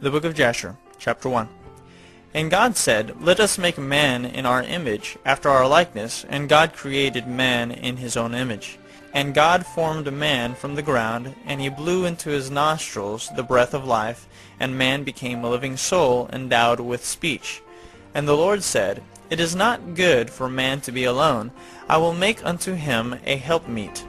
The book of Jasher, chapter 1. And God said, Let us make man in our image, after our likeness. And God created man in his own image. And God formed man from the ground, and he blew into his nostrils the breath of life, and man became a living soul, endowed with speech. And the Lord said, It is not good for man to be alone. I will make unto him a helpmeet.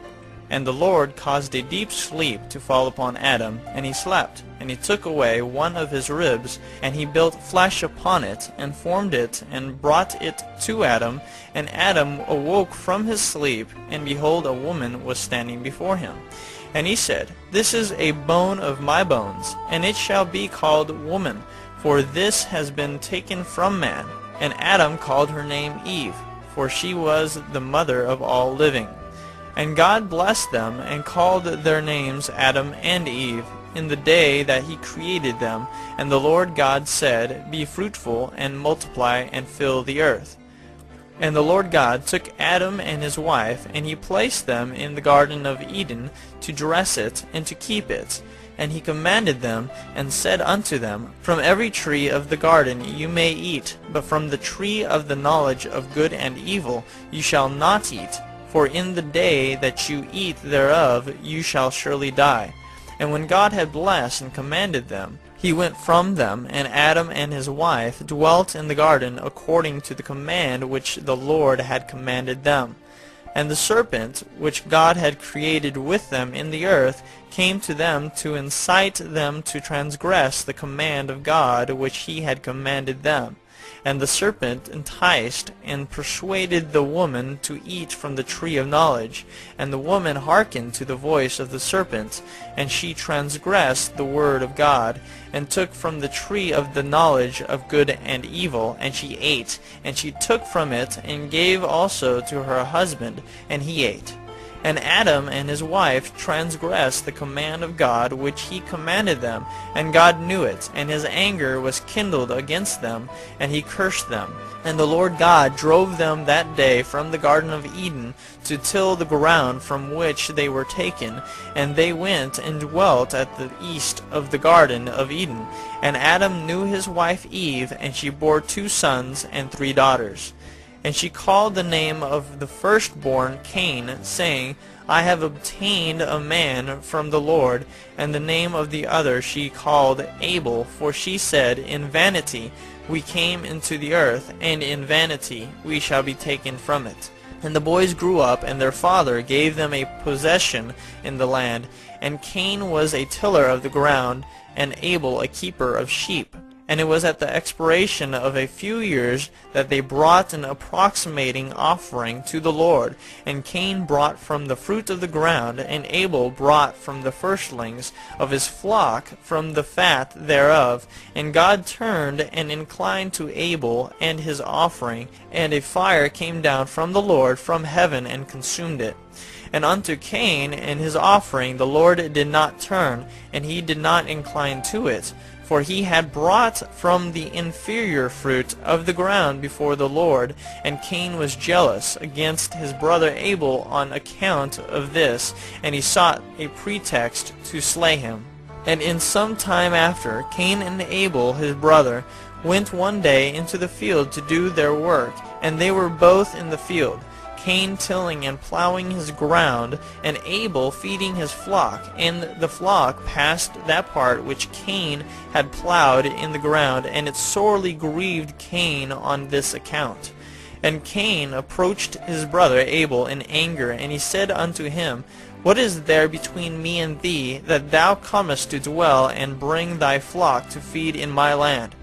And the Lord caused a deep sleep to fall upon Adam, and he slept. And he took away one of his ribs, and he built flesh upon it, and formed it, and brought it to Adam. And Adam awoke from his sleep, and behold, a woman was standing before him. And he said, This is a bone of my bones, and it shall be called woman, for this has been taken from man. And Adam called her name Eve, for she was the mother of all living. And God blessed them, and called their names Adam and Eve, in the day that he created them. And the Lord God said, Be fruitful, and multiply, and fill the earth. And the Lord God took Adam and his wife, and he placed them in the Garden of Eden, to dress it, and to keep it. And he commanded them, and said unto them, From every tree of the garden you may eat, but from the tree of the knowledge of good and evil you shall not eat. For in the day that you eat thereof you shall surely die. And when God had blessed and commanded them, he went from them, and Adam and his wife dwelt in the garden according to the command which the Lord had commanded them. And the serpent, which God had created with them in the earth, came to them to incite them to transgress the command of God which he had commanded them. And the serpent enticed and persuaded the woman to eat from the tree of knowledge. And the woman hearkened to the voice of the serpent, and she transgressed the word of God, and took from the tree of the knowledge of good and evil, and she ate. And she took from it, and gave also to her husband, and he ate. And Adam and his wife transgressed the command of God which he commanded them, and God knew it, and his anger was kindled against them, and he cursed them. And the Lord God drove them that day from the Garden of Eden to till the ground from which they were taken, and they went and dwelt at the east of the Garden of Eden. And Adam knew his wife Eve, and she bore 2 sons and 3 daughters. And she called the name of the firstborn Cain, saying, I have obtained a man from the Lord. And the name of the other she called Abel, for she said, In vanity we came into the earth, and in vanity we shall be taken from it. And the boys grew up, and their father gave them a possession in the land. And Cain was a tiller of the ground, and Abel a keeper of sheep. And it was at the expiration of a few years that they brought an approximating offering to the Lord. And Cain brought from the fruit of the ground, and Abel brought from the firstlings of his flock, from the fat thereof. And God turned and inclined to Abel and his offering, and a fire came down from the Lord from heaven and consumed it. And unto Cain and his offering the Lord did not turn, and he did not incline to it. For he had brought from the inferior fruit of the ground before the Lord. And Cain was jealous against his brother Abel on account of this, and he sought a pretext to slay him. And in some time after, Cain and Abel his brother went one day into the field to do their work, and they were both in the field, Cain tilling and plowing his ground, and Abel feeding his flock. And the flock passed that part which Cain had plowed in the ground, and it sorely grieved Cain on this account. And Cain approached his brother Abel in anger, and he said unto him, What is there between me and thee, that thou comest to dwell, and bring thy flock to feed in my land?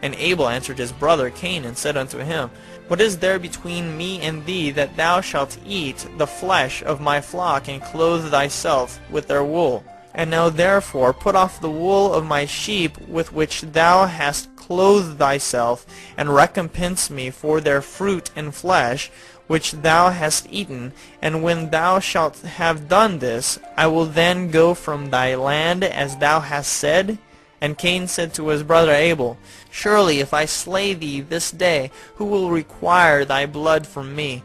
And Abel answered his brother Cain, and said unto him, What is there between me and thee, that thou shalt eat the flesh of my flock, and clothe thyself with their wool? And now therefore put off the wool of my sheep with which thou hast clothed thyself, and recompense me for their fruit and flesh, which thou hast eaten. And when thou shalt have done this, I will then go from thy land as thou hast said. And Cain said to his brother Abel, Surely if I slay thee this day, who will require thy blood from me?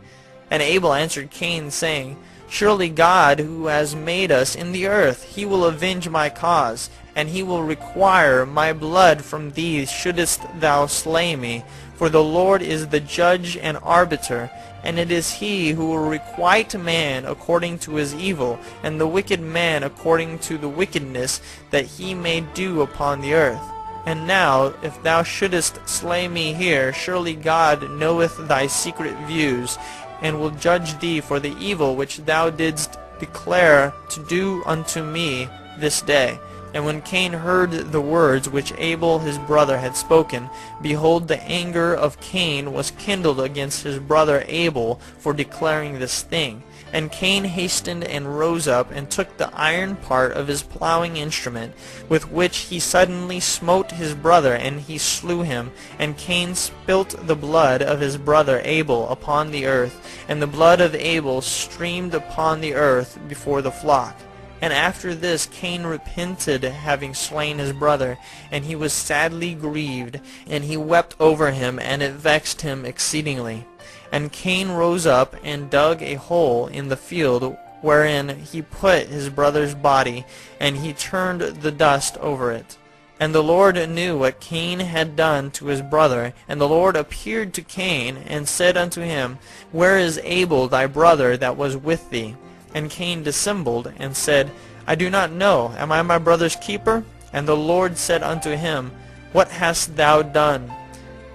And Abel answered Cain, saying, Surely God, who has made us in the earth, he will avenge my cause, and he will require my blood from thee, shouldest thou slay me. For the Lord is the judge and arbiter, and it is he who will requite man according to his evil, and the wicked man according to the wickedness that he may do upon the earth. And now, if thou shouldest slay me here, surely God knoweth thy secret views, and will judge thee for the evil which thou didst declare to do unto me this day. And when Cain heard the words which Abel his brother had spoken, behold, the anger of Cain was kindled against his brother Abel for declaring this thing. And Cain hastened and rose up, and took the iron part of his plowing instrument, with which he suddenly smote his brother, and he slew him. And Cain spilt the blood of his brother Abel upon the earth, and the blood of Abel streamed upon the earth before the flock. And after this Cain repented, having slain his brother, and he was sadly grieved, and he wept over him, and it vexed him exceedingly. And Cain rose up and dug a hole in the field wherein he put his brother's body, and he turned the dust over it. And the Lord knew what Cain had done to his brother. And the Lord appeared to Cain, and said unto him, Where is Abel thy brother that was with thee? And Cain dissembled, and said, I do not know. Am I my brother's keeper? And the Lord said unto him, What hast thou done?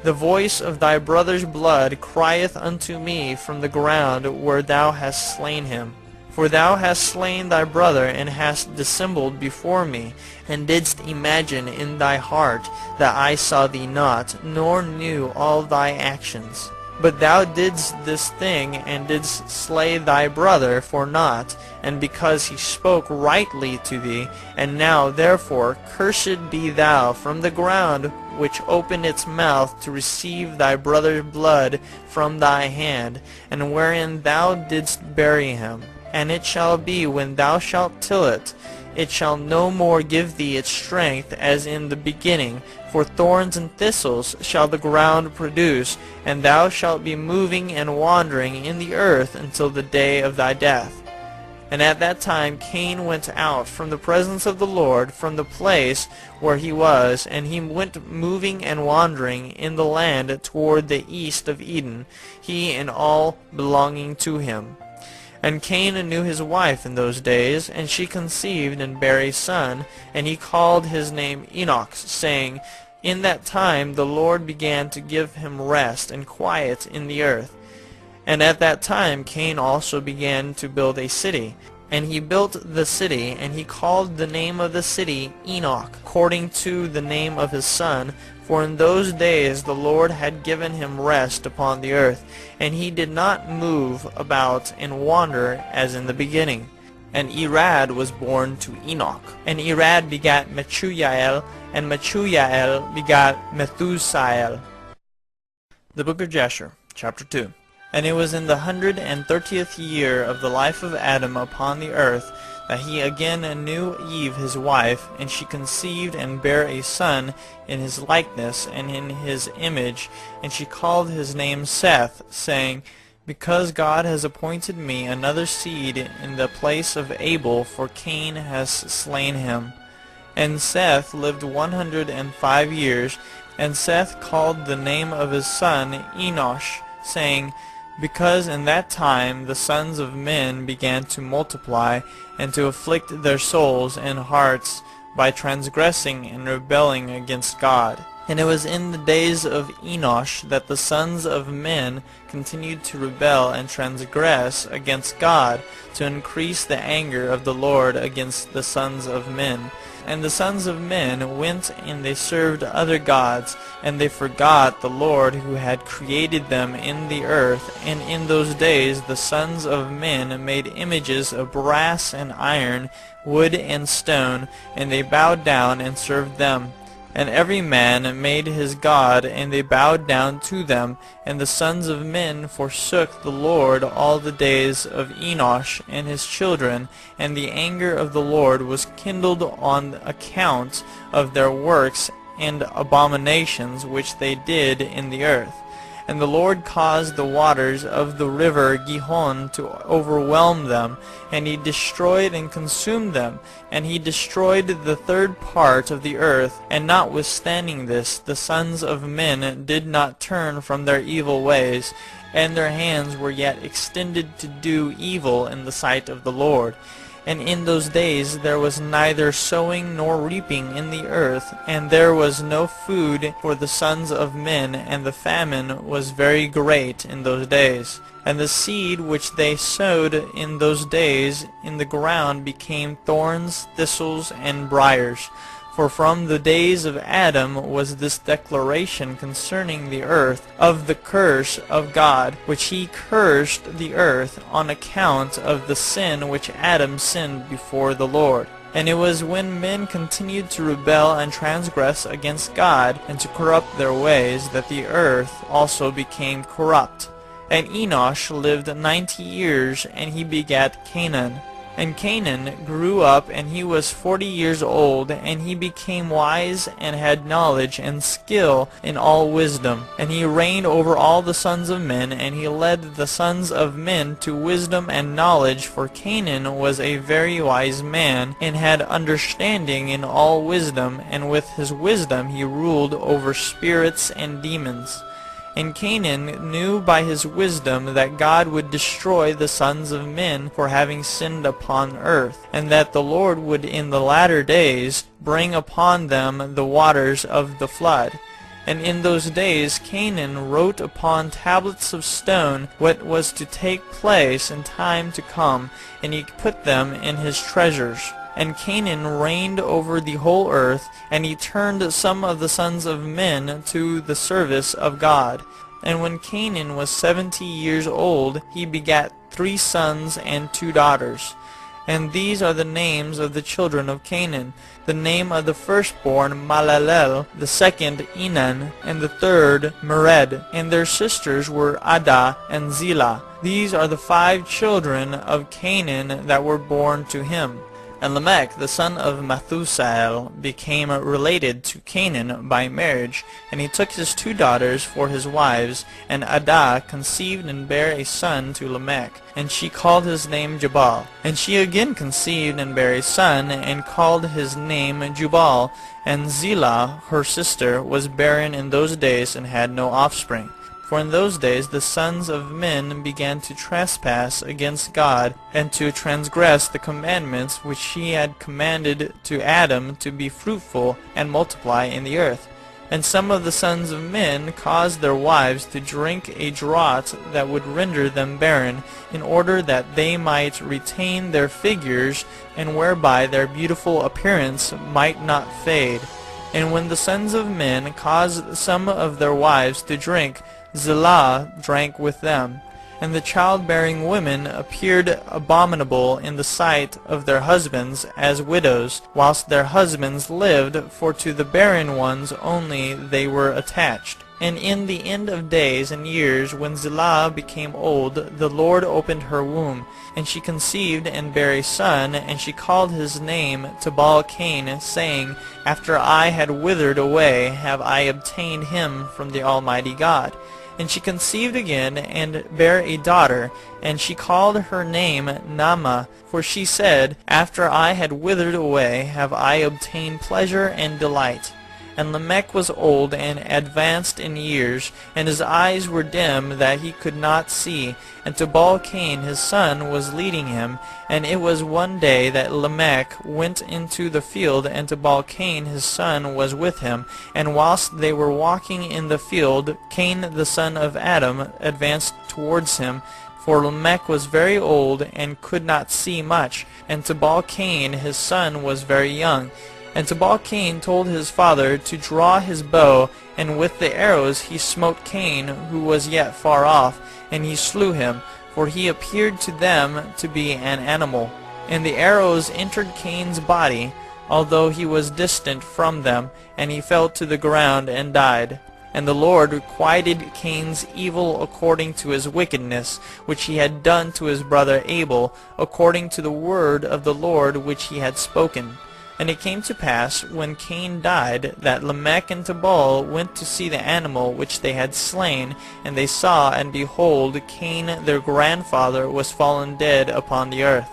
The voice of thy brother's blood crieth unto me from the ground where thou hast slain him. For thou hast slain thy brother, and hast dissembled before me, and didst imagine in thy heart that I saw thee not, nor knew all thy actions. But thou didst this thing, and didst slay thy brother for naught, and because he spoke rightly to thee. And now therefore cursed be thou from the ground, which opened its mouth to receive thy brother's blood from thy hand, and wherein thou didst bury him. And it shall be, when thou shalt till it, it shall no more give thee its strength as in the beginning. For thorns and thistles shall the ground produce, and thou shalt be moving and wandering in the earth until the day of thy death. And at that time Cain went out from the presence of the Lord, from the place where he was, and he went moving and wandering in the land toward the east of Eden, he and all belonging to him. And Cain knew his wife in those days, and she conceived and bare a son, and he called his name Enoch, saying, In that time the Lord began to give him rest and quiet in the earth. And at that time Cain also began to build a city. And he built the city, and he called the name of the city Enoch, according to the name of his son. For in those days the Lord had given him rest upon the earth, and he did not move about and wander as in the beginning. And Irad was born to Enoch. And Irad begat Mechuyael, and Mechuyael begat Methusael. The Book of Jasher, Chapter 2. And it was in the 130th year of the life of Adam upon the earth that he again knew Eve his wife, and she conceived and bare a son in his likeness and in his image, and she called his name Seth, saying, Because God has appointed me another seed in the place of Abel, for Cain has slain him. And Seth lived 105 years, and Seth called the name of his son Enosh, saying, Because in that time the sons of men began to multiply, and to afflict their souls and hearts by transgressing and rebelling against God. And it was in the days of Enosh that the sons of men continued to rebel and transgress against God, to increase the anger of the Lord against the sons of men. And the sons of men went and they served other gods, and they forgot the Lord who had created them in the earth. And in those days the sons of men made images of brass and iron, wood and stone, and they bowed down and served them. And every man made his god, and they bowed down to them. And the sons of men forsook the Lord all the days of Enosh and his children, and the anger of the Lord was kindled on account of their works and abominations which they did in the earth. And the Lord caused the waters of the river Gihon to overwhelm them, and he destroyed and consumed them, and he destroyed the third part of the earth. And notwithstanding this, the sons of men did not turn from their evil ways, and their hands were yet extended to do evil in the sight of the Lord. And in those days there was neither sowing nor reaping in the earth, and there was no food for the sons of men, and the famine was very great in those days. And the seed which they sowed in those days in the ground became thorns, thistles, and briars. For from the days of Adam was this declaration concerning the earth, of the curse of God, which he cursed the earth on account of the sin which Adam sinned before the Lord. And it was when men continued to rebel and transgress against God, and to corrupt their ways, that the earth also became corrupt. And Enosh lived 90 years, and he begat Canaan. And Canaan grew up, and he was 40 years old, and he became wise, and had knowledge and skill in all wisdom. And he reigned over all the sons of men, and he led the sons of men to wisdom and knowledge, for Canaan was a very wise man, and had understanding in all wisdom, and with his wisdom he ruled over spirits and demons. And Canaan knew by his wisdom that God would destroy the sons of men for having sinned upon earth, and that the Lord would in the latter days bring upon them the waters of the flood. And in those days Canaan wrote upon tablets of stone what was to take place in time to come, and he put them in his treasures. And Canaan reigned over the whole earth, and he turned some of the sons of men to the service of God. And when Canaan was 70 years old, he begat 3 sons and 2 daughters. And these are the names of the children of Canaan: the name of the firstborn Malalel, the second Enan, and the third Mered. And their sisters were Adah and Zillah. These are the 5 children of Canaan that were born to him. And Lamech, the son of Methusael, became related to Canaan by marriage, and he took his 2 daughters for his wives. And Adah conceived and bare a son to Lamech, and she called his name Jabal. And she again conceived and bare a son, and called his name Jubal. And Zillah, her sister, was barren in those days, and had no offspring. For in those days the sons of men began to trespass against God, and to transgress the commandments which he had commanded to Adam, to be fruitful and multiply in the earth. And some of the sons of men caused their wives to drink a draught that would render them barren, in order that they might retain their figures, and whereby their beautiful appearance might not fade. And when the sons of men caused some of their wives to drink, Zillah drank with them. And the childbearing women appeared abominable in the sight of their husbands as widows, whilst their husbands lived, for to the barren ones only they were attached. And in the end of days and years, when Zillah became old, the Lord opened her womb, and she conceived and bare a son, and she called his name Tubal-Cain, saying, After I had withered away, have I obtained him from the Almighty God. And she conceived again, and bare a daughter, and she called her name Naamah, for she said, After I had withered away, have I obtained pleasure and delight. And Lamech was old and advanced in years, and his eyes were dim that he could not see. And Tubal-Cain his son was leading him. And it was one day that Lamech went into the field, and Tubal-Cain his son was with him. And whilst they were walking in the field, Cain the son of Adam advanced towards him. For Lamech was very old and could not see much, and Tubal-Cain his son was very young. And Tubal-Cain told his father to draw his bow, and with the arrows he smote Cain, who was yet far off, and he slew him, for he appeared to them to be an animal. And the arrows entered Cain's body, although he was distant from them, and he fell to the ground and died. And the Lord requited Cain's evil according to his wickedness, which he had done to his brother Abel, according to the word of the Lord which he had spoken. And it came to pass, when Cain died, that Lamech and Tubal went to see the animal which they had slain, and they saw, and behold, Cain their grandfather was fallen dead upon the earth.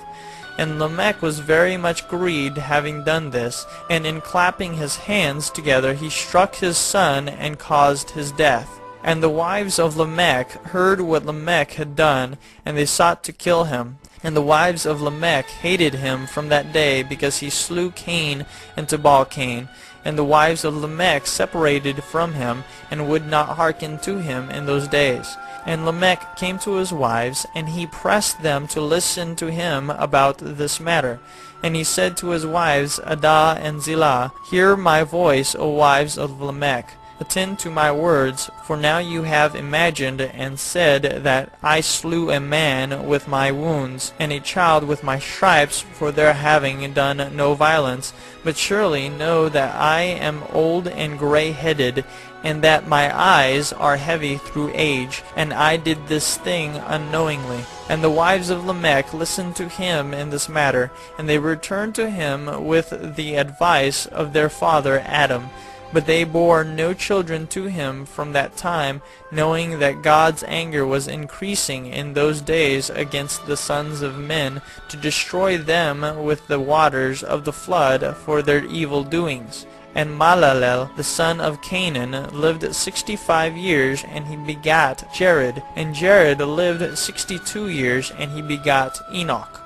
And Lamech was very much grieved, having done this, and in clapping his hands together he struck his son, and caused his death. And the wives of Lamech heard what Lamech had done, and they sought to kill him. And the wives of Lamech hated him from that day, because he slew Cain and Tubal Cain. And the wives of Lamech separated from him, and would not hearken to him in those days. And Lamech came to his wives, and he pressed them to listen to him about this matter. And he said to his wives, Adah and Zillah, Hear my voice, O wives of Lamech. Attend to my words, for now you have imagined and said that I slew a man with my wounds, and a child with my stripes, for their having done no violence. But surely know that I am old and gray-headed, and that my eyes are heavy through age, and I did this thing unknowingly. And the wives of Lamech listened to him in this matter, and they returned to him with the advice of their father Adam. But they bore no children to him from that time, knowing that God's anger was increasing in those days against the sons of men, to destroy them with the waters of the flood for their evil doings. And Malalel, the son of Canaan, lived 65 years, and he begat Jared. And Jared lived 62 years, and he begat Enoch.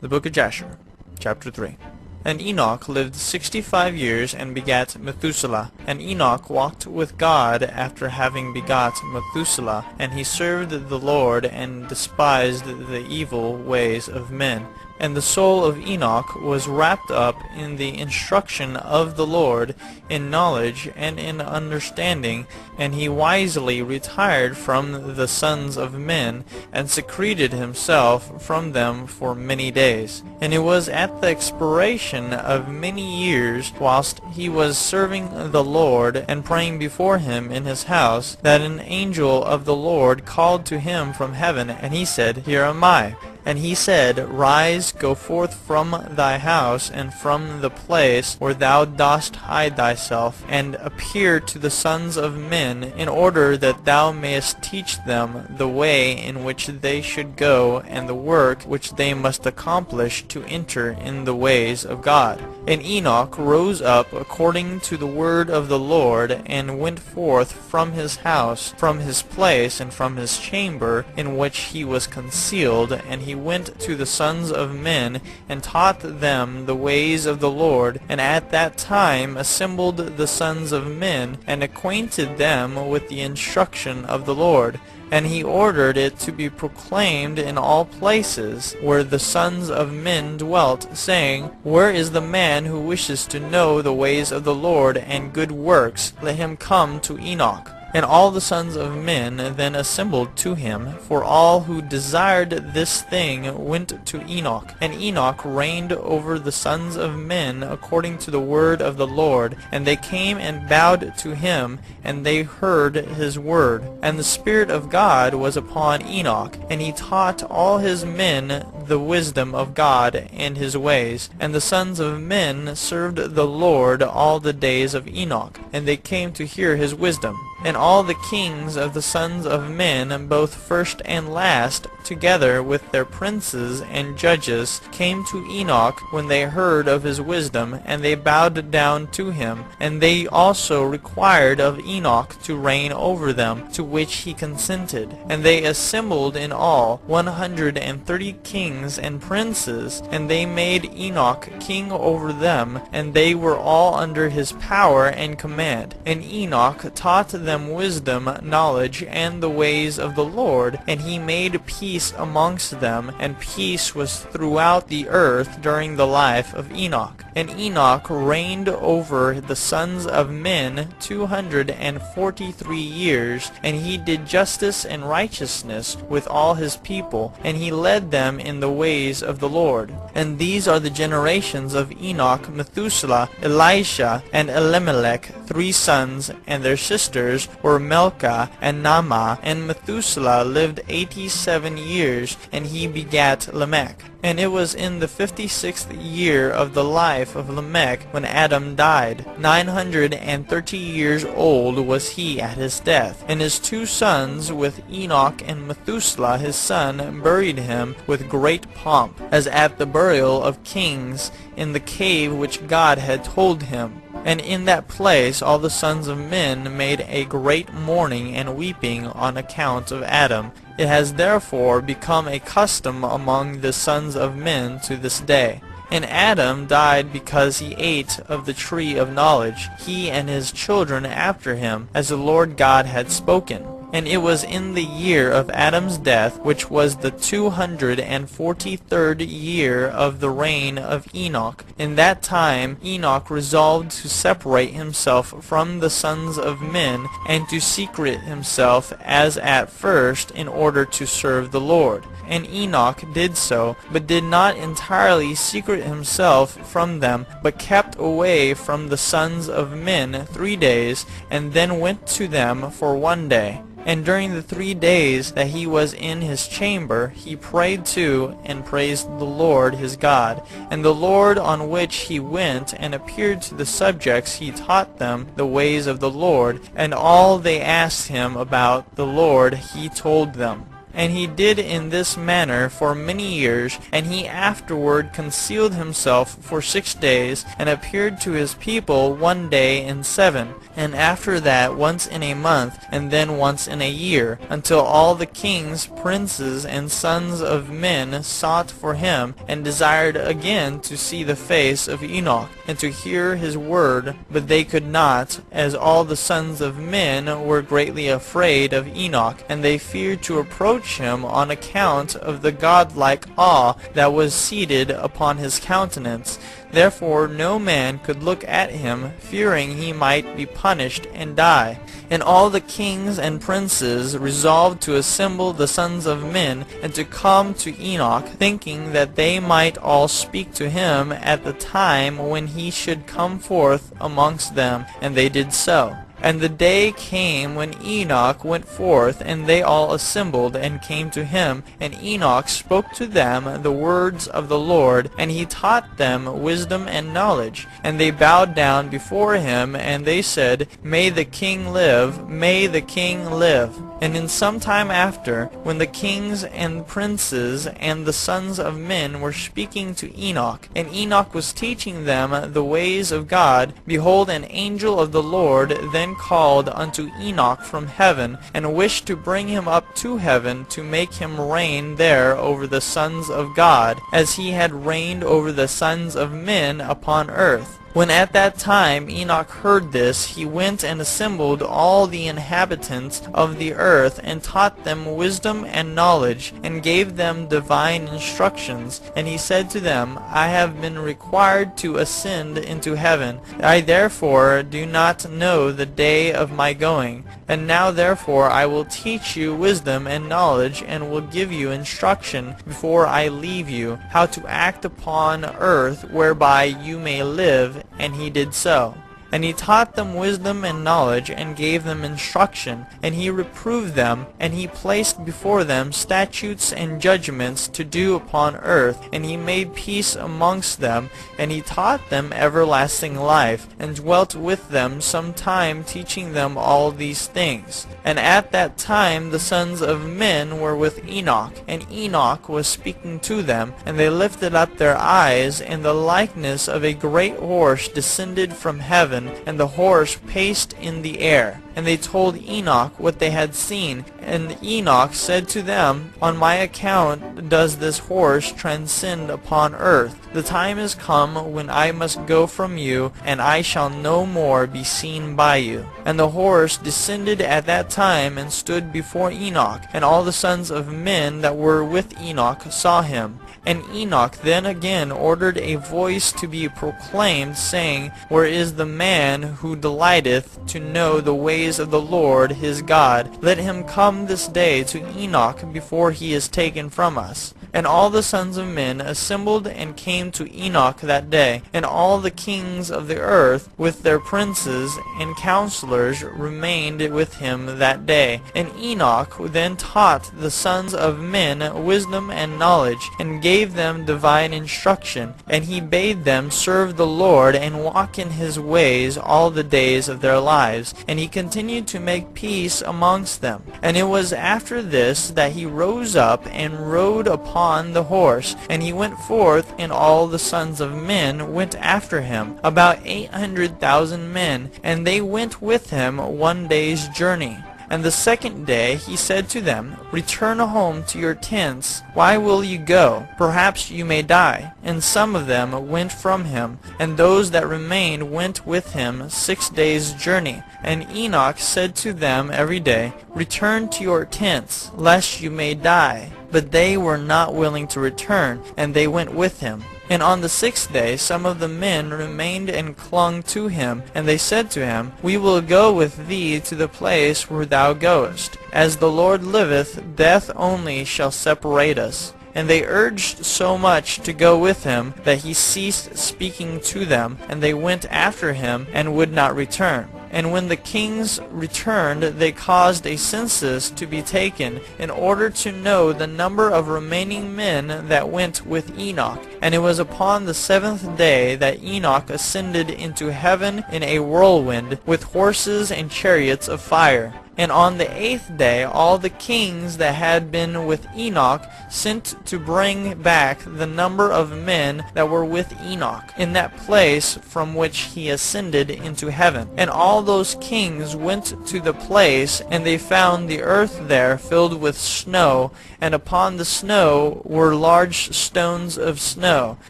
The book of Jasher, chapter 3. And Enoch lived 65 years, and begat Methuselah. And Enoch walked with God after having begot Methuselah, and he served the Lord, and despised the evil ways of men. And the soul of Enoch was wrapped up in the instruction of the Lord, in knowledge and in understanding, and he wisely retired from the sons of men, and secreted himself from them for many days. And it was at the expiration of many years, whilst he was serving the Lord, and praying before him in his house, that an angel of the Lord called to him from heaven, and he said, Here am I. And he said, Rise, go forth from thy house, and from the place where thou dost hide thyself, and appear to the sons of men, in order that thou mayest teach them the way in which they should go, and the work which they must accomplish to enter in the ways of God. And Enoch rose up according to the word of the Lord, and went forth from his house, from his place, and from his chamber, in which he was concealed, and he went to the sons of men, and taught them the ways of the Lord, and at that time assembled the sons of men, and acquainted them with the instruction of the Lord. And he ordered it to be proclaimed in all places where the sons of men dwelt, saying, Where is the man who wishes to know the ways of the Lord and good works? Let him come to Enoch. And all the sons of men then assembled to him, for all who desired this thing went to Enoch. And Enoch reigned over the sons of men according to the word of the Lord. And they came and bowed to him, and they heard his word. And the Spirit of God was upon Enoch, and he taught all his men the wisdom of God and his ways. And the sons of men served the Lord all the days of Enoch, and they came to hear his wisdom. And all the kings of the sons of men, both first and last, together with their princes and judges, came to Enoch when they heard of his wisdom, and they bowed down to him. And they also required of Enoch to reign over them, to which he consented. And they assembled in all 130 kings and princes, and they made Enoch king over them, and they were all under his power and command. And Enoch taught them wisdom, knowledge, and the ways of the Lord, and he made peace amongst them, and peace was throughout the earth during the life of Enoch. And Enoch reigned over the sons of men 243 years, and he did justice and righteousness with all his people, and he led them in the ways of the Lord. And these are the generations of Enoch, Methuselah, Elisha, and Elimelech, 3 sons, and their sisters were Milcah and Naamah. And Methuselah lived 87 years, and he begat Lamech. And it was in the 56th year of the life of Lamech when Adam died. 930 years old was he at his death. And his two sons with Enoch and Methuselah his son buried him with great pomp, as at the burial of kings, in the cave which God had told him. And in that place all the sons of men made a great mourning and weeping on account of Adam. It has therefore become a custom among the sons of men to this day. And Adam died because he ate of the tree of knowledge, he and his children after him, as the Lord God had spoken. And it was in the year of Adam's death, which was the 243rd year of the reign of Enoch. In that time Enoch resolved to separate himself from the sons of men, and to secrete himself as at first, in order to serve the Lord. And Enoch did so, but did not entirely secrete himself from them, but kept away from the sons of men 3 days, and then went to them for 1 day. And during the 3 days that he was in his chamber, he prayed to and praised the Lord his God. And the Lord on which he went and appeared to the subjects, he taught them the ways of the Lord, and all they asked him about the Lord he told them. And he did in this manner for many years, and he afterward concealed himself for 6 days, and appeared to his people 1 day in 7, and after that once in a month, and then once in a year, until all the kings, princes, and sons of men sought for him, and desired again to see the face of Enoch, and to hear his word, but they could not, as all the sons of men were greatly afraid of Enoch, and they feared to approach him on account of the godlike awe that was seated upon his countenance. Therefore no man could look at him, fearing he might be punished and die. And all the kings and princes resolved to assemble the sons of men, and to come to Enoch, thinking that they might all speak to him at the time when he should come forth amongst them, and they did so. And the day came when Enoch went forth, and they all assembled and came to him. And Enoch spoke to them the words of the Lord, and he taught them wisdom and knowledge. And they bowed down before him, and they said, May the king live, may the king live. And in some time after, when the kings and princes and the sons of men were speaking to Enoch, and Enoch was teaching them the ways of God, behold, an angel of the Lord then called unto Enoch from heaven, and wished to bring him up to heaven, to make him reign there over the sons of God, as he had reigned over the sons of men upon earth. When at that time Enoch heard this, he went and assembled all the inhabitants of the earth, and taught them wisdom and knowledge, and gave them divine instructions. And he said to them, I have been required to ascend into heaven. I therefore do not know the day of my going. And now therefore I will teach you wisdom and knowledge, and will give you instruction before I leave you, how to act upon earth, whereby you may live. And he did so. And he taught them wisdom and knowledge, and gave them instruction. And he reproved them, and he placed before them statutes and judgments to do upon earth. And he made peace amongst them, and he taught them everlasting life, and dwelt with them some time, teaching them all these things. And at that time the sons of men were with Enoch, and Enoch was speaking to them. And they lifted up their eyes, and the likeness of a great horse descended from heaven, and the horse paced in the air. And they told Enoch what they had seen. And Enoch said to them, On my account does this horse transcend upon earth. The time is come when I must go from you, and I shall no more be seen by you. And the horse descended at that time, and stood before Enoch. And all the sons of men that were with Enoch saw him. And Enoch then again ordered a voice to be proclaimed, saying, Where is the man who delighteth to know the ways of the Lord his God? Let him come this day to Enoch before he is taken from us. And all the sons of men assembled and came to Enoch that day, and all the kings of the earth with their princes and counselors remained with him that day. And Enoch then taught the sons of men wisdom and knowledge, and gave them divine instruction. And he bade them serve the Lord and walk in his ways all the days of their lives. And he continued to make peace amongst them. And it was after this that he rose up and rode upon the horse, and he went forth, and all the sons of men went after him, about 800,000 men, and they went with him 1 day's journey. And the second day he said to them, Return home to your tents. Why will you go? Perhaps you may die. And some of them went from him, and those that remained went with him 6 days' journey. And Enoch said to them every day, Return to your tents, lest you may die. But they were not willing to return, and they went with him. And on the 6th day some of the men remained and clung to him, and they said to him, We will go with thee to the place where thou goest. As the Lord liveth, death only shall separate us. And they urged so much to go with him that he ceased speaking to them, and they went after him and would not return. And when the kings returned, they caused a census to be taken, in order to know the number of remaining men that went with Enoch. And it was upon the 7th day that Enoch ascended into heaven in a whirlwind, with horses and chariots of fire. And on the 8th day all the kings that had been with Enoch sent to bring back the number of men that were with Enoch in that place from which he ascended into heaven. And all those kings went to the place, and they found the earth there filled with snow, and upon the snow were large stones of snow.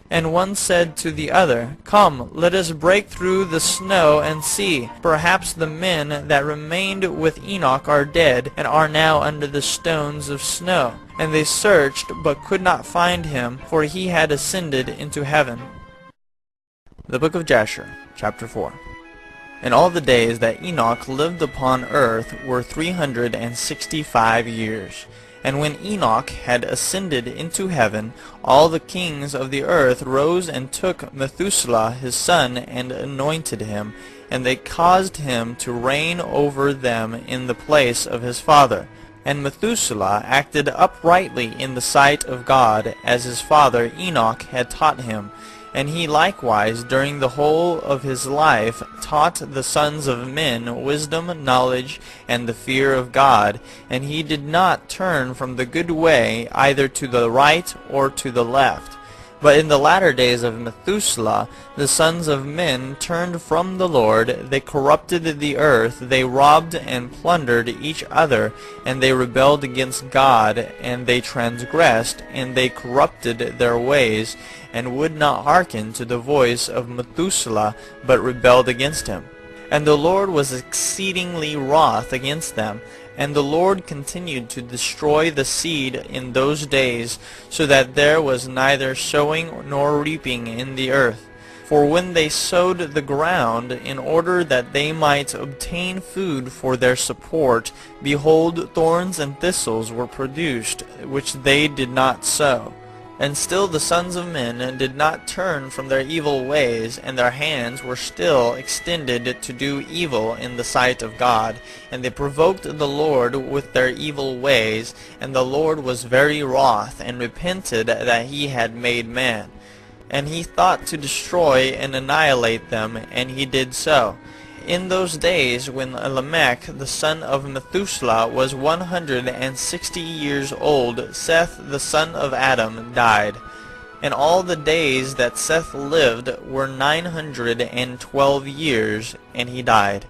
And one said to the other, Come, let us break through the snow and see. Perhaps the men that remained with Enoch are dead, and are now under the stones of snow. And they searched, but could not find him, for he had ascended into heaven. The book of Jasher, chapter 4. And all the days that Enoch lived upon earth were 365 years. And when Enoch had ascended into heaven, all the kings of the earth rose and took Methuselah his son, and anointed him, and they caused him to reign over them in the place of his father. And Methuselah acted uprightly in the sight of God, as his father Enoch had taught him. And he likewise during the whole of his life taught the sons of men wisdom, knowledge, and the fear of God. And he did not turn from the good way either to the right or to the left. But in the latter days of Methuselah, the sons of men turned from the Lord, they corrupted the earth, they robbed and plundered each other, and they rebelled against God, and they transgressed, and they corrupted their ways, and would not hearken to the voice of Methuselah, but rebelled against him. And the Lord was exceedingly wroth against them. And the Lord continued to destroy the seed in those days, so that there was neither sowing nor reaping in the earth. For when they sowed the ground, in order that they might obtain food for their support, behold, thorns and thistles were produced, which they did not sow. And still the sons of men did not turn from their evil ways, and their hands were still extended to do evil in the sight of God. And they provoked the Lord with their evil ways, and the Lord was very wroth, and repented that he had made man. And he thought to destroy and annihilate them, and he did so. In those days when Lamech the son of Methuselah was 160 years old, Seth the son of Adam died. And all the days that Seth lived were 912 years, and he died.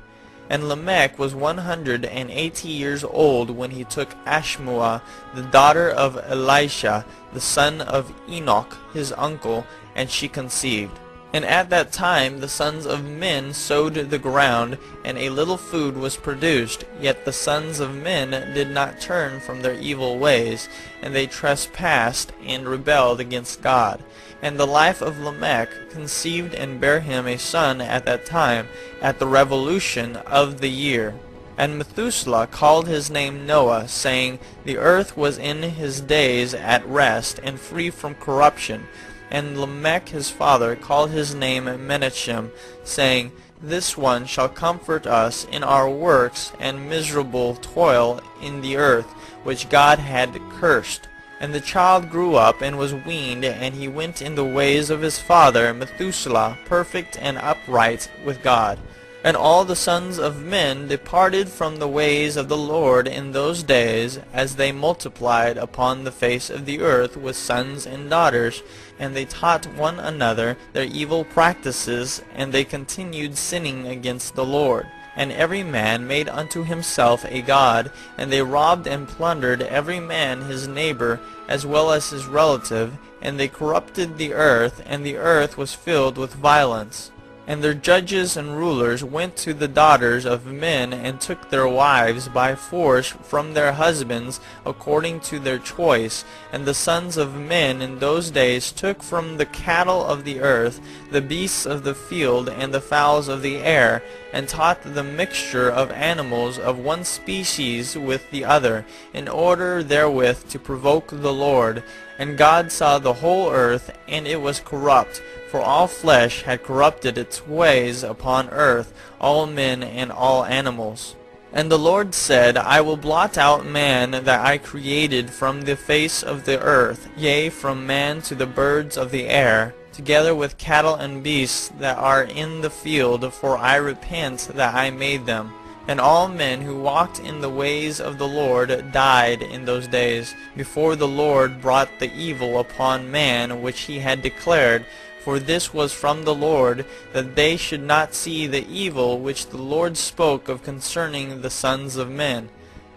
And Lamech was 180 years old when he took Ashmua, the daughter of Elisha, the son of Enoch, his uncle, and she conceived. And at that time the sons of men sowed the ground, and a little food was produced. Yet the sons of men did not turn from their evil ways, and they trespassed and rebelled against God. And the life of Lamech conceived and bare him a son at that time, at the revolution of the year. And Methuselah called his name Noah, saying, The earth was in his days at rest, and free from corruption. And Lamech his father called his name Menachem, saying, This one shall comfort us in our works and miserable toil in the earth, which God had cursed. And the child grew up and was weaned, and he went in the ways of his father Methuselah, perfect and upright with God. And all the sons of men departed from the ways of the Lord in those days, as they multiplied upon the face of the earth with sons and daughters. And they taught one another their evil practices, and they continued sinning against the Lord. And every man made unto himself a god, and they robbed and plundered every man his neighbor, as well as his relative, and they corrupted the earth, and the earth was filled with violence. And their judges and rulers went to the daughters of men, and took their wives by force from their husbands according to their choice. And the sons of men in those days took from the cattle of the earth, the beasts of the field, and the fowls of the air, and taught the mixture of animals of one species with the other, in order therewith to provoke the Lord. And God saw the whole earth, and it was corrupt, for all flesh had corrupted its ways upon earth, all men and all animals. And the Lord said, I will blot out man that I created from the face of the earth, yea, from man to the birds of the air, together with cattle and beasts that are in the field, for I repent that I made them. And all men who walked in the ways of the Lord died in those days, before the Lord brought the evil upon man which he had declared. For this was from the Lord, that they should not see the evil which the Lord spoke of concerning the sons of men.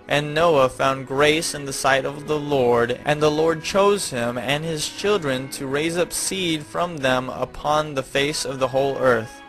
And Noah found grace in the sight of the Lord, and the Lord chose him and his children to raise up seed from them upon the face of the whole earth.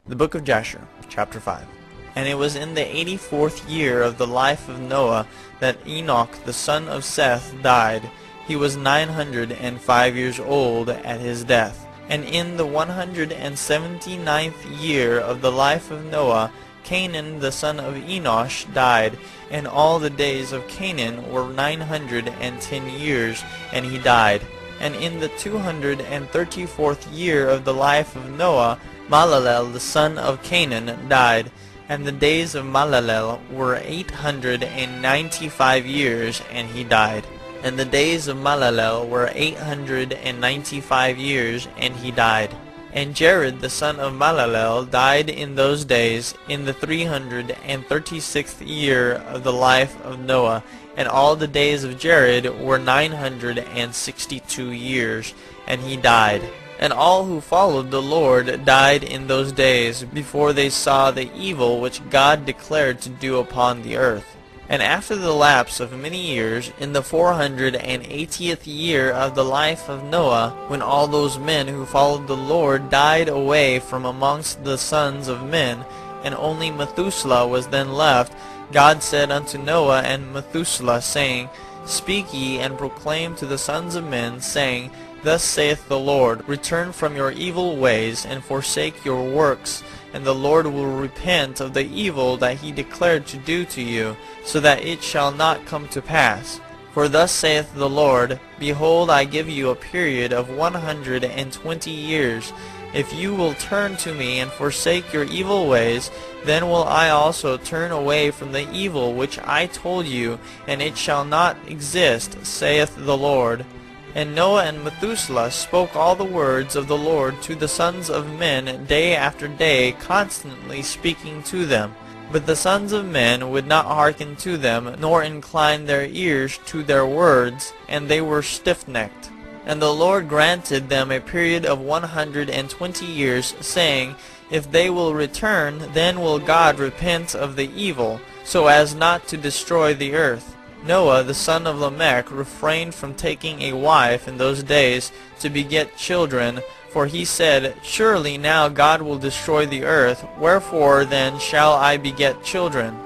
The book of Jasher, chapter 5. And it was in the 84th year of the life of Noah that Enoch the son of Seth died. He was 905 years old at his death. And in the 179th year of the life of Noah, Canaan the son of Enosh died. And all the days of Canaan were 910 years, and he died. And in the 234th year of the life of Noah, Malalel the son of Canaan died. And the days of Malalel were 895 years, and he died. And the days of Malalel were 895 years, and he died. And Jared the son of Malalel died in those days, in the 336th year of the life of Noah. And all the days of Jared were 962 years, and he died. And all who followed the Lord died in those days, before they saw the evil which God declared to do upon the earth. And after the lapse of many years, in the 480th year of the life of Noah, when all those men who followed the Lord died away from amongst the sons of men, and only Methuselah was then left, God said unto Noah and Methuselah, saying, Speak ye and proclaim to the sons of men, saying, Thus saith the Lord, Return from your evil ways, and forsake your works, and the Lord will repent of the evil that he declared to do to you, so that it shall not come to pass. For thus saith the Lord, Behold, I give you a period of 120 years. If you will turn to me and forsake your evil ways, then will I also turn away from the evil which I told you, and it shall not exist, saith the Lord. And Noah and Methuselah spoke all the words of the Lord to the sons of men day after day, constantly speaking to them. But the sons of men would not hearken to them, nor incline their ears to their words, and they were stiff-necked. And the Lord granted them a period of 120 years, saying, If they will return, then will God repent of the evil, so as not to destroy the earth. Noah the son of Lamech refrained from taking a wife in those days to beget children, for he said, Surely now God will destroy the earth, wherefore then shall I beget children?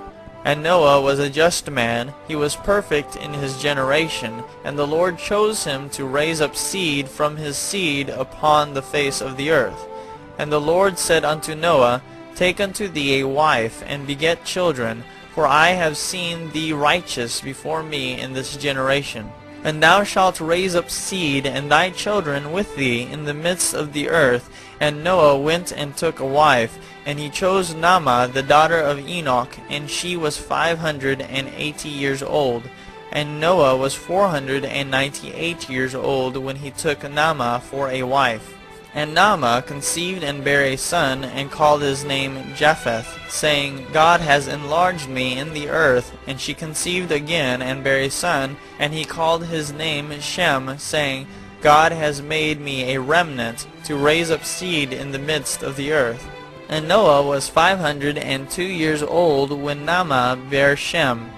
And Noah was a just man, he was perfect in his generation, and the Lord chose him to raise up seed from his seed upon the face of the earth. And the Lord said unto Noah, Take unto thee a wife, and beget children, for I have seen thee righteous before me in this generation. And thou shalt raise up seed, and thy children with thee, in the midst of the earth. And Noah went and took a wife, and he chose Naamah the daughter of Enoch, and she was 580 years old. And Noah was 498 years old when he took Naamah for a wife. And Naamah conceived and bare a son, and called his name Japheth, saying, God has enlarged me in the earth. And she conceived again, and bare a son, and he called his name Shem, saying, God has made me a remnant, to raise up seed in the midst of the earth. And Noah was 502 years old when Naamah bare Shem.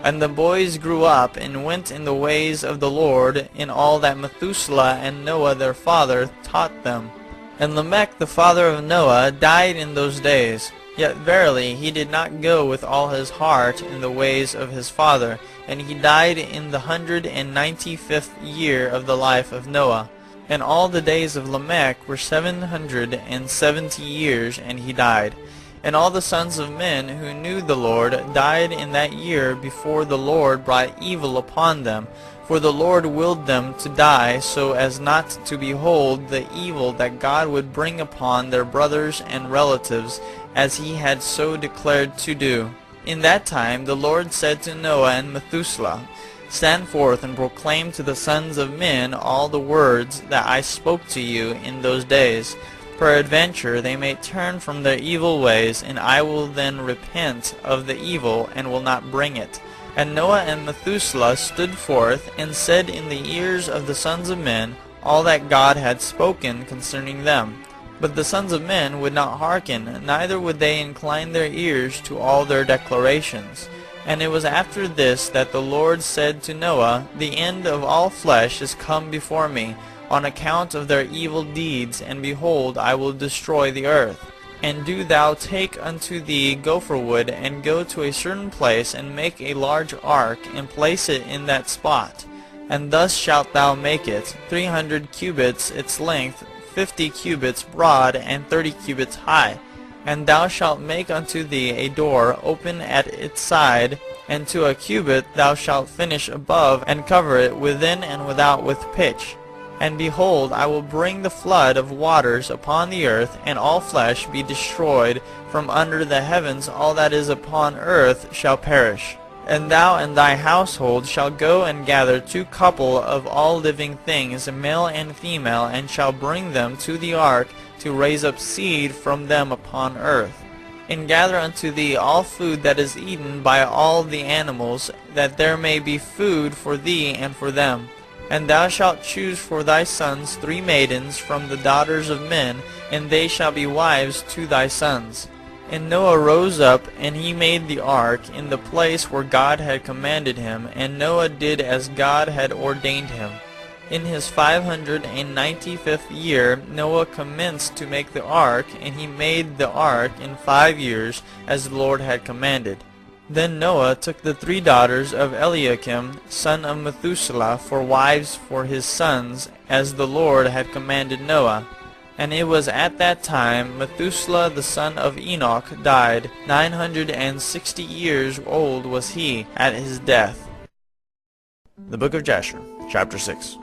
And the boys grew up, and went in the ways of the Lord, in all that Methuselah and Noah their father taught them. And Lamech the father of Noah died in those days. Yet verily he did not go with all his heart in the ways of his father, and he died in the 195th year of the life of Noah. And all the days of Lamech were 770 years, and he died. And all the sons of men who knew the Lord died in that year before the Lord brought evil upon them. For the Lord willed them to die, so as not to behold the evil that God would bring upon their brothers and relatives, as he had so declared to do. In that time the Lord said to Noah and Methuselah, Stand forth and proclaim to the sons of men all the words that I spoke to you in those days. Peradventure they may turn from their evil ways, and I will then repent of the evil, and will not bring it. And Noah and Methuselah stood forth, and said in the ears of the sons of men all that God had spoken concerning them. But the sons of men would not hearken, neither would they incline their ears to all their declarations. And it was after this that the Lord said to Noah, The end of all flesh is come before me, on account of their evil deeds, and behold, I will destroy the earth. And do thou take unto thee gopher wood, and go to a certain place, and make a large ark, and place it in that spot. And thus shalt thou make it, 300 cubits its length, 50 cubits broad, and 30 cubits high. And thou shalt make unto thee a door open at its side, and to a cubit thou shalt finish above, and cover it within and without with pitch. And behold, I will bring the flood of waters upon the earth, and all flesh be destroyed from under the heavens. All that is upon earth shall perish. And thou and thy household shall go and gather 2 couple of all living things, male and female, and shall bring them to the ark, to raise up seed from them upon earth. And gather unto thee all food that is eaten by all the animals, that there may be food for thee and for them. And thou shalt choose for thy sons 3 maidens from the daughters of men, and they shall be wives to thy sons. And Noah rose up, and he made the ark in the place where God had commanded him, and Noah did as God had ordained him. In his 595th year Noah commenced to make the ark, and he made the ark in 5 years, as the Lord had commanded. Then Noah took the 3 daughters of Eliakim, son of Methuselah, for wives for his sons, as the Lord had commanded Noah. And it was at that time Methuselah the son of Enoch died. 960 years old was he at his death. The book of Jasher, chapter 6.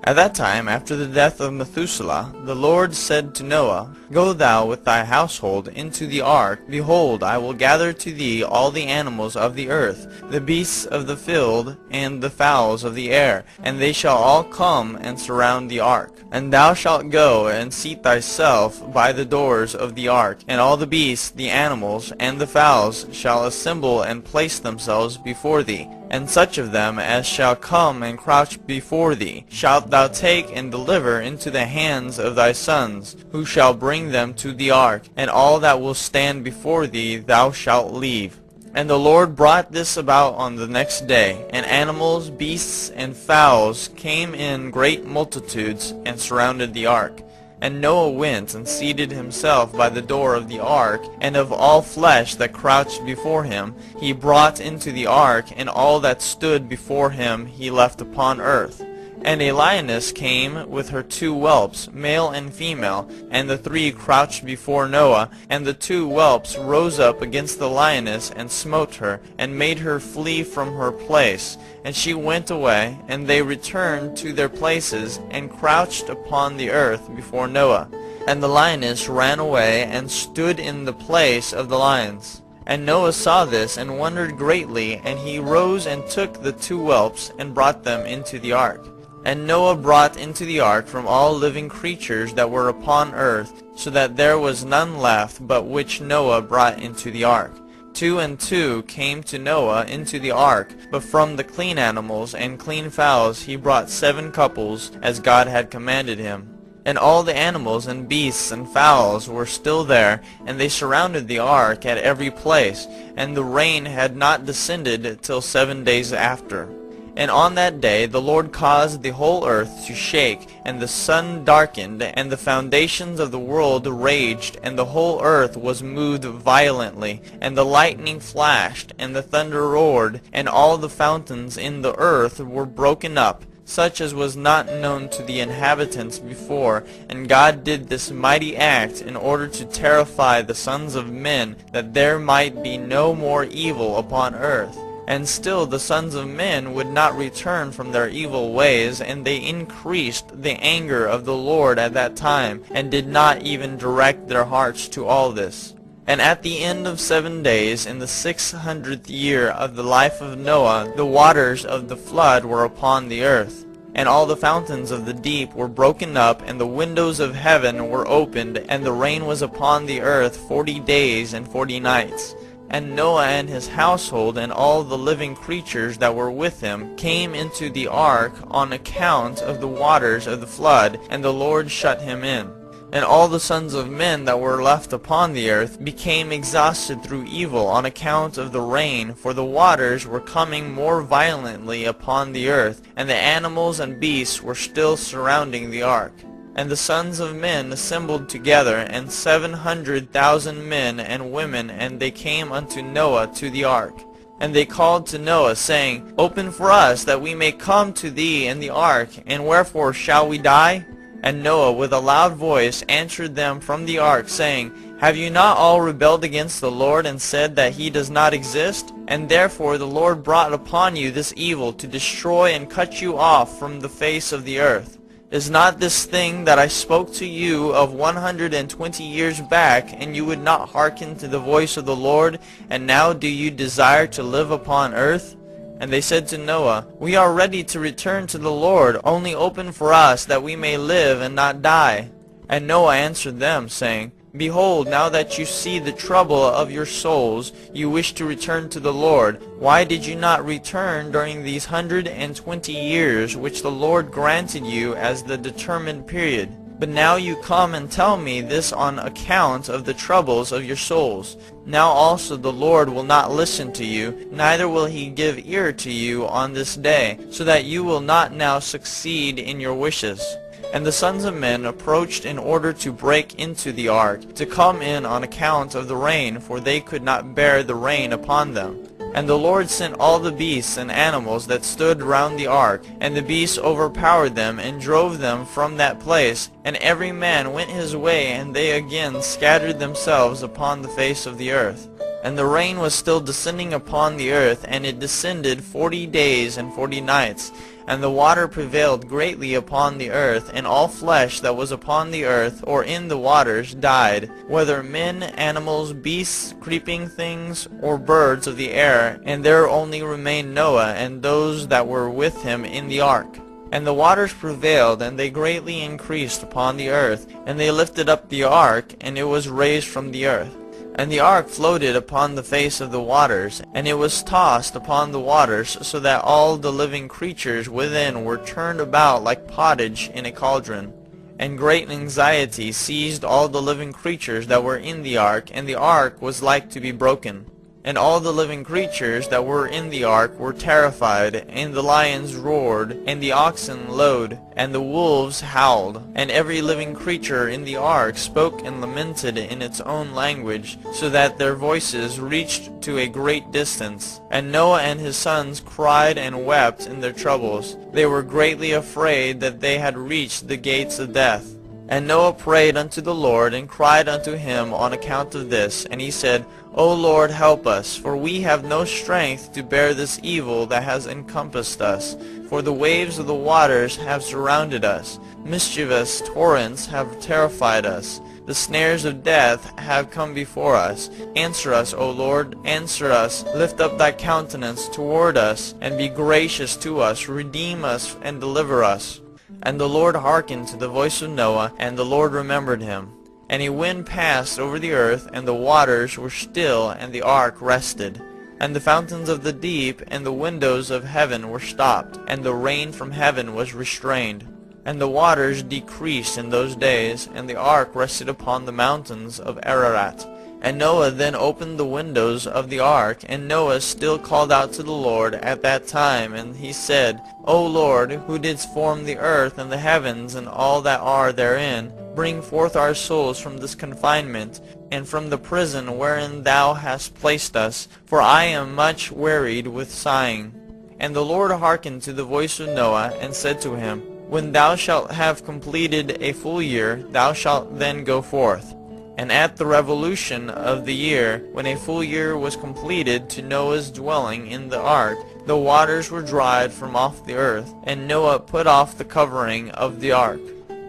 At that time, after the death of Methuselah, the Lord said to Noah, Go thou with thy household into the ark. Behold, I will gather to thee all the animals of the earth, the beasts of the field, and the fowls of the air, and they shall all come and surround the ark. And thou shalt go and seat thyself by the doors of the ark, and all the beasts, the animals, and the fowls shall assemble and place themselves before thee. And such of them as shall come and crouch before thee shalt thou take and deliver into the hands of thy sons, who shall bring them to the ark, and all that will stand before thee thou shalt leave. And the Lord brought this about on the next day, and animals, beasts, and fowls came in great multitudes, and surrounded the ark. And Noah went and seated himself by the door of the ark, and of all flesh that crouched before him he brought into the ark, and all that stood before him he left upon earth. And a lioness came with her 2 whelps, male and female, and the 3 crouched before Noah. And the 2 whelps rose up against the lioness, and smote her, and made her flee from her place. And she went away, and they returned to their places, and crouched upon the earth before Noah. And the lioness ran away, and stood in the place of the lions. And Noah saw this, and wondered greatly, and he rose and took the 2 whelps, and brought them into the ark. And Noah brought into the ark from all living creatures that were upon earth, so that there was none left but which Noah brought into the ark. 2 and 2 came to Noah into the ark, but from the clean animals and clean fowls he brought 7 couples, as God had commanded him. And all the animals and beasts and fowls were still there, and they surrounded the ark at every place, and the rain had not descended till 7 days after. And on that day the Lord caused the whole earth to shake, and the sun darkened, and the foundations of the world raged, and the whole earth was moved violently, and the lightning flashed, and the thunder roared, and all the fountains in the earth were broken up, such as was not known to the inhabitants before. And God did this mighty act in order to terrify the sons of men, that there might be no more evil upon earth. And still the sons of men would not return from their evil ways, and they increased the anger of the Lord at that time, and did not even direct their hearts to all this. And at the end of 7 days, in the 600th year of the life of Noah, the waters of the flood were upon the earth. And all the fountains of the deep were broken up, and the windows of heaven were opened, and the rain was upon the earth 40 days and 40 nights. And Noah and his household and all the living creatures that were with him came into the ark on account of the waters of the flood, and the Lord shut him in. And all the sons of men that were left upon the earth became exhausted through evil on account of the rain, for the waters were coming more violently upon the earth, and the animals and beasts were still surrounding the ark. And the sons of men assembled together, and 700,000 men and women, and they came unto Noah to the ark. And they called to Noah, saying, Open for us, that we may come to thee in the ark, and wherefore shall we die? And Noah with a loud voice answered them from the ark, saying, Have you not all rebelled against the Lord, and said that he does not exist? And therefore the Lord brought upon you this evil, to destroy and cut you off from the face of the earth. Is not this thing that I spoke to you of 120 years back, and you would not hearken to the voice of the Lord? And now do you desire to live upon earth? And they said to Noah, We are ready to return to the Lord. Only open for us, that we may live and not die. And Noah answered them, saying, Behold, now that you see the trouble of your souls, you wish to return to the Lord. Why did you not return during these 120 years, which the Lord granted you as the determined period? But now you come and tell me this on account of the troubles of your souls. Now also the Lord will not listen to you, neither will he give ear to you on this day, so that you will not now succeed in your wishes. And the sons of men approached in order to break into the ark, to come in on account of the rain, for they could not bear the rain upon them. And the Lord sent all the beasts and animals that stood round the ark, and the beasts overpowered them, and drove them from that place. And every man went his way, and they again scattered themselves upon the face of the earth. And the rain was still descending upon the earth, and it descended 40 days and 40 nights. And the water prevailed greatly upon the earth, and all flesh that was upon the earth or in the waters died, whether men, animals, beasts, creeping things, or birds of the air. And there only remained Noah and those that were with him in the ark. And the waters prevailed, and they greatly increased upon the earth. And they lifted up the ark, and it was raised from the earth. And the ark floated upon the face of the waters, and it was tossed upon the waters, so that all the living creatures within were turned about like pottage in a cauldron. And great anxiety seized all the living creatures that were in the ark, and the ark was like to be broken. And all the living creatures that were in the ark were terrified, and the lions roared, and the oxen lowed, and the wolves howled, and every living creature in the ark spoke and lamented in its own language, so that their voices reached to a great distance. And Noah and his sons cried and wept in their troubles. They were greatly afraid that they had reached the gates of death. And Noah prayed unto the Lord, and cried unto him on account of this. And he said, O Lord, help us, for we have no strength to bear this evil that has encompassed us. For the waves of the waters have surrounded us. Mischievous torrents have terrified us. The snares of death have come before us. Answer us, O Lord, answer us. Lift up thy countenance toward us, and be gracious to us. Redeem us and deliver us. And the Lord hearkened to the voice of Noah, and the Lord remembered him. And a wind passed over the earth, and the waters were still, and the ark rested. And the fountains of the deep and the windows of heaven were stopped, and the rain from heaven was restrained. And the waters decreased in those days, and the ark rested upon the mountains of Ararat. And Noah then opened the windows of the ark, and Noah still called out to the Lord at that time, and he said, O Lord, who didst form the earth and the heavens and all that are therein, bring forth our souls from this confinement, and from the prison wherein thou hast placed us, for I am much wearied with sighing. And the Lord hearkened to the voice of Noah, and said to him, When thou shalt have completed a full year, thou shalt then go forth. And at the revolution of the year, when a full year was completed to Noah's dwelling in the ark, the waters were dried from off the earth, and Noah put off the covering of the ark.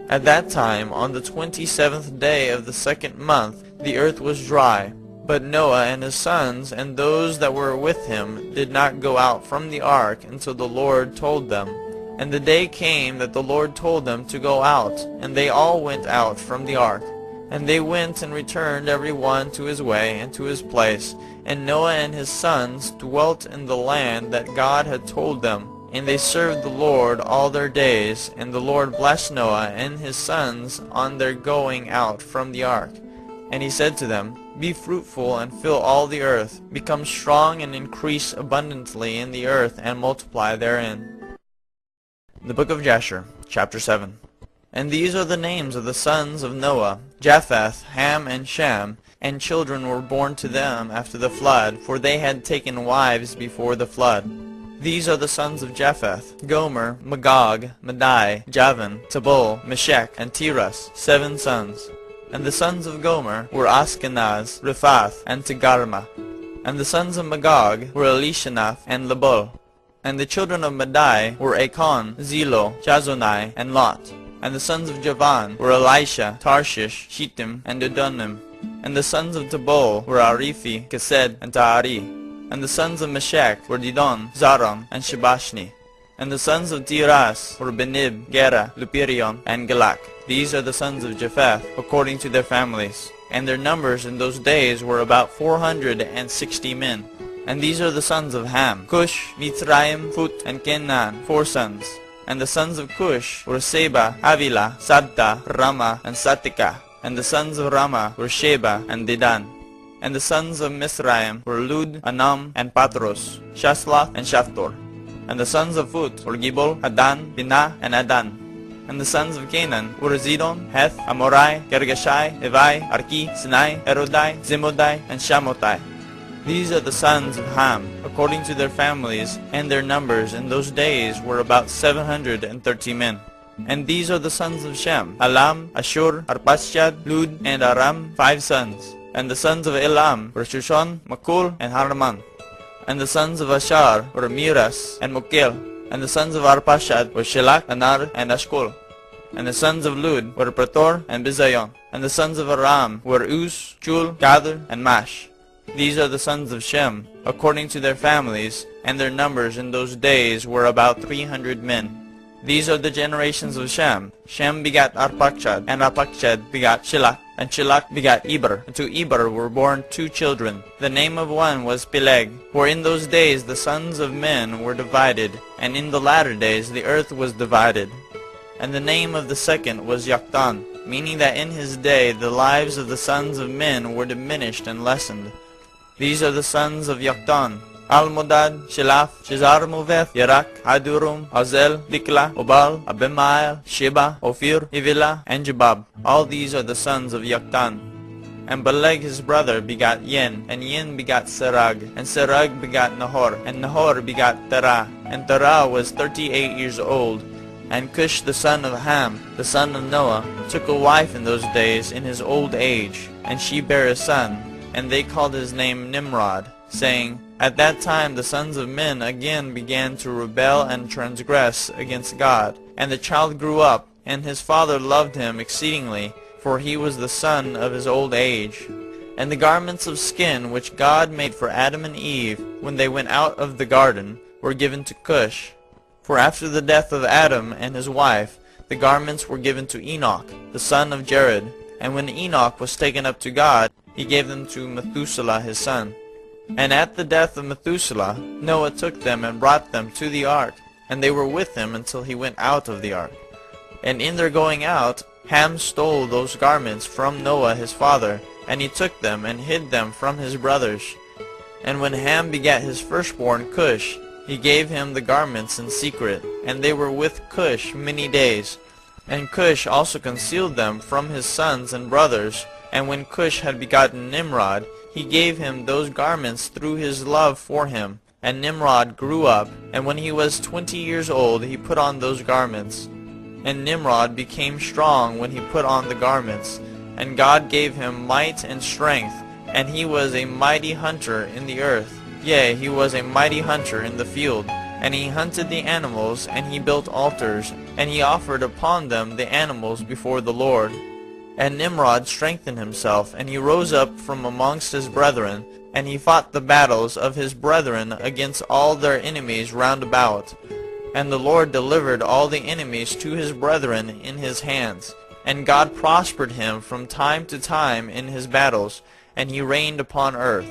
At that time, on the 27th day of the 2nd month, the earth was dry. But Noah and his sons and those that were with him did not go out from the ark until the Lord told them. And the day came that the Lord told them to go out, and they all went out from the ark. And they went and returned every one to his way and to his place. And Noah and his sons dwelt in the land that God had told them. And they served the Lord all their days. And the Lord blessed Noah and his sons on their going out from the ark. And he said to them, Be fruitful and fill all the earth. Become strong and increase abundantly in the earth, and multiply therein. The book of Jasher, chapter 7. And these are the names of the sons of Noah, Japheth, Ham, and Shem, and children were born to them after the flood, for they had taken wives before the flood. These are the sons of Japheth, Gomer, Magog, Madai, Javan, Tabal, Meshech, and Tiras, 7 sons. And the sons of Gomer were Ashkenaz, Riphath, and Togarmah. And the sons of Magog were Elishanath and Labol. And the children of Madai were Acon, Zelo, Jazonai, and Lot. And the sons of Javan were Elisha, Tarshish, Shittim, and Adonim. And the sons of Tabal were Arifi, Kesed, and Taari. And the sons of Meshech were Didon, Zaram, and Shebashni. And the sons of Tiras were Benib, Gera, Lupirion, and Galak. These are the sons of Japheth, according to their families. And their numbers in those days were about 460 men. And these are the sons of Ham, Cush, Mitzrayim, Phut, and Canaan, 4 sons. And the sons of Cush were Seba, Havila, Sadta, Rama, and Satika. And the sons of Rama were Sheba and Dedan. And the sons of Mizraim were Lud, Anam, and Patros, Shaslath, and Shaftor. And the sons of Phut were Gibol, Adan, Binah, and Adan. And the sons of Canaan were Zidon, Heth, Amorai, Gergashai, Evai, Arki, Sinai, Erodai, Zimodai, and Shamotai. These are the sons of Ham, according to their families, and their numbers in those days were about 730 men. And these are the sons of Shem, Alam, Ashur, Arpachshad, Lud, and Aram, 5 sons. And the sons of Elam were Shushon, Makul, and Harman. And the sons of Ashar were Miras and Mukel. And the sons of Arpachshad were Shelach, Anar, and Ashkol. And the sons of Lud were Pretor and Bizayon. And the sons of Aram were Uz, Chul, Gather, and Mash. These are the sons of Shem, according to their families, and their numbers in those days were about 300 men. These are the generations of Shem. Shem begat Arpachshad, and Arpachshad begat Shelach, and Shelach begat Eber. And to Eber were born 2 children. The name of one was Peleg. For in those days the sons of men were divided, and in the latter days the earth was divided. And the name of the second was Yoktan, meaning that in his day the lives of the sons of men were diminished and lessened. These are the sons of Yoktan: Almodad, Shelaf, Shezar-Moveth, Yerak, Hadurum, Azel, Dikla, Obal, Abimael, Sheba, Ophir, Ivila, and Jebab. All these are the sons of Yoktan. And Peleg his brother begot Yen, and Yen begot Serag, and Serag begot Nahor, and Nahor begot Terah, and Terah was 38 years old. And Cush the son of Ham, the son of Noah, took a wife in those days in his old age, and she bare a son, and they called his name Nimrod, saying, At that time the sons of men again began to rebel and transgress against God. And the child grew up, and his father loved him exceedingly, for he was the son of his old age. And the garments of skin which God made for Adam and Eve, when they went out of the garden, were given to Cush. For after the death of Adam and his wife, the garments were given to Enoch, the son of Jared. And when Enoch was taken up to God, he gave them to Methuselah his son. And at the death of Methuselah, Noah took them and brought them to the ark, and they were with him until he went out of the ark. And in their going out, Ham stole those garments from Noah his father, and he took them and hid them from his brothers. And when Ham begat his firstborn Cush, he gave him the garments in secret, and they were with Cush many days. And Cush also concealed them from his sons and brothers. And when Cush had begotten Nimrod, he gave him those garments through his love for him. And Nimrod grew up, and when he was 20 years old he put on those garments. And Nimrod became strong when he put on the garments. And God gave him might and strength, and he was a mighty hunter in the earth. Yea, he was a mighty hunter in the field. And he hunted the animals, and he built altars, and he offered upon them the animals before the Lord. And Nimrod strengthened himself, and he rose up from amongst his brethren, and he fought the battles of his brethren against all their enemies round about. And the Lord delivered all the enemies to his brethren in his hands. And God prospered him from time to time in his battles, and he reigned upon earth.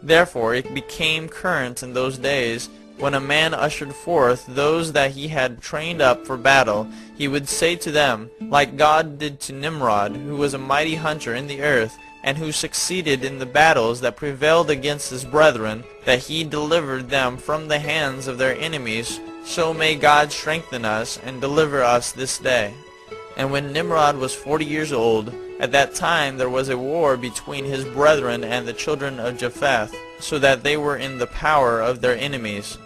Therefore it became current in those days, when a man ushered forth those that he had trained up for battle, he would say to them, like God did to Nimrod, who was a mighty hunter in the earth, and who succeeded in the battles that prevailed against his brethren, that he delivered them from the hands of their enemies, so may God strengthen us and deliver us this day. And when Nimrod was 40 years old, at that time there was a war between his brethren and the children of Japheth, so that they were in the power of their enemies.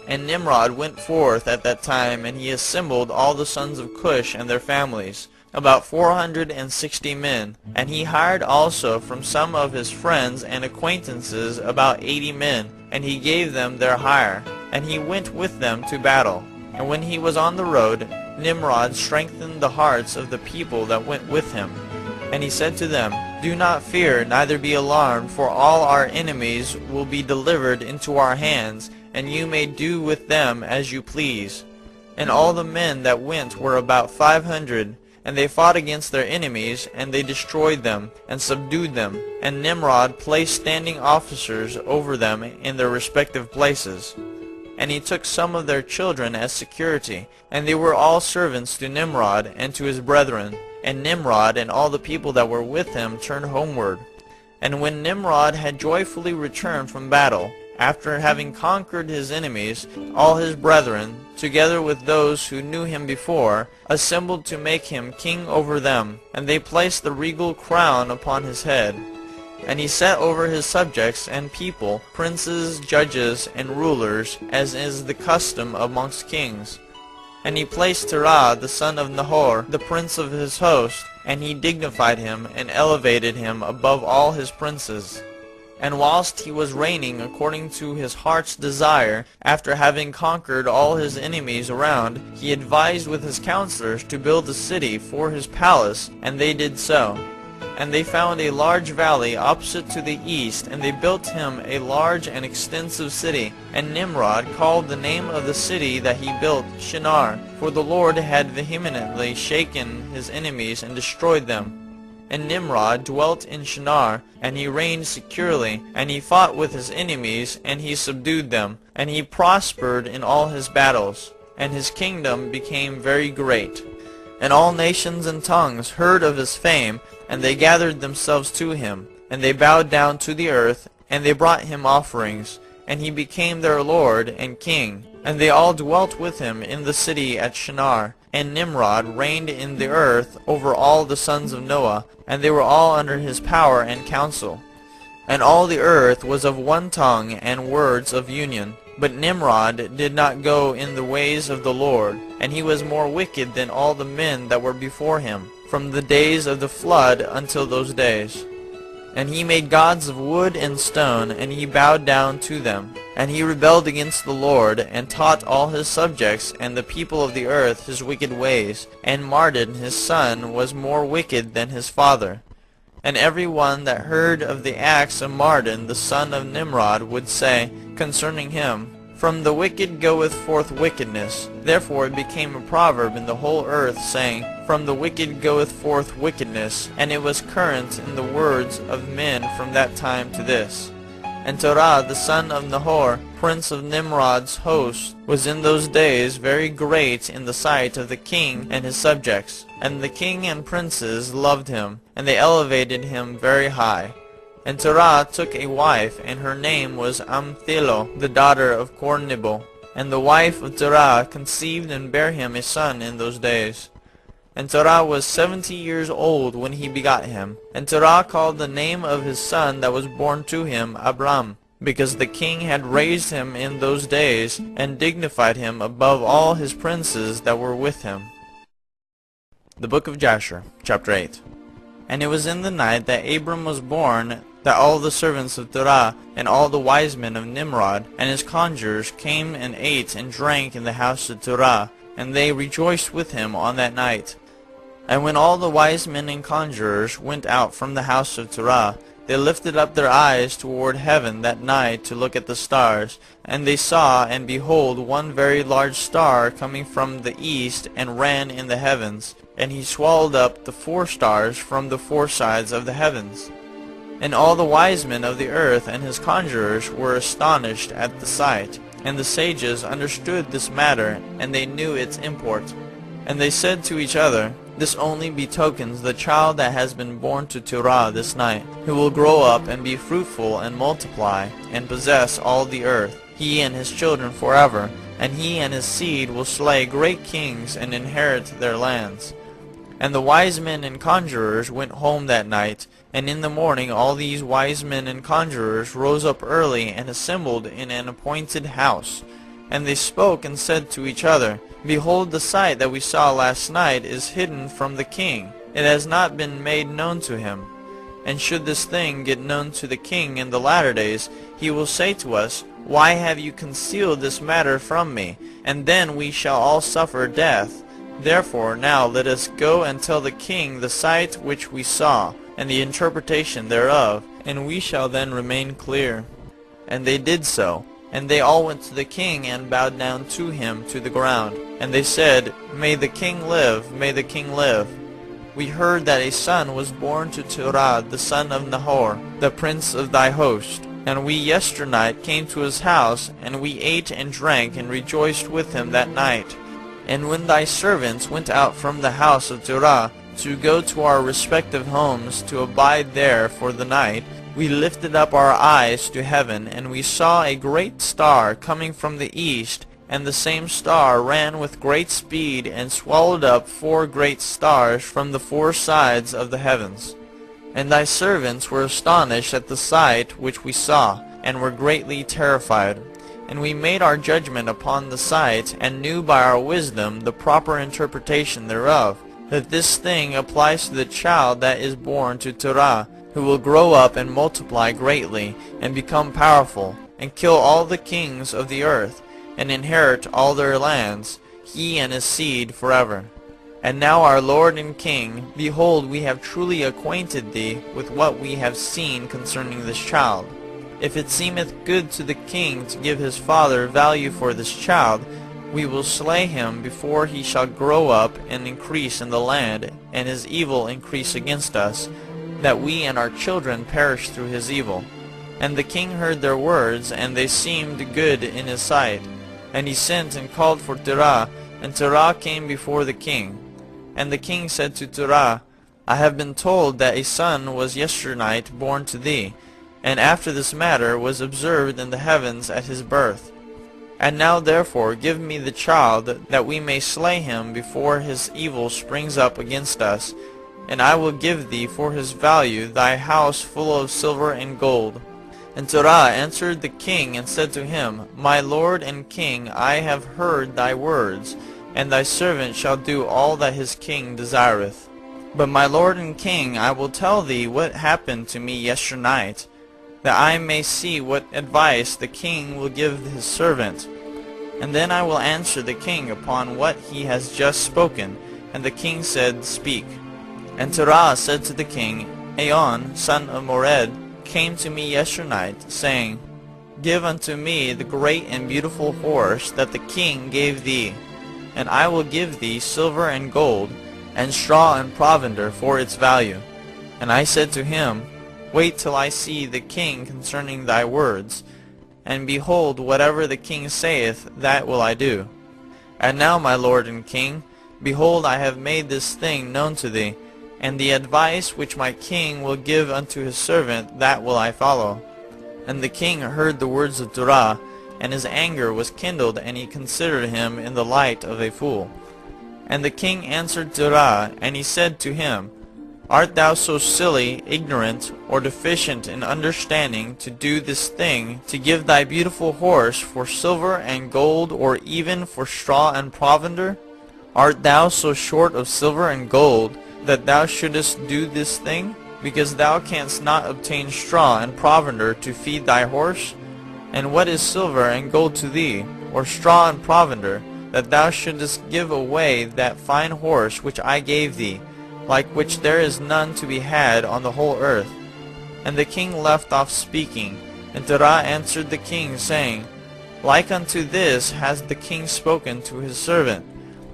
And Nimrod went forth at that time, and he assembled all the sons of Cush and their families, about 460 men. And he hired also from some of his friends and acquaintances about 80 men, and he gave them their hire. And he went with them to battle. And when he was on the road, Nimrod strengthened the hearts of the people that went with him. And he said to them, Do not fear, neither be alarmed, for all our enemies will be delivered into our hands, and you may do with them as you please. And all the men that went were about 500, and they fought against their enemies, and they destroyed them, and subdued them. And Nimrod placed standing officers over them in their respective places. And he took some of their children as security, and they were all servants to Nimrod and to his brethren. And Nimrod and all the people that were with him turned homeward. And when Nimrod had joyfully returned from battle, after having conquered his enemies, all his brethren, together with those who knew him before, assembled to make him king over them, and they placed the regal crown upon his head. And he set over his subjects and people, princes, judges, and rulers, as is the custom amongst kings. And he placed Terah the son of Nahor, the prince of his host, and he dignified him, and elevated him above all his princes. And whilst he was reigning according to his heart's desire, after having conquered all his enemies around, he advised with his counselors to build a city for his palace, and they did so. And they found a large valley opposite to the east, and they built him a large and extensive city. And Nimrod called the name of the city that he built Shinar, for the Lord had vehemently shaken his enemies and destroyed them. And Nimrod dwelt in Shinar, and he reigned securely, and he fought with his enemies, and he subdued them, and he prospered in all his battles, and his kingdom became very great. And all nations and tongues heard of his fame, and they gathered themselves to him, and they bowed down to the earth, and they brought him offerings, and he became their lord and king. And they all dwelt with him in the city at Shinar. And Nimrod reigned in the earth over all the sons of Noah, and they were all under his power and counsel. And all the earth was of one tongue and words of union. But Nimrod did not go in the ways of the Lord, and he was more wicked than all the men that were before him, from the days of the flood until those days. And he made gods of wood and stone, and he bowed down to them. And he rebelled against the Lord, and taught all his subjects and the people of the earth his wicked ways. And Mardon his son was more wicked than his father. And every one that heard of the acts of Mardon the son of Nimrod would say concerning him, From the wicked goeth forth wickedness. Therefore it became a proverb in the whole earth, saying, From the wicked goeth forth wickedness. And it was current in the words of men from that time to this. And Terah the son of Nahor, prince of Nimrod's host, was in those days very great in the sight of the king and his subjects. And the king and princes loved him, and they elevated him very high. And Terah took a wife, and her name was Amthilo, the daughter of Kornibo. And the wife of Terah conceived and bare him a son in those days. And Terah was 70 years old when he begot him. And Terah called the name of his son that was born to him Abram, because the king had raised him in those days, and dignified him above all his princes that were with him. The book of Jasher, chapter 8. And it was in the night that Abram was born, that all the servants of Terah, and all the wise men of Nimrod, and his conjurers came and ate and drank in the house of Terah, and they rejoiced with him on that night. And when all the wise men and conjurers went out from the house of Terah, they lifted up their eyes toward heaven that night to look at the stars. And they saw, and behold, one very large star coming from the east, and ran in the heavens. And he swallowed up the 4 stars from the 4 sides of the heavens. And all the wise men of the earth and his conjurers were astonished at the sight. And the sages understood this matter, and they knew its import. And they said to each other, This only betokens the child that has been born to Terah this night, who will grow up and be fruitful and multiply, and possess all the earth, he and his children forever. And he and his seed will slay great kings and inherit their lands. And the wise men and conjurers went home that night, and in the morning all these wise men and conjurers rose up early and assembled in an appointed house. And they spoke and said to each other, Behold, the sight that we saw last night is hidden from the king. It has not been made known to him. And should this thing get known to the king in the latter days, he will say to us, Why have you concealed this matter from me? And then we shall all suffer death. Therefore now let us go and tell the king the sight which we saw, and the interpretation thereof, and we shall then remain clear. And they did so. And they all went to the king and bowed down to him to the ground. And they said, May the king live, may the king live. We heard that a son was born to Terah the son of Nahor, the prince of thy host. And we yesternight came to his house, and we ate and drank and rejoiced with him that night. And when thy servants went out from the house of Terah to go to our respective homes to abide there for the night, we lifted up our eyes to heaven, and we saw a great star coming from the east, and the same star ran with great speed, and swallowed up 4 great stars from the 4 sides of the heavens. And thy servants were astonished at the sight which we saw, and were greatly terrified. And we made our judgment upon the sight, and knew by our wisdom the proper interpretation thereof, that this thing applies to the child that is born to Terah, who will grow up and multiply greatly, and become powerful, and kill all the kings of the earth, and inherit all their lands, he and his seed forever. And now our Lord and King, behold, we have truly acquainted thee with what we have seen concerning this child. If it seemeth good to the king to give his father value for this child, we will slay him before he shall grow up and increase in the land, and his evil increase against us, that we and our children perish through his evil. And the king heard their words, and they seemed good in his sight. And he sent and called for Terah, and Terah came before the king. And the king said to Terah, I have been told that a son was yesternight born to thee, and after this matter was observed in the heavens at his birth. And now therefore give me the child, that we may slay him before his evil springs up against us, and I will give thee for his value thy house full of silver and gold. And Terah answered the king and said to him, My lord and king, I have heard thy words, and thy servant shall do all that his king desireth. But my lord and king, I will tell thee what happened to me yesternight, that I may see what advice the king will give his servant. And then I will answer the king upon what he has just spoken. And the king said, Speak. And Terah said to the king, Aon, son of Mored, came to me yesternight, saying, Give unto me the great and beautiful horse that the king gave thee, and I will give thee silver and gold, and straw and provender for its value. And I said to him, Wait till I see the king concerning thy words, and behold, whatever the king saith, that will I do. And now, my lord and king, behold, I have made this thing known to thee, and the advice which my king will give unto his servant, that will I follow. And the king heard the words of Terah, and his anger was kindled, and he considered him in the light of a fool. And the king answered Terah, and he said to him, Art thou so silly, ignorant, or deficient in understanding to do this thing, to give thy beautiful horse for silver and gold, or even for straw and provender? Art thou so short of silver and gold, that thou shouldest do this thing, because thou canst not obtain straw and provender to feed thy horse? And what is silver and gold to thee, or straw and provender, that thou shouldest give away that fine horse which I gave thee, like which there is none to be had on the whole earth? And the king left off speaking, and Terah answered the king, saying, Like unto this has the king spoken to his servant.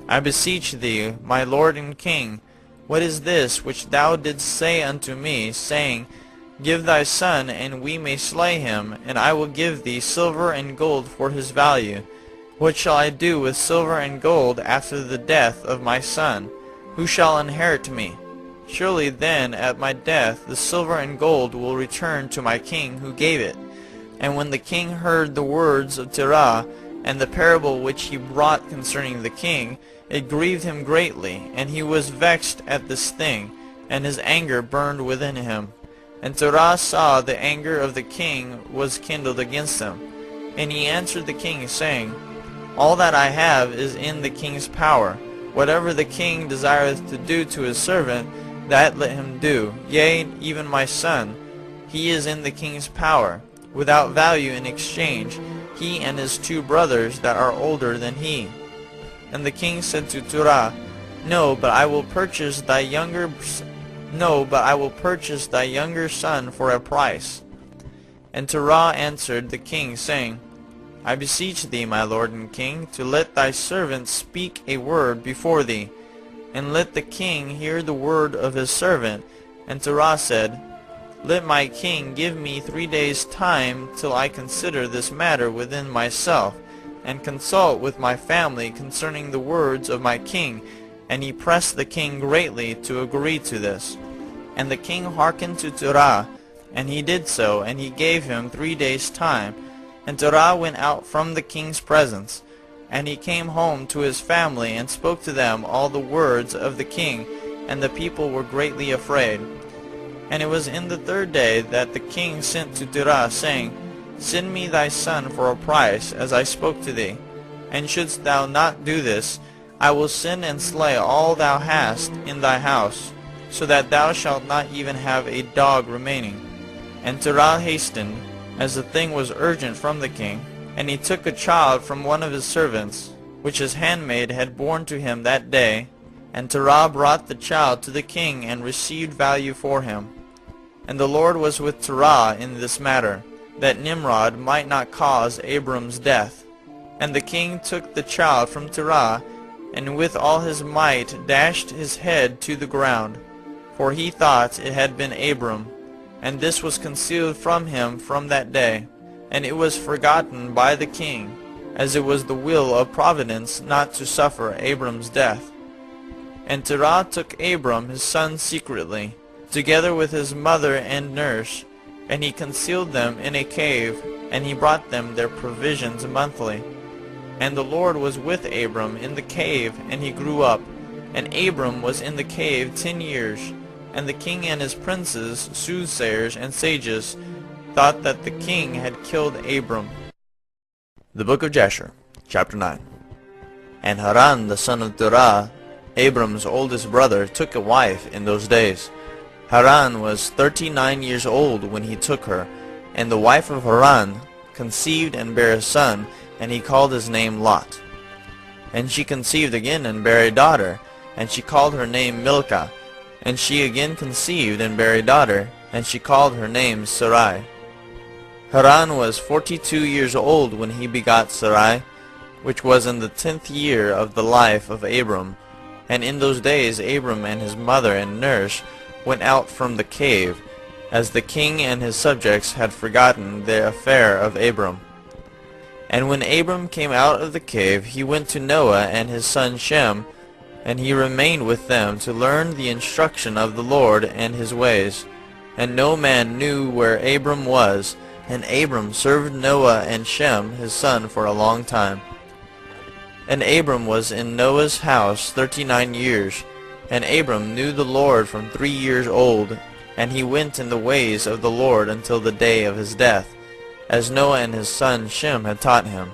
I beseech thee, my lord and king, what is this which thou didst say unto me, saying, Give thy son, and we may slay him, and I will give thee silver and gold for his value? What shall I do with silver and gold after the death of my son? Who shall inherit me? Surely then at my death the silver and gold will return to my king who gave it. And when the king heard the words of Terah, and the parable which he brought concerning the king, it grieved him greatly, and he was vexed at this thing, and his anger burned within him. And Terah saw the anger of the king was kindled against him. And he answered the king, saying, All that I have is in the king's power. Whatever the king desireth to do to his servant, that let him do. Yea, even my son, he is in the king's power, without value in exchange, he and his 2 brothers that are older than he. And the king said to Terah, No, but I will purchase thy younger son for a price. And Terah answered the king, saying, I beseech thee, my lord and king, to let thy servant speak a word before thee, and let the king hear the word of his servant. And Terah said, Let my king give me 3 days' time till I consider this matter within myself, and consult with my family concerning the words of my king. And he pressed the king greatly to agree to this. And the king hearkened to Terah, and he did so, and he gave him 3 days' time. And Terah went out from the king's presence, and he came home to his family, and spoke to them all the words of the king, and the people were greatly afraid. And it was in the 3rd day that the king sent to Terah, saying, Send me thy son for a price, as I spoke to thee. And shouldst thou not do this, I will send and slay all thou hast in thy house, so that thou shalt not even have a dog remaining. And Terah hastened, as the thing was urgent from the king, and he took a child from one of his servants, which his handmaid had borne to him that day. And Terah brought the child to the king, and received value for him. And the Lord was with Terah in this matter, that Nimrod might not cause Abram's death. And the king took the child from Terah, and with all his might dashed his head to the ground, for he thought it had been Abram. And this was concealed from him from that day, and it was forgotten by the king, as it was the will of providence not to suffer Abram's death. And Terah took Abram his son secretly, together with his mother and nurse, And he concealed them in a cave, and he brought them their provisions monthly. And the Lord was with Abram in the cave, and he grew up. And Abram was in the cave 10 years. And the king and his princes, soothsayers and sages, thought that the king had killed Abram. The book of Jasher, chapter 9. And Haran the son of Terah, Abram's oldest brother, took a wife in those days. Haran was 39 years old when he took her, and the wife of Haran conceived and bare a son, and he called his name Lot. And she conceived again and bare a daughter, and she called her name Milcah. And she again conceived and bare a daughter, and she called her name Sarai. Haran was 42 years old when he begot Sarai, which was in the 10th year of the life of Abram. And in those days Abram and his mother and nurse went out from the cave, as the king and his subjects had forgotten the affair of Abram. And when Abram came out of the cave, he went to Noah and his son Shem, and he remained with them to learn the instruction of the Lord and his ways. And no man knew where Abram was, and Abram served Noah and Shem his son for a long time. And Abram was in Noah's house 39 years, and Abram knew the Lord from 3 years old, and he went in the ways of the Lord until the day of his death, as Noah and his son Shem had taught him.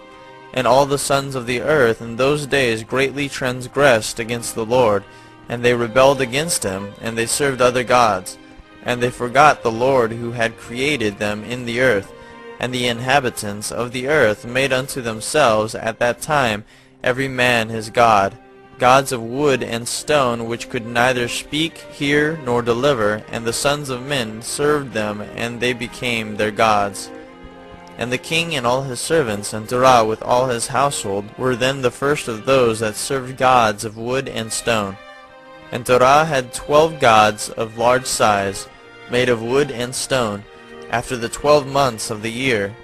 And all the sons of the earth in those days greatly transgressed against the Lord, and they rebelled against him, and they served other gods. And they forgot the Lord who had created them in the earth. And the inhabitants of the earth made unto themselves at that time every man his god, gods of wood and stone, which could neither speak, hear, nor deliver, and the sons of men served them, and they became their gods. And the king and all his servants, and Terah with all his household, were then the first of those that served gods of wood and stone. And Terah had 12 gods of large size, made of wood and stone, after the 12 months of the year.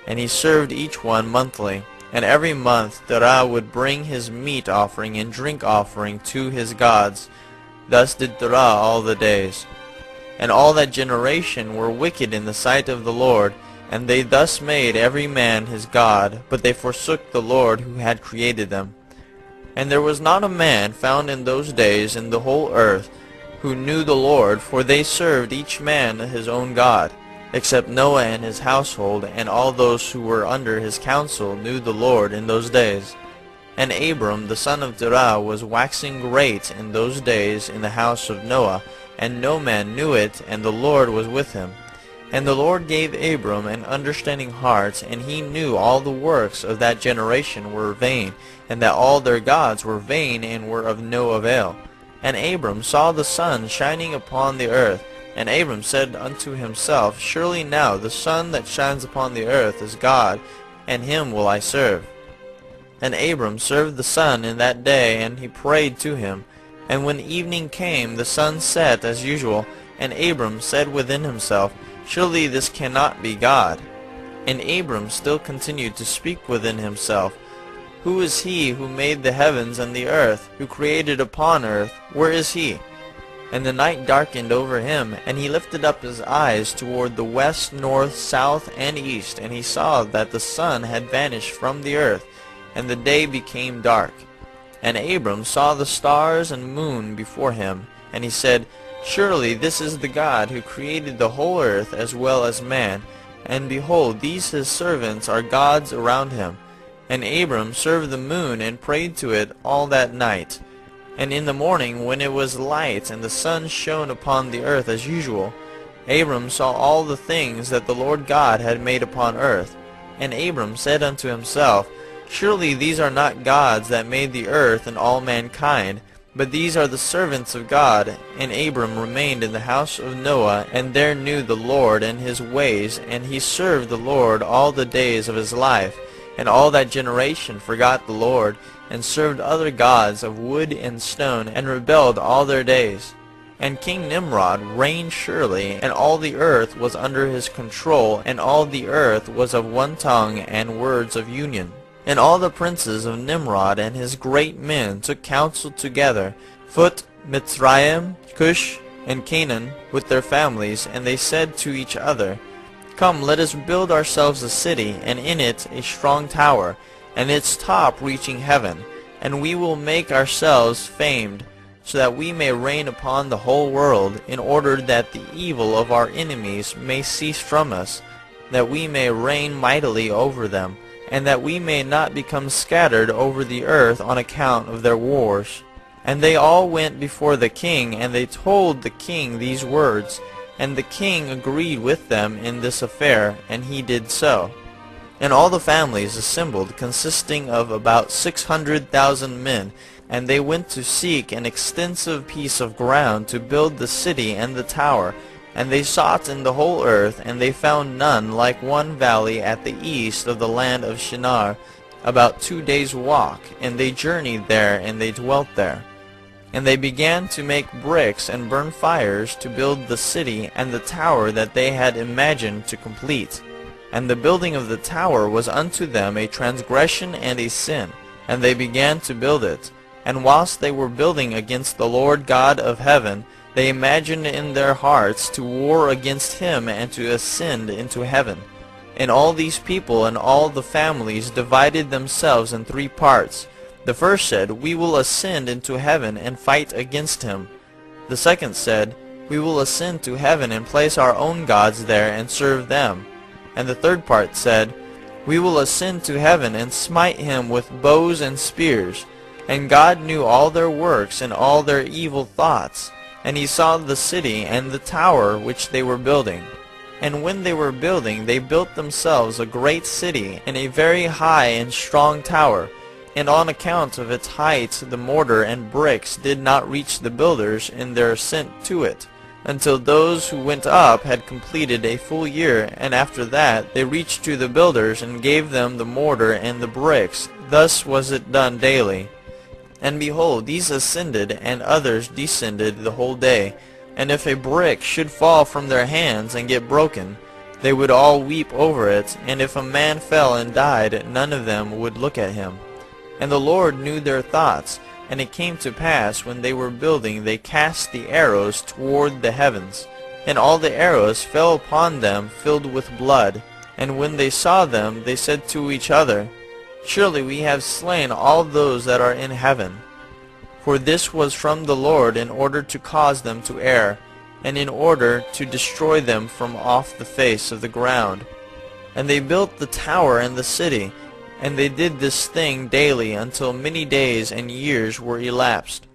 And he served each one monthly. And every month Terah would bring his meat offering and drink offering to his gods. Thus did Terah all the days. And all that generation were wicked in the sight of the Lord, and they thus made every man his god, but they forsook the Lord who had created them. And there was not a man found in those days in the whole earth who knew the Lord, for they served each man his own god, except Noah and his household, and all those who were under his counsel knew the Lord in those days. And Abram the son of Terah was waxing great in those days in the house of Noah, and no man knew it, and the Lord was with him. And the Lord gave Abram an understanding heart, and he knew all the works of that generation were vain, and that all their gods were vain and were of no avail. And Abram saw the sun shining upon the earth, and Abram said unto himself, Surely now the sun that shines upon the earth is God, and him will I serve. And Abram served the sun in that day, and he prayed to him. And when evening came, the sun set as usual, and Abram said within himself, Surely this cannot be God. And Abram still continued to speak within himself, Who is he who made the heavens and the earth, who created upon earth? Where is he? And the night darkened over him, and he lifted up his eyes toward the west, north, south, and east, and he saw that the sun had vanished from the earth, and the day became dark. And Abram saw the stars and moon before him, and he said, Surely this is the God who created the whole earth as well as man, and behold, these his servants are gods around him. And Abram served the moon and prayed to it all that night. And in the morning, when it was light and the sun shone upon the earth as usual, Abram saw all the things that the Lord God had made upon earth. And Abram said unto himself, Surely these are not gods that made the earth and all mankind, but these are the servants of God. And Abram remained in the house of Noah, and there knew the Lord and his ways, and he served the Lord all the days of his life. And all that generation forgot the Lord, and served other gods of wood and stone, and rebelled all their days. And King Nimrod reigned surely, and all the earth was under his control, and all the earth was of one tongue and words of union. And all the princes of Nimrod and his great men took counsel together, Phut, Mitzrayim, Cush, and Canaan, with their families, and they said to each other, Come, let us build ourselves a city, and in it a strong tower, and its top reaching heaven, and we will make ourselves famed, so that we may reign upon the whole world, in order that the evil of our enemies may cease from us, that we may reign mightily over them, and that we may not become scattered over the earth on account of their wars. And they all went before the king, and they told the king these words. And the king agreed with them in this affair, and he did so. And all the families assembled, consisting of about 600,000 men, and they went to seek an extensive piece of ground to build the city and the tower. And they sought in the whole earth, and they found none like one valley at the east of the land of Shinar, about 2 days' walk. And they journeyed there, and they dwelt there. And they began to make bricks and burn fires to build the city and the tower that they had imagined to complete. And the building of the tower was unto them a transgression and a sin, and they began to build it. And whilst they were building against the Lord God of heaven, they imagined in their hearts to war against him and to ascend into heaven. And all these people and all the families divided themselves in 3 parts. The first said, We will ascend into heaven and fight against him. The second said, We will ascend to heaven and place our own gods there and serve them. And the third part said, We will ascend to heaven and smite him with bows and spears. And God knew all their works and all their evil thoughts. And he saw the city and the tower which they were building. And when they were building, they built themselves a great city and a very high and strong tower. And on account of its height, the mortar and bricks did not reach the builders in their ascent to it, until those who went up had completed a full year, and after that they reached to the builders and gave them the mortar and the bricks. Thus was it done daily. And behold, these ascended, and others descended the whole day. And if a brick should fall from their hands and get broken, they would all weep over it, and if a man fell and died, none of them would look at him. And the Lord knew their thoughts, and it came to pass, when they were building, they cast the arrows toward the heavens. And all the arrows fell upon them, filled with blood. And when they saw them, they said to each other, Surely we have slain all those that are in heaven. For this was from the Lord, in order to cause them to err, and in order to destroy them from off the face of the ground. And they built the tower and the city, and they did this thing daily until many days and years were elapsed.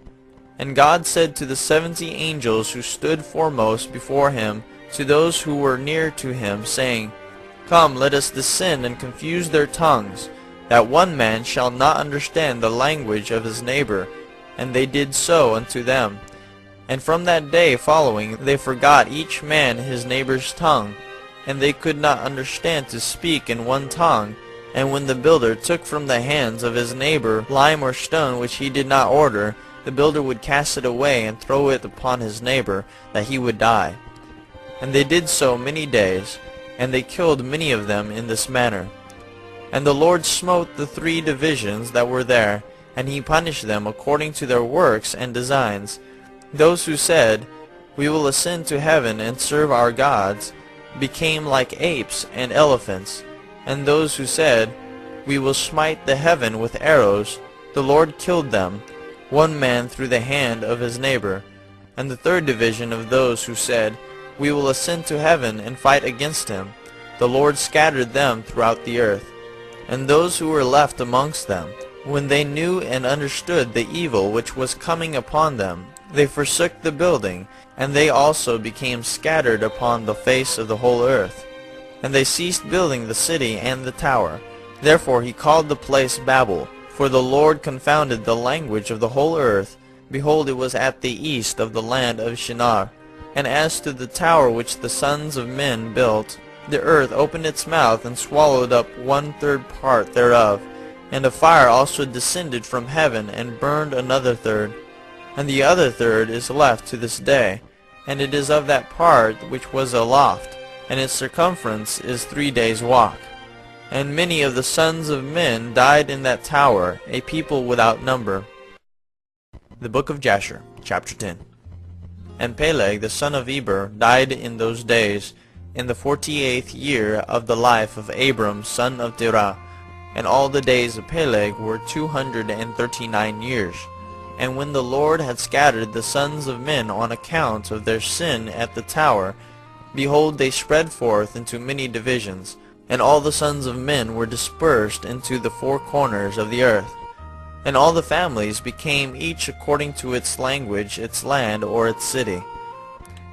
And God said to the 70 angels who stood foremost before him, to those who were near to him, saying, Come, let us descend and confuse their tongues, that one man shall not understand the language of his neighbor. And they did so unto them. And from that day following they forgot each man his neighbor's tongue, and they could not understand to speak in one tongue. And when the builder took from the hands of his neighbor lime or stone which he did not order, the builder would cast it away and throw it upon his neighbor, that he would die. And they did so many days, and they killed many of them in this manner. And the Lord smote the 3 divisions that were there, and he punished them according to their works and designs. Those who said, We will ascend to heaven and serve our gods, became like apes and elephants. And those who said, We will smite the heaven with arrows, the Lord killed them, one man through the hand of his neighbor. And the 3rd division of those who said, We will ascend to heaven and fight against him, the Lord scattered them throughout the earth. And those who were left amongst them, when they knew and understood the evil which was coming upon them, they forsook the building, and they also became scattered upon the face of the whole earth. And they ceased building the city and the tower. Therefore he called the place Babel, for the Lord confounded the language of the whole earth. Behold, it was at the east of the land of Shinar. And as to the tower which the sons of men built, the earth opened its mouth and swallowed up 1/3 part thereof. And a fire also descended from heaven and burned another third. And the other third is left to this day, and it is of that part which was aloft, and its circumference is 3 days' walk. And many of the sons of men died in that tower, a people without number. The book of Jasher, chapter 10. And Peleg the son of Eber died in those days, in the 48th year of the life of Abram son of Terah, and all the days of Peleg were 239 years. And when the Lord had scattered the sons of men on account of their sin at the tower, behold, they spread forth into many divisions, and all the sons of men were dispersed into the four corners of the earth. And all the families became each according to its language, its land, or its city.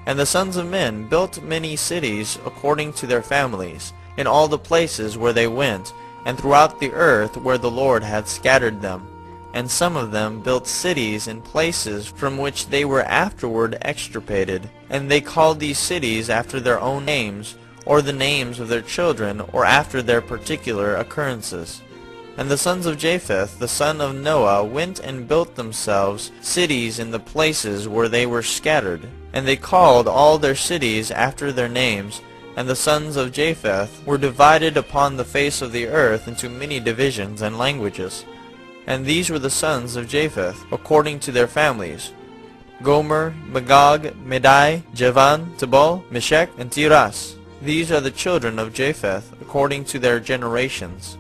And the sons of men built many cities according to their families, in all the places where they went, and throughout the earth where the Lord had scattered them. And some of them built cities in places from which they were afterward extirpated, and they called these cities after their own names, or the names of their children, or after their particular occurrences. And the sons of Japheth, the son of Noah, went and built themselves cities in the places where they were scattered, and they called all their cities after their names. And the sons of Japheth were divided upon the face of the earth into many divisions and languages. And these were the sons of Japheth, according to their families: Gomer, Magog, Madai, Javan, Tubal, Meshech, and Tiras. These are the children of Japheth, according to their generations.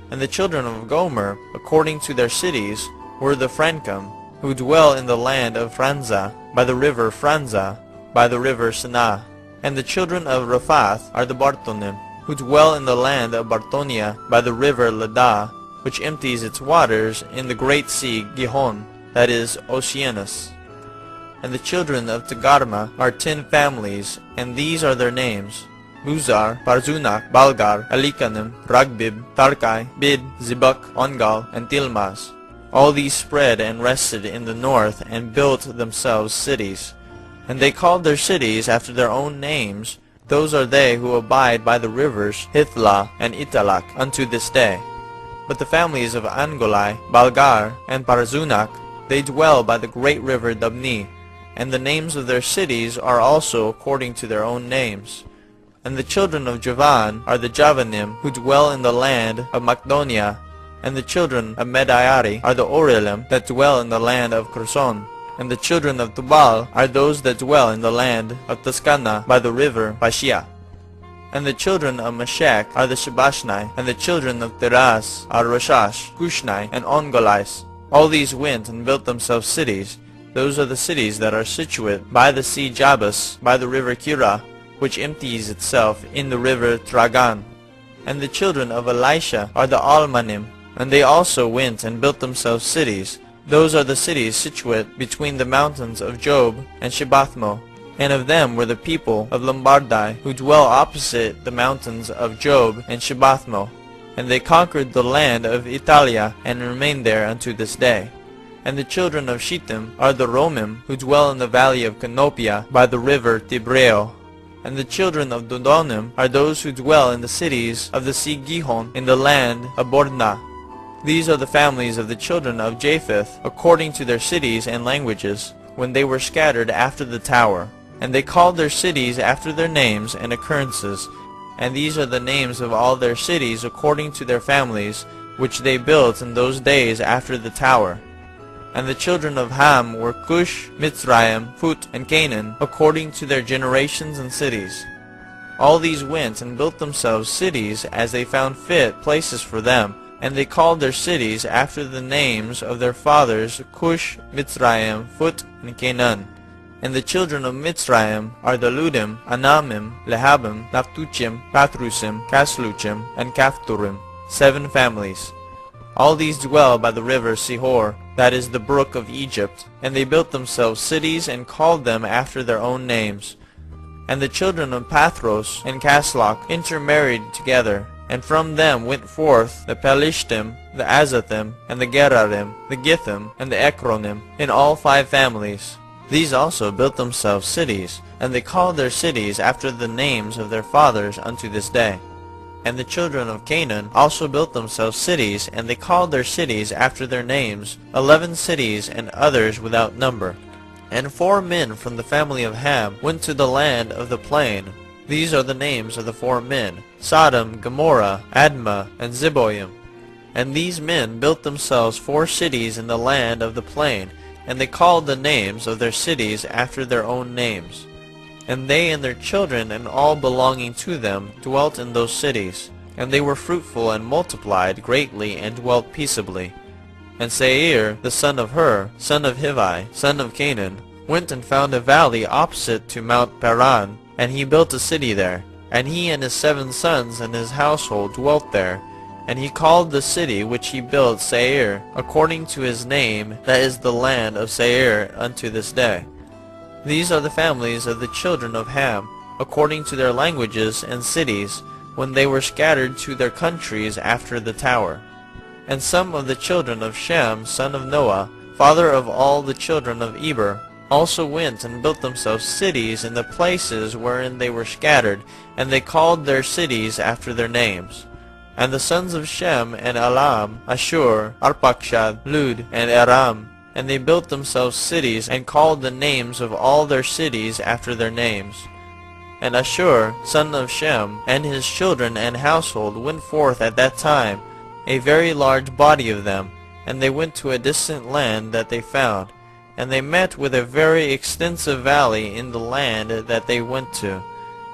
And the children of Gomer, according to their cities, were the Francum, who dwell in the land of Franza, by the river Franza, by the river Sanah. And the children of Rephath are the Bartonim, who dwell in the land of Bartonia, by the river Ladah, which empties its waters in the great sea Gihon, that is, Oceanus. And the children of Togarma are 10 families, and these are their names: Buzar, Parzunak, Balgar, Alikanim, Ragbib, Tarkai, Bid, Zibuk, Ongal, and Tilmas. All these spread and rested in the north, and built themselves cities. And they called their cities after their own names. Those are they who abide by the rivers Hithlah and Italak unto this day. But the families of Angolai, Balgar, and Parzunak, they dwell by the great river Dabni, and the names of their cities are also according to their own names. And the children of Javan are the Javanim, who dwell in the land of Macedonia. And the children of Medaiari are the Orelim, that dwell in the land of Kherson. And the children of Tubal are those that dwell in the land of Tuscana by the river Bashia. And the children of Meshech are the Shabashnai, and the children of Teras are Rashash, Kushnai, and Ongolais. All these went and built themselves cities. Those are the cities that are situate by the sea Jabus, by the river Kira, which empties itself in the river Tragan. And the children of Elisha are the Almanim, and they also went and built themselves cities. Those are the cities situate between the mountains of Job and Shebathmo. And of them were the people of Lombardai, who dwell opposite the mountains of Job and Shebathmo. And they conquered the land of Italia, and remain there unto this day. And the children of Shittim are the Romim, who dwell in the valley of Canopia, by the river Tibreo. And the children of Dodonim are those who dwell in the cities of the sea Gihon, in the land of Borna. These are the families of the children of Japheth, according to their cities and languages, when they were scattered after the tower. And they called their cities after their names and occurrences. And these are the names of all their cities according to their families, which they built in those days after the tower. And the children of Ham were Cush, Mitzrayim, Phut, and Canaan, according to their generations and cities. All these went and built themselves cities as they found fit places for them, and they called their cities after the names of their fathers, Cush, Mitzrayim, Phut, and Canaan. And the children of Mitzrayim are the Ludim, Anamim, Lehabim, Naphtuchim, Pathrusim, Casluchim, and Caphturim, 7 families. All these dwell by the river Sihor, that is the brook of Egypt, and they built themselves cities and called them after their own names. And the children of Pathros and Casloch intermarried together, and from them went forth the Pelishtim, the Azathim, and the Gerarim, the Githim, and the Ekronim, in all 5 families. These also built themselves cities, and they called their cities after the names of their fathers unto this day. And the children of Canaan also built themselves cities, and they called their cities after their names, 11 cities, and others without number. And 4 men from the family of Ham went to the land of the plain. These are the names of the 4 men: Sodom, Gomorrah, Admah, and Zeboim. And these men built themselves 4 cities in the land of the plain, and they called the names of their cities after their own names. And they and their children and all belonging to them dwelt in those cities. And they were fruitful and multiplied greatly and dwelt peaceably. And Seir, the son of Hur, son of Hivi, son of Canaan, went and found a valley opposite to Mount Paran, and he built a city there. And he and his 7 sons and his household dwelt there. And he called the city which he built Seir, according to his name, that is the land of Seir unto this day. These are the families of the children of Ham, according to their languages and cities, when they were scattered to their countries after the tower. And some of the children of Shem, son of Noah, father of all the children of Eber, also went and built themselves cities in the places wherein they were scattered, and they called their cities after their names. And the sons of Shem and Elam, Ashur, Arpachshad, Lud, and Aram, and they built themselves cities, and called the names of all their cities after their names. And Ashur, son of Shem, and his children and household went forth at that time, a very large body of them, and they went to a distant land that they found. And they met with a very extensive valley in the land that they went to.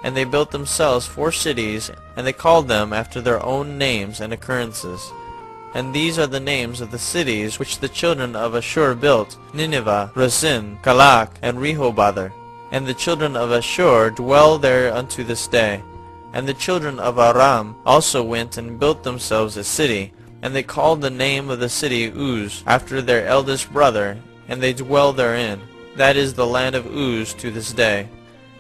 And they built themselves 4 cities, and they called them after their own names and occurrences. And these are the names of the cities which the children of Ashur built: Nineveh, Rezin, Calach, and Rehoboth. And the children of Ashur dwell there unto this day. And the children of Aram also went and built themselves a city, and they called the name of the city Uz, after their eldest brother, and they dwell therein. That is the land of Uz to this day.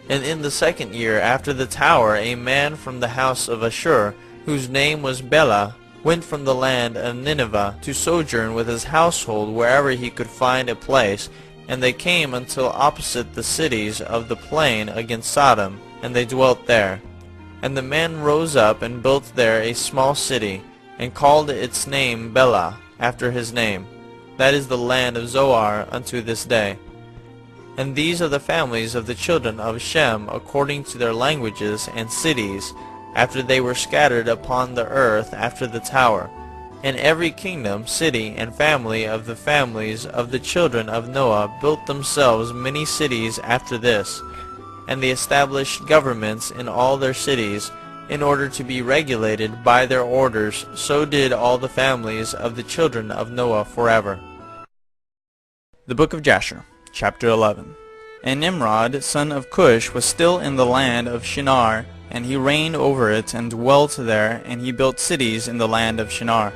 And in the 2nd year after the tower, a man from the house of Ashur, whose name was Bela, went from the land of Nineveh to sojourn with his household wherever he could find a place. And they came until opposite the cities of the plain against Sodom, and they dwelt there. And the man rose up and built there a small city, and called its name Bela, after his name. That is the land of Zoar unto this day. And these are the families of the children of Shem according to their languages and cities, after they were scattered upon the earth after the tower. And every kingdom, city, and family of the families of the children of Noah built themselves many cities after this. And they established governments in all their cities, in order to be regulated by their orders. So did all the families of the children of Noah forever. The Book of Jasher, Chapter 11. And Nimrod, son of Cush, was still in the land of Shinar, and he reigned over it, and dwelt there, and he built cities in the land of Shinar.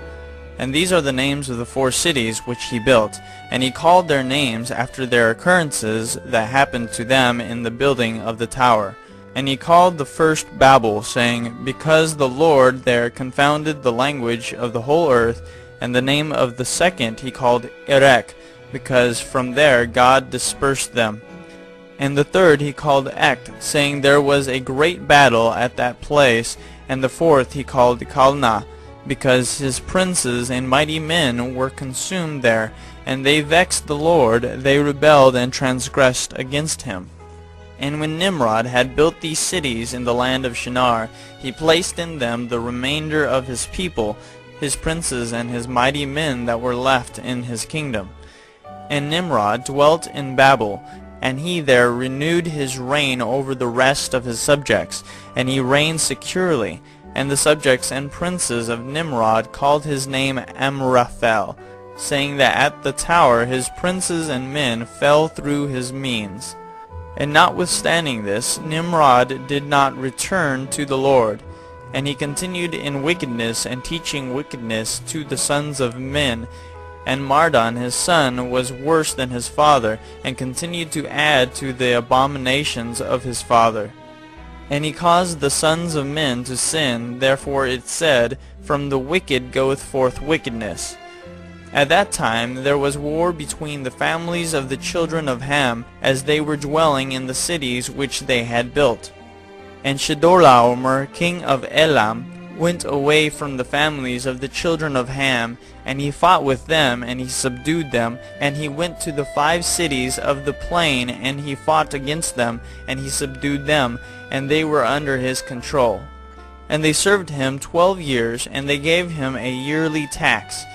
And these are the names of the 4 cities which he built, and he called their names after their occurrences that happened to them in the building of the tower. And he called the first Babel, saying, Because the Lord there confounded the language of the whole earth. And the name of the second he called Erech, because from there God dispersed them. And the third he called Ect, saying there was a great battle at that place. And the fourth he called Calneh, because his princes and mighty men were consumed there, and they vexed the Lord, they rebelled and transgressed against him. And when Nimrod had built these cities in the land of Shinar, he placed in them the remainder of his people, his princes and his mighty men that were left in his kingdom. And Nimrod dwelt in Babel, and he there renewed his reign over the rest of his subjects, and he reigned securely. And the subjects and princes of Nimrod called his name Amraphel, saying that at the tower his princes and men fell through his means. And notwithstanding this, Nimrod did not return to the Lord, and he continued in wickedness and teaching wickedness to the sons of men. And Mardon his son was worse than his father, and continued to add to the abominations of his father. And he caused the sons of men to sin, therefore it said, From the wicked goeth forth wickedness. At that time there was war between the families of the children of Ham, as they were dwelling in the cities which they had built. And Chedorlaomer, king of Elam, went away from the families of the children of Ham, and he fought with them, and he subdued them. And he went to the 5 cities of the plain, and he fought against them, and he subdued them, and they were under his control. And they served him 12 years, and they gave him a yearly tax.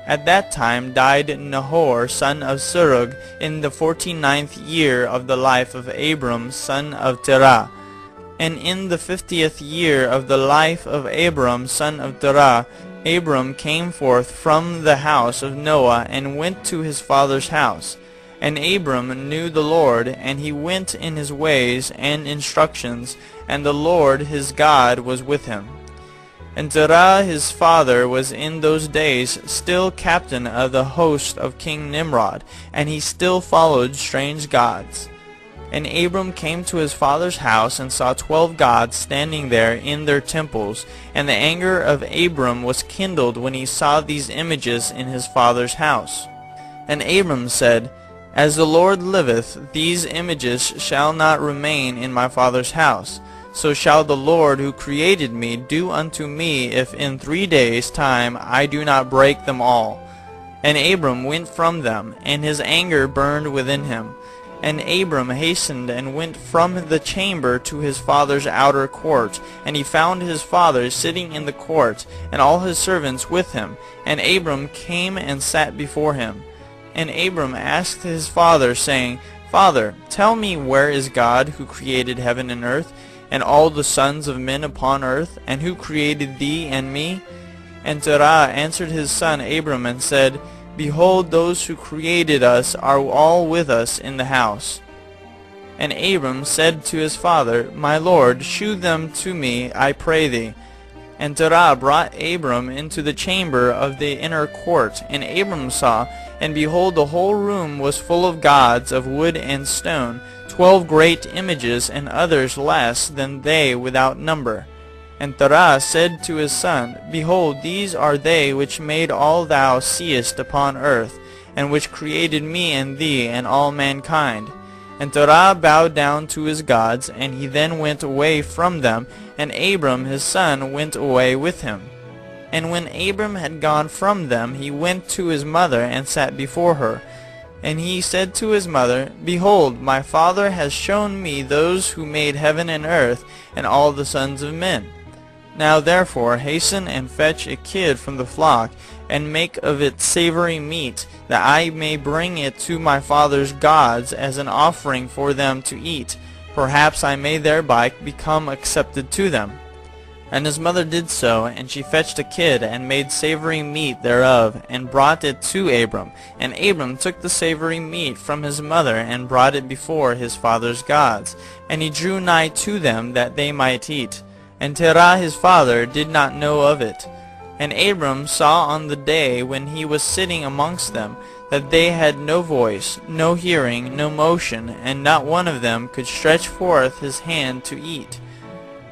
At that time died Nahor, son of Serug, in the 49th year of the life of Abram, son of Terah. And in the 50th year of the life of Abram, son of Terah, Abram came forth from the house of Noah, and went to his father's house. And Abram knew the Lord, and he went in his ways and instructions, and the Lord his God was with him. And Terah his father was in those days still captain of the host of King Nimrod, and he still followed strange gods. And Abram came to his father's house, and saw 12 gods standing there in their temples. And the anger of Abram was kindled when he saw these images in his father's house. And Abram said, As the Lord liveth, these images shall not remain in my father's house. So shall the Lord who created me do unto me, if in 3 days' time I do not break them all. And Abram went from them, and his anger burned within him. And Abram hastened and went from the chamber to his father's outer court. And he found his father sitting in the court, and all his servants with him. And Abram came and sat before him. And Abram asked his father, saying, Father, tell me, where is God who created heaven and earth, and all the sons of men upon earth, and who created thee and me? And Terah answered his son Abram, and said, Behold, those who created us are all with us in the house. And Abram said to his father, My lord, shew them to me, I pray thee. And Terah brought Abram into the chamber of the inner court. And Abram saw, and behold, the whole room was full of gods of wood and stone, 12 great images, and others less than they without number. And Terah said to his son, Behold, these are they which made all thou seest upon earth, and which created me and thee and all mankind. And Terah bowed down to his gods, and he then went away from them, and Abram his son went away with him. And when Abram had gone from them, he went to his mother, and sat before her. And he said to his mother, Behold, my father has shown me those who made heaven and earth, and all the sons of men. Now therefore hasten and fetch a kid from the flock, and make of it savory meat, that I may bring it to my father's gods as an offering for them to eat. Perhaps I may thereby become accepted to them. And his mother did so, and she fetched a kid, and made savory meat thereof, and brought it to Abram. And Abram took the savory meat from his mother, and brought it before his father's gods. And he drew nigh to them, that they might eat. And Terah his father did not know of it. And Abram saw on the day when he was sitting amongst them, that they had no voice, no hearing, no motion, and not one of them could stretch forth his hand to eat.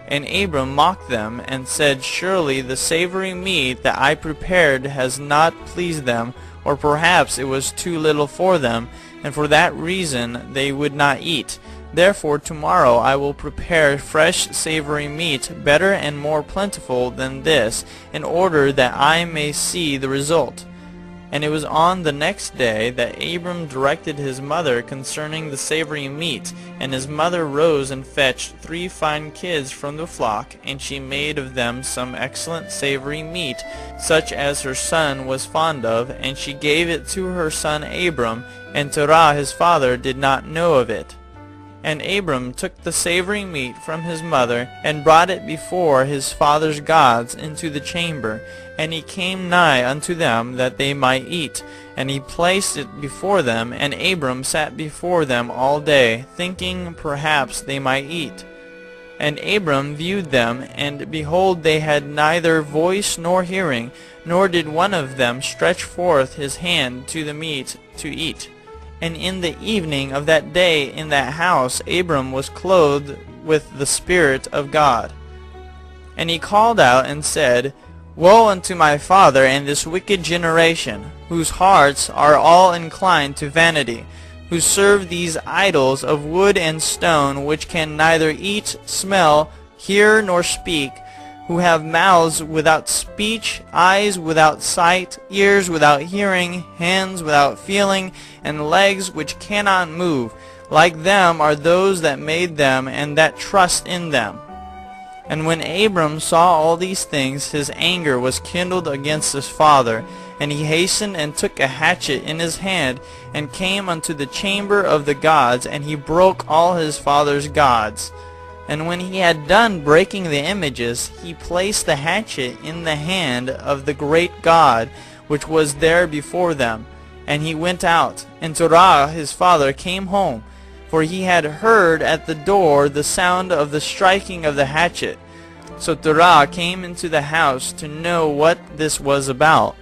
And Abram mocked them, and said, Surely the savory meat that I prepared has not pleased them, or perhaps it was too little for them, and for that reason they would not eat. Therefore tomorrow I will prepare fresh savory meat, better and more plentiful than this, in order that I may see the result. And it was on the next day that Abram directed his mother concerning the savory meat. And his mother rose and fetched 3 fine kids from the flock, and she made of them some excellent savory meat, such as her son was fond of, and she gave it to her son Abram, and Terah his father did not know of it. And Abram took the savory meat from his mother, and brought it before his father's gods into the chamber. And he came nigh unto them, that they might eat. And he placed it before them, and Abram sat before them all day, thinking perhaps they might eat. And Abram viewed them, and behold, they had neither voice nor hearing, nor did one of them stretch forth his hand to the meat to eat. And in the evening of that day in that house Abram was clothed with the Spirit of God. And he called out and said, Woe unto my father and this wicked generation, whose hearts are all inclined to vanity, who serve these idols of wood and stone, which can neither eat, smell, hear, nor speak, who have mouths without speech, eyes without sight, ears without hearing, hands without feeling, and legs which cannot move. Like them are those that made them, and that trust in them. And when Abram saw all these things, his anger was kindled against his father. And he hastened and took a hatchet in his hand, and came unto the chamber of the gods, and he broke all his father's gods. And when he had done breaking the images, he placed the hatchet in the hand of the great God, which was there before them. And he went out. And Terah his father came home, for he had heard at the door the sound of the striking of the hatchet. So Terah came into the house to know what this was about.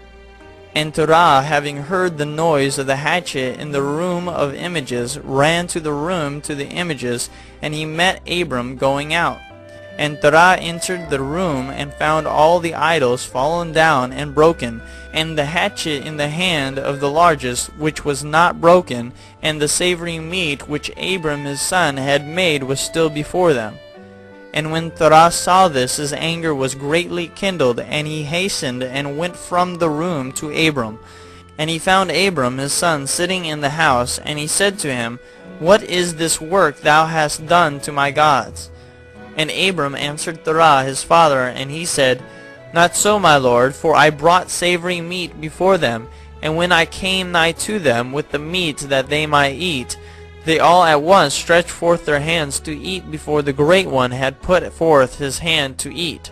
And Terah, having heard the noise of the hatchet in the room of images, ran to the room to the images, and he met Abram going out. And Terah entered the room, and found all the idols fallen down and broken, and the hatchet in the hand of the largest, which was not broken, and the savory meat which Abram his son had made was still before them. And when Terah saw this, his anger was greatly kindled, and he hastened and went from the room to Abram. And he found Abram his son sitting in the house, and he said to him, What is this work thou hast done to my gods? And Abram answered Terah his father, and he said, Not so, my lord, for I brought savory meat before them, and when I came nigh to them with the meat that they might eat, they all at once stretched forth their hands to eat before the great one had put forth his hand to eat.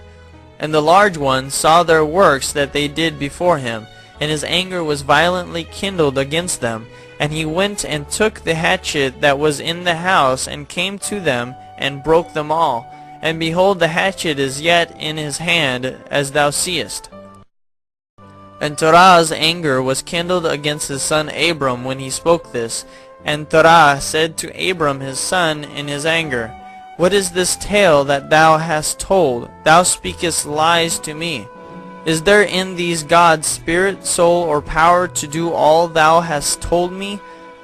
And the large one saw their works that they did before him, and his anger was violently kindled against them. And he went and took the hatchet that was in the house, and came to them, and broke them all. And behold, the hatchet is yet in his hand, as thou seest. And Terah's anger was kindled against his son Abram when he spoke this. And Terah said to Abram his son in his anger, What is this tale that thou hast told? Thou speakest lies to me. Is there in these gods spirit, soul, or power to do all thou hast told me?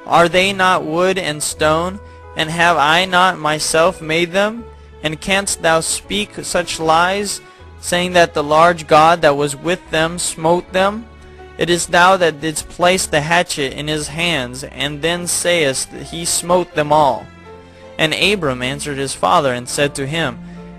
Are they not wood and stone? And have I not myself made them? And canst thou speak such lies, saying that the large God that was with them smote them? It is thou that didst place the hatchet in his hands, and then sayest that he smote them all. And Abram answered his father, and said to him,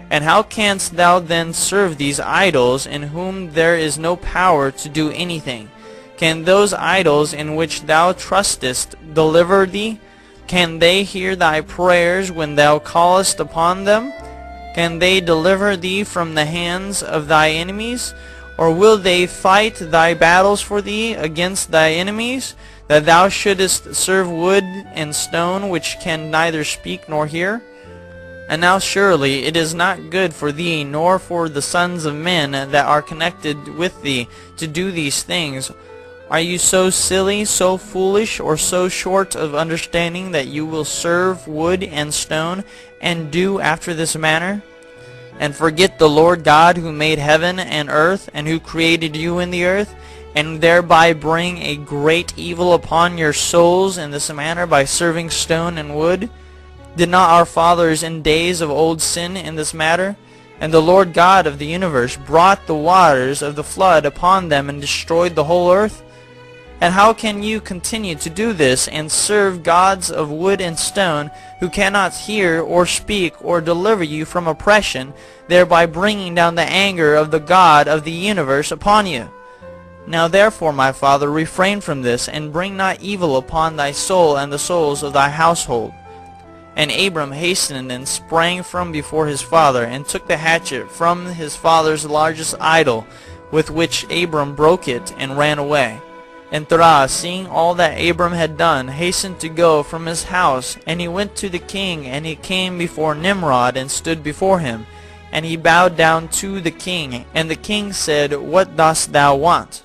And how canst thou then serve these idols, in whom there is no power to do anything? Can those idols in which thou trustest deliver thee? Can they hear thy prayers when thou callest upon them? Can they deliver thee from the hands of thy enemies? Or will they fight thy battles for thee against thy enemies, that thou shouldest serve wood and stone, which can neither speak nor hear? And now surely it is not good for thee, nor for the sons of men that are connected with thee, to do these things. Are you so silly, so foolish, or so short of understanding that you will serve wood and stone, and do after this manner? And forget the Lord God who made heaven and earth, and who created you in the earth, and thereby bring a great evil upon your souls in this manner by serving stone and wood? Did not our fathers in days of old sin in this matter? And the Lord God of the universe brought the waters of the flood upon them and destroyed the whole earth? And how can you continue to do this and serve gods of wood and stone, who cannot hear or speak or deliver you from oppression, thereby bringing down the anger of the God of the universe upon you? Now therefore, my father, refrain from this, and bring not evil upon thy soul and the souls of thy household. And Abram hastened and sprang from before his father, and took the hatchet from his father's largest idol, with which Abram broke it, and ran away. And Terah, seeing all that Abram had done, hastened to go from his house, and he went to the king, and he came before Nimrod, and stood before him. And he bowed down to the king, and the king said, What dost thou want?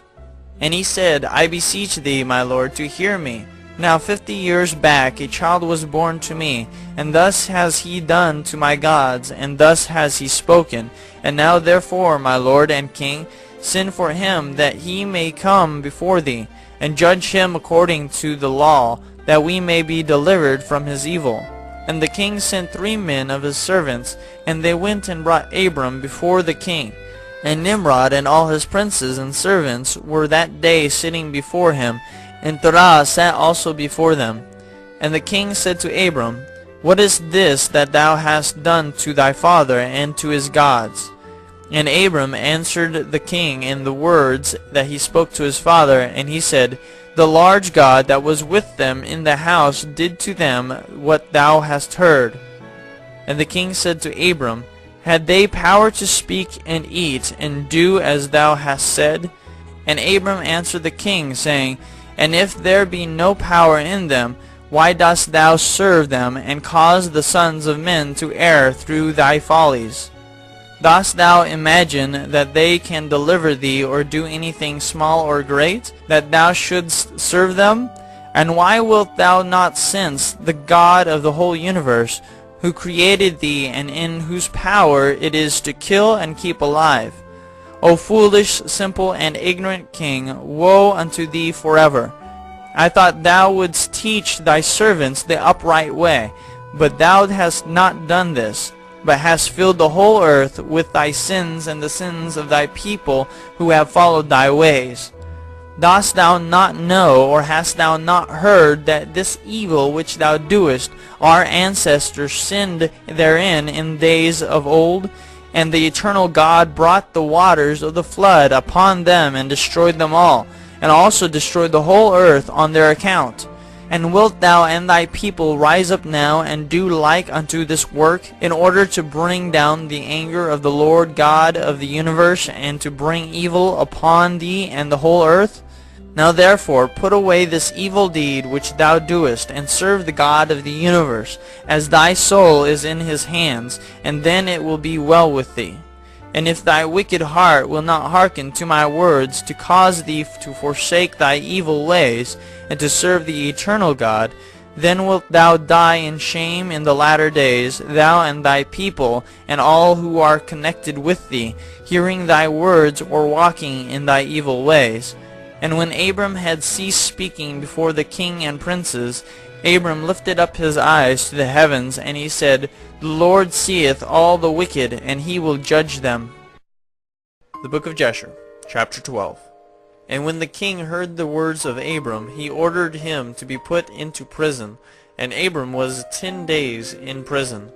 And he said, I beseech thee, my lord, to hear me. Now 50 years back a child was born to me, and thus has he done to my gods, and thus has he spoken. And now therefore, my lord and king, send for him, that he may come before thee, and judge him according to the law, that we may be delivered from his evil. And the king sent 3 men of his servants, and they went and brought Abram before the king. And Nimrod and all his princes and servants were that day sitting before him, and Terah sat also before them. And the king said to Abram, What is this that thou hast done to thy father and to his gods? And Abram answered the king in the words that he spoke to his father, and he said, The large God that was with them in the house did to them what thou hast heard. And the king said to Abram, Had they power to speak and eat and do as thou hast said? And Abram answered the king, saying, And if there be no power in them, why dost thou serve them, and cause the sons of men to err through thy follies? Dost thou imagine that they can deliver thee, or do anything small or great, that thou shouldst serve them? And why wilt thou not sense the God of the whole universe, who created thee, and in whose power it is to kill and keep alive? O foolish, simple, and ignorant king, woe unto thee forever! I thought thou wouldst teach thy servants the upright way, but thou hast not done this, but hast filled the whole earth with thy sins and the sins of thy people who have followed thy ways. Dost thou not know, or hast thou not heard, that this evil which thou doest, our ancestors sinned therein in days of old? And the eternal God brought the waters of the flood upon them, and destroyed them all, and also destroyed the whole earth on their account. And wilt thou and thy people rise up now, and do like unto this work, in order to bring down the anger of the Lord God of the universe, and to bring evil upon thee and the whole earth? Now therefore put away this evil deed which thou doest, and serve the God of the universe, as thy soul is in his hands, and then it will be well with thee. And if thy wicked heart will not hearken to my words, to cause thee to forsake thy evil ways, and to serve the eternal God, then wilt thou die in shame in the latter days, thou and thy people, and all who are connected with thee, hearing thy words or walking in thy evil ways. And when Abram had ceased speaking before the king and princes, Abram lifted up his eyes to the heavens, and he said, The Lord seeth all the wicked, and he will judge them. The book of Jasher, chapter 12. And when the king heard the words of Abram, he ordered him to be put into prison. And Abram was 10 days in prison.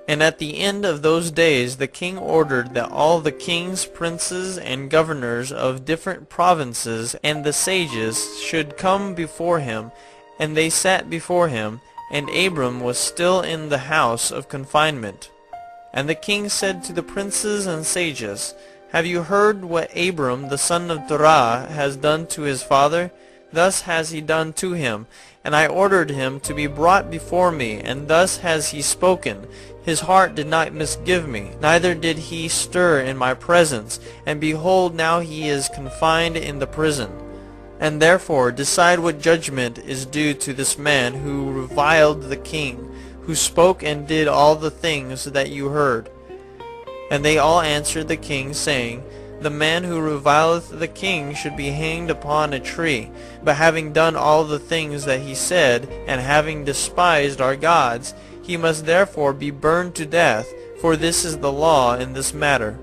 And at the end of those days the king ordered that all the kings, princes, and governors of different provinces, and the sages should come before him. And they sat before him, and Abram was still in the house of confinement. And the king said to the princes and sages, Have you heard what Abram the son of Terah has done to his father? Thus has he done to him, and I ordered him to be brought before me, and thus has he spoken. His heart did not misgive me, neither did he stir in my presence, and behold, now he is confined in the prison. And therefore decide what judgment is due to this man who reviled the king, who spoke and did all the things that you heard. And they all answered the king, saying, The man who revileth the king should be hanged upon a tree. But having done all the things that he said, and having despised our gods, he must therefore be burned to death, for this is the law in this matter.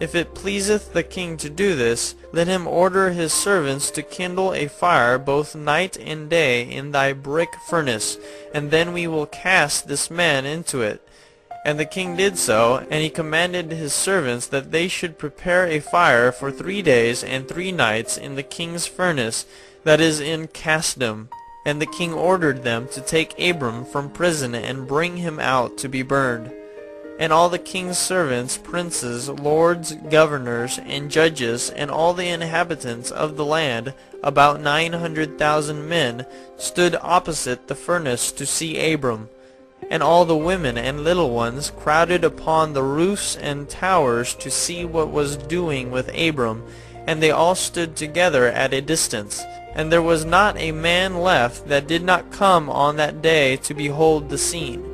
If it pleaseth the king to do this, let him order his servants to kindle a fire both night and day in thy brick furnace, and then we will cast this man into it. And the king did so, and he commanded his servants that they should prepare a fire for 3 days and 3 nights in the king's furnace that is in Casdim. And the king ordered them to take Abram from prison and bring him out to be burned. And all the king's servants, princes, lords, governors, and judges, and all the inhabitants of the land, about 900,000 men, stood opposite the furnace to see Abram. And all the women and little ones crowded upon the roofs and towers to see what was doing with Abram, and they all stood together at a distance. And there was not a man left that did not come on that day to behold the scene.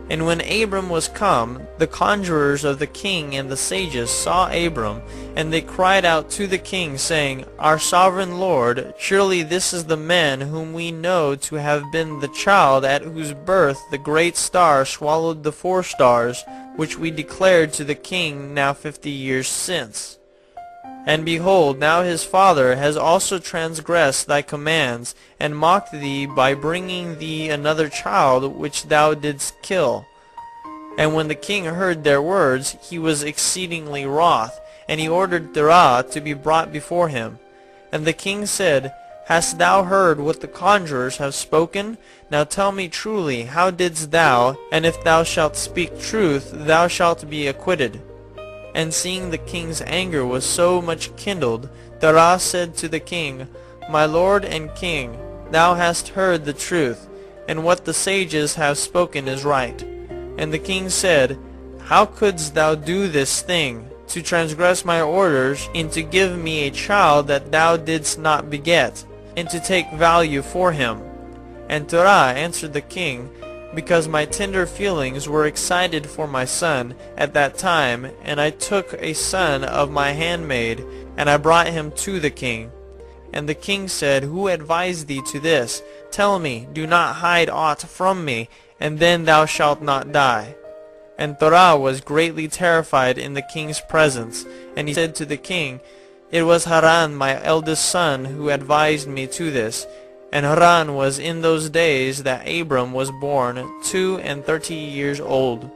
And when Abram was come, the conjurers of the king and the sages saw Abram, and they cried out to the king, saying, Our sovereign lord, surely this is the man whom we know to have been the child at whose birth the great star swallowed the 4 stars, which we declared to the king now 50 years since. And behold, now his father has also transgressed thy commands, and mocked thee by bringing thee another child which thou didst kill. And when the king heard their words, he was exceedingly wroth, and he ordered Terah to be brought before him. And the king said, Hast thou heard what the conjurers have spoken? Now tell me truly, how didst thou? And if thou shalt speak truth, thou shalt be acquitted. And seeing the king's anger was so much kindled, Terah said to the king, My lord and king, thou hast heard the truth, and what the sages have spoken is right. And the king said, How couldst thou do this thing, to transgress my orders, and to give me a child that thou didst not beget, and to take value for him? And Terah answered the king, Because my tender feelings were excited for my son at that time, and I took a son of my handmaid, and I brought him to the king. And the king said, Who advised thee to this? Tell me, do not hide aught from me, and then thou shalt not die. And Terah was greatly terrified in the king's presence, and he said to the king, It was Haran my eldest son who advised me to this. And Haran was in those days that Abram was born 32 years old.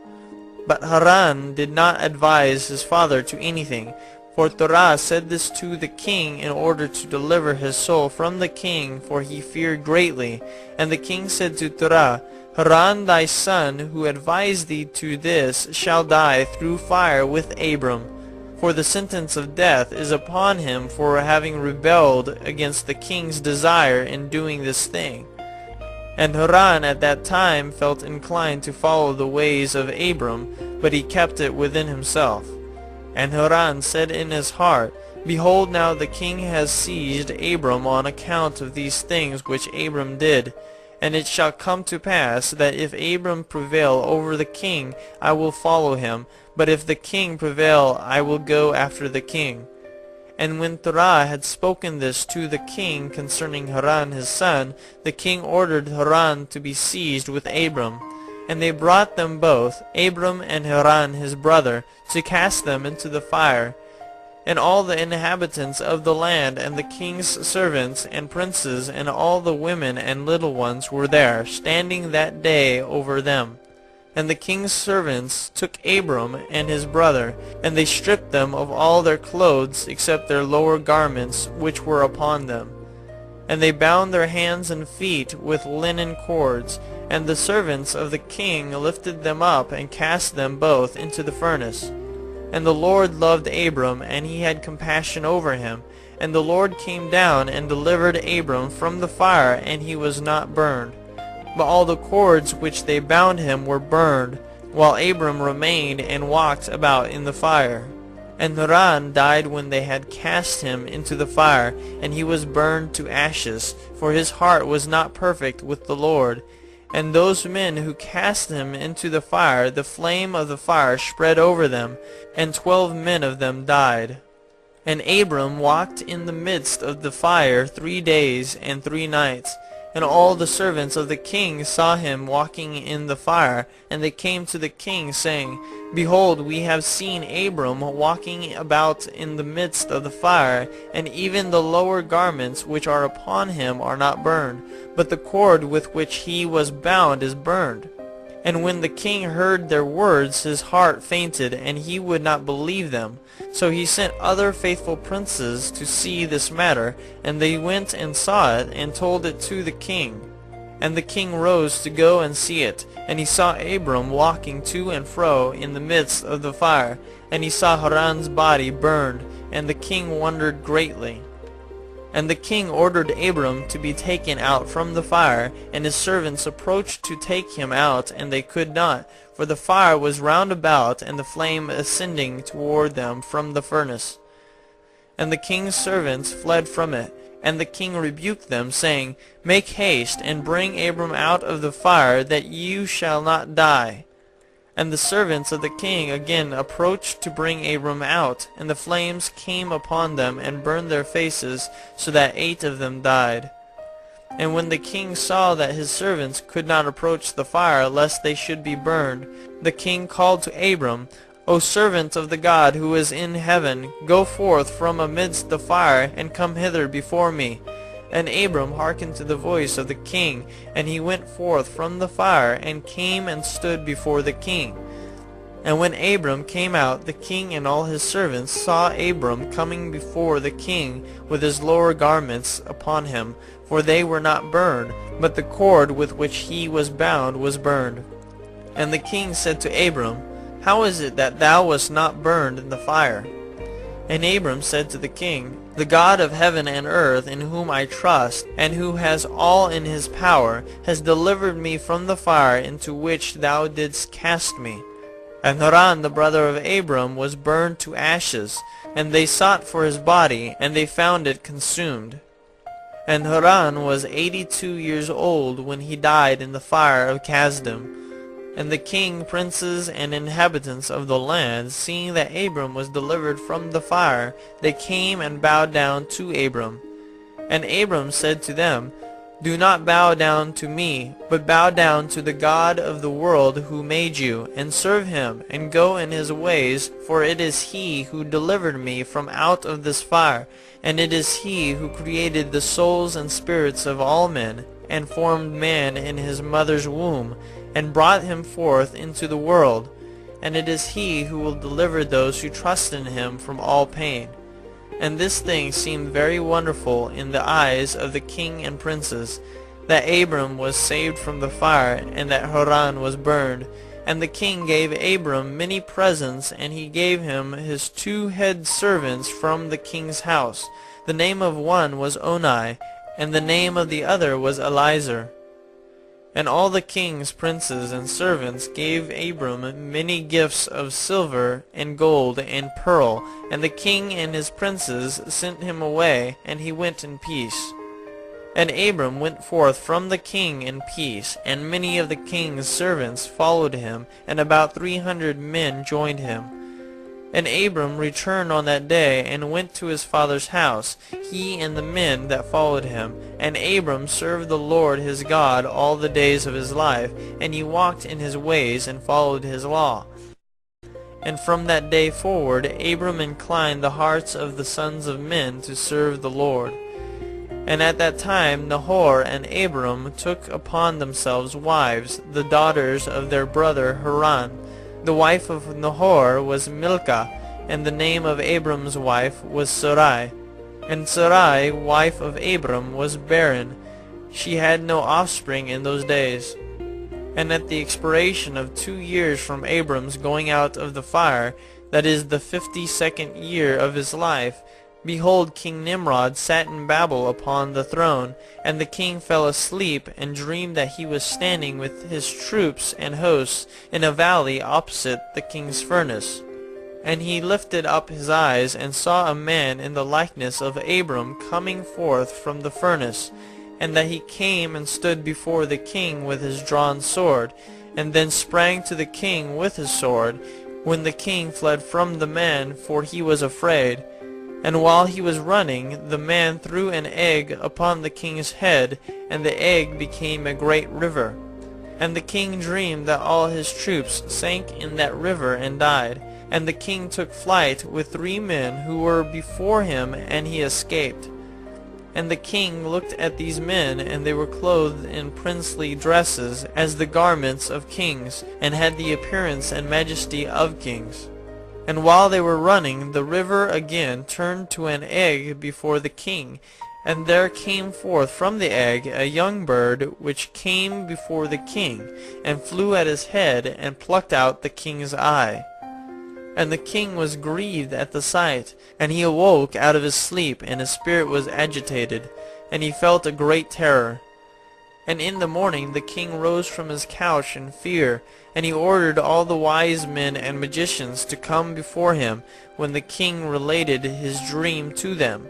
But Haran did not advise his father to anything, for Terah said this to the king in order to deliver his soul from the king, for he feared greatly. And the king said to Terah, Haran thy son, who advised thee to this, shall die through fire with Abram. For the sentence of death is upon him for having rebelled against the king's desire in doing this thing. And Haran at that time felt inclined to follow the ways of Abram, but he kept it within himself. And Haran said in his heart, Behold, now the king has seized Abram on account of these things which Abram did. And it shall come to pass that if Abram prevail over the king, I will follow him, but if the king prevail, I will go after the king. And when Terah had spoken this to the king concerning Haran his son, the king ordered Haran to be seized with Abram. And they brought them both, Abram and Haran his brother, to cast them into the fire. And all the inhabitants of the land, and the king's servants, and princes, and all the women and little ones were there, standing that day over them. And the king's servants took Abram and his brother, and they stripped them of all their clothes, except their lower garments which were upon them. And they bound their hands and feet with linen cords, and the servants of the king lifted them up, and cast them both into the furnace. And the Lord loved Abram, and he had compassion over him. And the Lord came down and delivered Abram from the fire, and he was not burned. But all the cords which they bound him were burned, while Abram remained and walked about in the fire. And Haran died when they had cast him into the fire, and he was burned to ashes, for his heart was not perfect with the Lord. And those men who cast him into the fire, the flame of the fire spread over them, and 12 men of them died. And Abram walked in the midst of the fire 3 days and 3 nights. And all the servants of the king saw him walking in the fire, and they came to the king, saying, Behold, we have seen Abram walking about in the midst of the fire, and even the lower garments which are upon him are not burned, but the cord with which he was bound is burned. And when the king heard their words, his heart fainted, and he would not believe them. So he sent other faithful princes to see this matter, and they went and saw it, and told it to the king. And the king rose to go and see it, and he saw Abram walking to and fro in the midst of the fire, and he saw Haran's body burned, and the king wondered greatly. And the king ordered Abram to be taken out from the fire, and his servants approached to take him out, and they could not, for the fire was round about, and the flame ascending toward them from the furnace. And the king's servants fled from it. And the king rebuked them, saying, Make haste, and bring Abram out of the fire, that you shall not die. And the servants of the king again approached to bring Abram out, and the flames came upon them, and burned their faces, so that 8 of them died. And when the king saw that his servants could not approach the fire, lest they should be burned, the king called to Abram, O servant of the God who is in heaven, go forth from amidst the fire, and come hither before me. And Abram hearkened to the voice of the king, and he went forth from the fire, and came and stood before the king. And when Abram came out, the king and all his servants saw Abram coming before the king with his lower garments upon him, for they were not burned, but the cord with which he was bound was burned. And the king said to Abram, How is it that thou wast not burned in the fire? And Abram said to the king, The God of heaven and earth, in whom I trust, and who has all in his power, has delivered me from the fire into which thou didst cast me. And Haran the brother of Abram was burned to ashes, and they sought for his body, and they found it consumed. And Haran was 82 years old when he died in the fire of Kasdim. And the king, princes, and inhabitants of the land, seeing that Abram was delivered from the fire, they came and bowed down to Abram. And Abram said to them, Do not bow down to me, but bow down to the God of the world who made you, and serve him, and go in his ways, for it is he who delivered me from out of this fire, and it is he who created the souls and spirits of all men, and formed man in his mother's womb, and brought him forth into the world, and it is he who will deliver those who trust in him from all pain. And this thing seemed very wonderful in the eyes of the king and princes, that Abram was saved from the fire, and that Haran was burned. And the king gave Abram many presents, and he gave him his 2 head servants from the king's house. The name of one was Oni, and the name of the other was Eliezer. And all the king's princes and servants gave Abram many gifts of silver and gold and pearl, and the king and his princes sent him away, and he went in peace. And Abram went forth from the king in peace, and many of the king's servants followed him, and about 300 men joined him. And Abram returned on that day, and went to his father's house, he and the men that followed him. And Abram served the Lord his God all the days of his life, and he walked in his ways, and followed his law. And from that day forward Abram inclined the hearts of the sons of men to serve the Lord. And at that time Nahor and Abram took upon themselves wives, the daughters of their brother Haran. The wife of Nahor was Milcah, and the name of Abram's wife was Sarai. And Sarai, wife of Abram, was barren. She had no offspring in those days. And at the expiration of 2 years from Abram's going out of the fire, that is the 52nd year of his life, behold, King Nimrod sat in Babel upon the throne, and the king fell asleep, and dreamed that he was standing with his troops and hosts in a valley opposite the king's furnace. And he lifted up his eyes, and saw a man in the likeness of Abram coming forth from the furnace, and that he came and stood before the king with his drawn sword, and then sprang to the king with his sword, when the king fled from the man, for he was afraid. And while he was running, the man threw an egg upon the king's head, and the egg became a great river. And the king dreamed that all his troops sank in that river and died. And the king took flight with 3 men who were before him, and he escaped. And the king looked at these men, and they were clothed in princely dresses, as the garments of kings, and had the appearance and majesty of kings. And while they were running, the river again turned to an egg before the king, and there came forth from the egg a young bird, which came before the king, and flew at his head, and plucked out the king's eye. And the king was grieved at the sight, and he awoke out of his sleep, and his spirit was agitated, and he felt a great terror. And in the morning the king rose from his couch in fear, and he ordered all the wise men and magicians to come before him, when the king related his dream to them.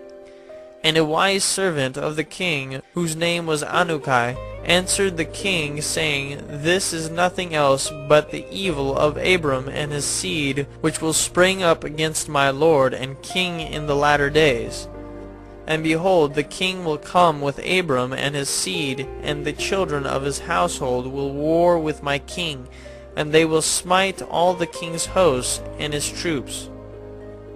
And a wise servant of the king, whose name was Anukai, answered the king, saying, This is nothing else but the evil of Abram and his seed, which will spring up against my lord and king in the latter days. And behold, the king will come with Abram and his seed, and the children of his household will war with my king, and they will smite all the king's hosts and his troops.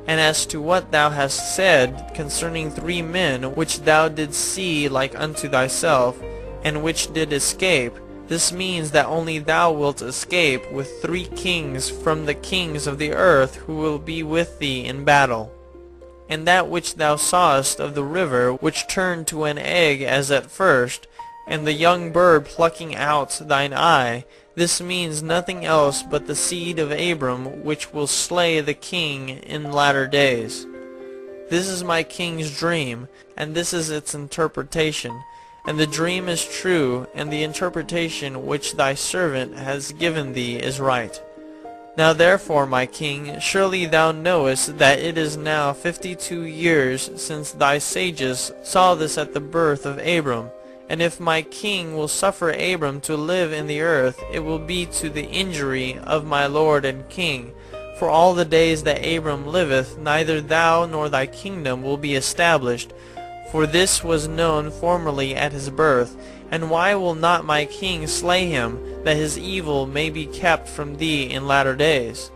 And as to what thou hast said concerning 3 men, which thou didst see like unto thyself, and which did escape, this means that only thou wilt escape with 3 kings from the kings of the earth who will be with thee in battle. And that which thou sawest of the river, which turned to an egg as at first, and the young bird plucking out thine eye, this means nothing else but the seed of Abram, which will slay the king in latter days. This is my king's dream, and this is its interpretation. And the dream is true, and the interpretation which thy servant has given thee is right. Now therefore, my king, surely thou knowest that it is now 52 years since thy sages saw this at the birth of Abram. And if my king will suffer Abram to live in the earth, it will be to the injury of my lord and king. For all the days that Abram liveth, neither thou nor thy kingdom will be established. For this was known formerly at his birth. And why will not my king slay him, that his evil may be kept from thee in latter days?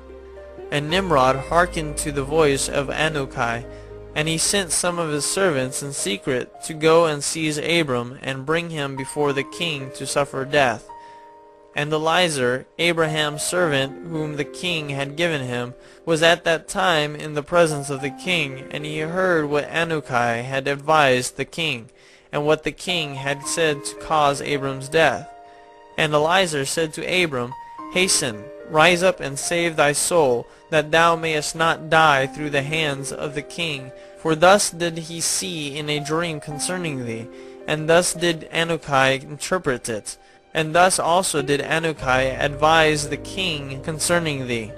And Nimrod hearkened to the voice of Anukai, and he sent some of his servants in secret to go and seize Abram, and bring him before the king to suffer death. And Eliezer, Abraham's servant, whom the king had given him, was at that time in the presence of the king, and he heard what Anukai had advised the king, and what the king had said to cause Abram's death. And Eliezer said to Abram, Hasten, rise up and save thy soul, that thou mayest not die through the hands of the king. For thus did he see in a dream concerning thee, and thus did Anukai interpret it, and thus also did Anukai advise the king concerning thee.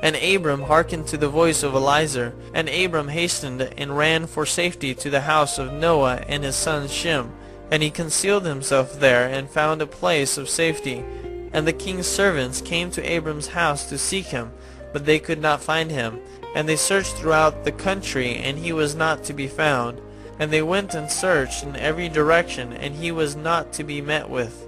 And Abram hearkened to the voice of Eliezer, and Abram hastened and ran for safety to the house of Noah and his son Shem, and he concealed himself there and found a place of safety. And the king's servants came to Abram's house to seek him, but they could not find him. And they searched throughout the country, and he was not to be found. And they went and searched in every direction, and he was not to be met with.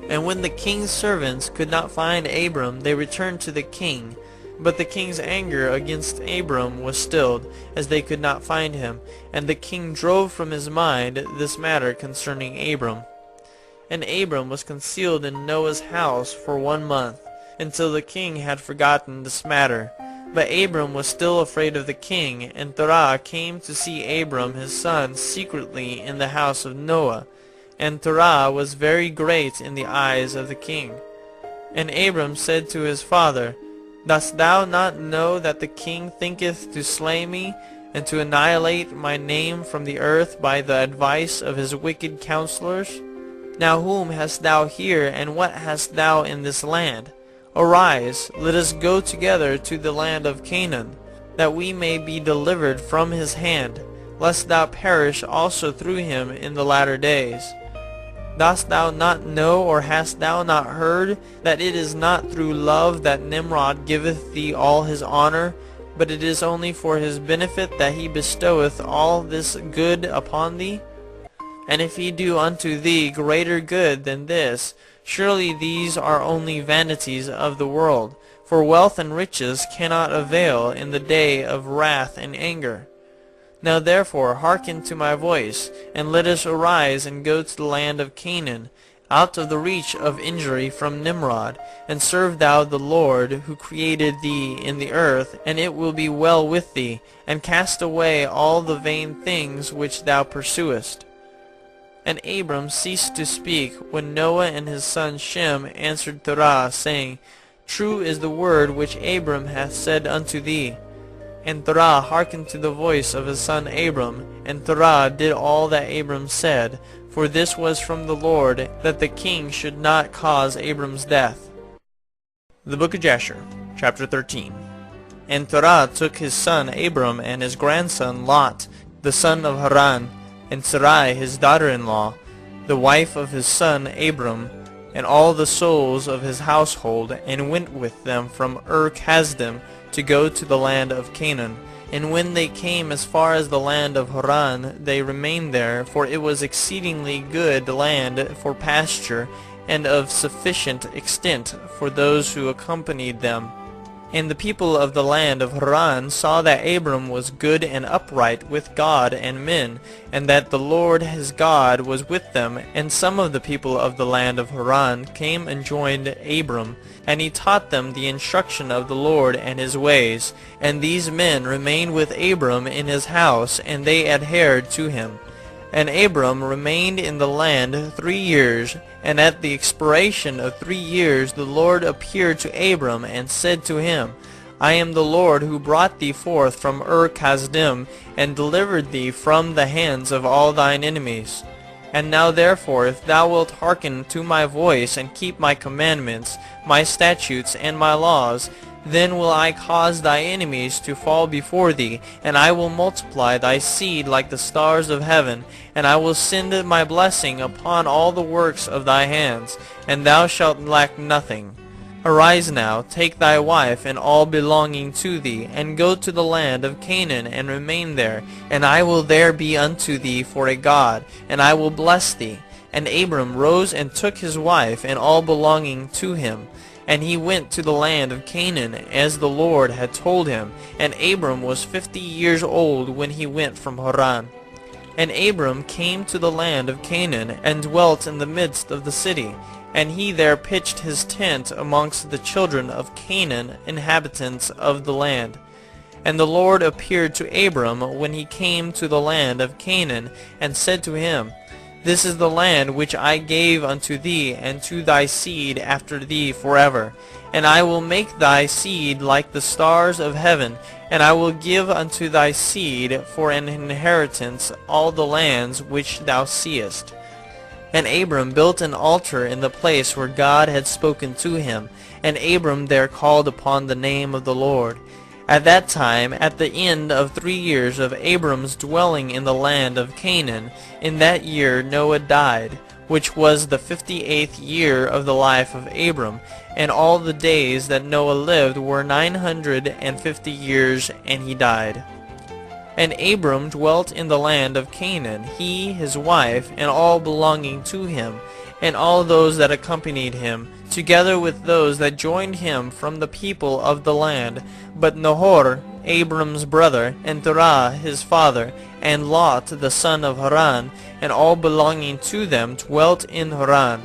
And when the king's servants could not find Abram, they returned to the king. But the king's anger against Abram was stilled, as they could not find him. And the king drove from his mind this matter concerning Abram. And Abram was concealed in Noah's house for 1 month, until the king had forgotten this matter. But Abram was still afraid of the king, and Terah came to see Abram his son secretly in the house of Noah. And Terah was very great in the eyes of the king. And Abram said to his father, Dost thou not know that the king thinketh to slay me, and to annihilate my name from the earth by the advice of his wicked counselors? Now whom hast thou here, and what hast thou in this land? Arise, let us go together to the land of Canaan, that we may be delivered from his hand, lest thou perish also through him in the latter days. Dost thou not know, or hast thou not heard, that it is not through love that Nimrod giveth thee all his honor, but it is only for his benefit that he bestoweth all this good upon thee? And if he do unto thee greater good than this, surely these are only vanities of the world, for wealth and riches cannot avail in the day of wrath and anger. Now therefore hearken to my voice, and let us arise and go to the land of Canaan, out of the reach of injury from Nimrod, and serve thou the Lord, who created thee in the earth, and it will be well with thee, and cast away all the vain things which thou pursuest. And Abram ceased to speak, when Noah and his son Shem answered Terah, saying, True is the word which Abram hath said unto thee. And Terah hearkened to the voice of his son Abram, and Terah did all that Abram said, for this was from the Lord, that the king should not cause Abram's death. The book of Jasher, chapter 13. And Terah took his son Abram and his grandson Lot, the son of Haran, and Sarai his daughter-in-law, the wife of his son Abram, and all the souls of his household, and went with them from Ur-Kasdim to go to the land of Canaan. And when they came as far as the land of Haran, they remained there, for it was exceedingly good land for pasture, and of sufficient extent for those who accompanied them. And the people of the land of Haran saw that Abram was good and upright with God and men, and that the Lord his God was with them. And some of the people of the land of Haran came and joined Abram, and he taught them the instruction of the Lord and his ways. And these men remained with Abram in his house, and they adhered to him. And Abram remained in the land 3 years, and at the expiration of 3 years the Lord appeared to Abram and said to him, I am the Lord who brought thee forth from Ur-Kasdim, and delivered thee from the hands of all thine enemies. And now therefore, if thou wilt hearken to my voice, and keep my commandments, my statutes, and my laws, then will I cause thy enemies to fall before thee, and I will multiply thy seed like the stars of heaven, and I will send my blessing upon all the works of thy hands, and thou shalt lack nothing. Arise now, take thy wife and all belonging to thee, and go to the land of Canaan, and remain there, and I will there be unto thee for a God, and I will bless thee. And Abram rose and took his wife and all belonging to him, and he went to the land of Canaan, as the Lord had told him. And Abram was 50 years old when he went from Haran. And Abram came to the land of Canaan, and dwelt in the midst of the city. And he there pitched his tent amongst the children of Canaan, inhabitants of the land. And the Lord appeared to Abram when he came to the land of Canaan, and said to him, This is the land which I gave unto thee and to thy seed after thee forever. And I will make thy seed like the stars of heaven, and I will give unto thy seed for an inheritance all the lands which thou seest. And Abram built an altar in the place where God had spoken to him, and Abram there called upon the name of the Lord. At that time, at the end of 3 years of Abram's dwelling in the land of Canaan, in that year Noah died, which was the 58th year of the life of Abram, and all the days that Noah lived were 950 years, and he died. And Abram dwelt in the land of Canaan, he, his wife, and all belonging to him, and all those that accompanied him, together with those that joined him from the people of the land. But Nahor, Abram's brother, and Terah his father, and Lot the son of Haran, and all belonging to them dwelt in Haran.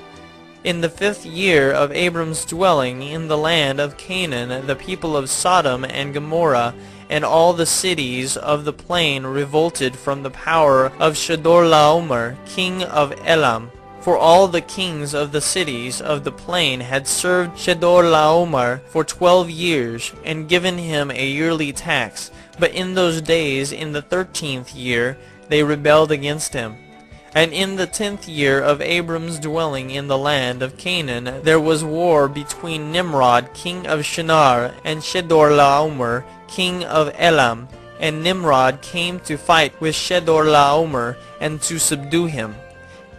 In the 5th year of Abram's dwelling in the land of Canaan, the people of Sodom and Gomorrah and all the cities of the plain revolted from the power of Chedorlaomer, king of Elam. For all the kings of the cities of the plain had served Chedorlaomer for 12 years, and given him a yearly tax. But in those days, in the 13th year, they rebelled against him. And in the 10th year of Abram's dwelling in the land of Canaan, there was war between Nimrod, king of Shinar, and Chedorlaomer, king of Elam. And Nimrod came to fight with Chedorlaomer, and to subdue him.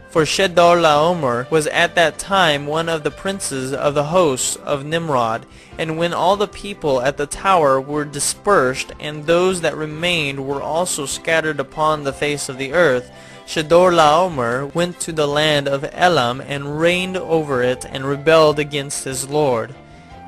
For Chedorlaomer was at that time one of the princes of the hosts of Nimrod. And when all the people at the tower were dispersed, and those that remained were also scattered upon the face of the earth, Chedorlaomer went to the land of Elam, and reigned over it, and rebelled against his lord.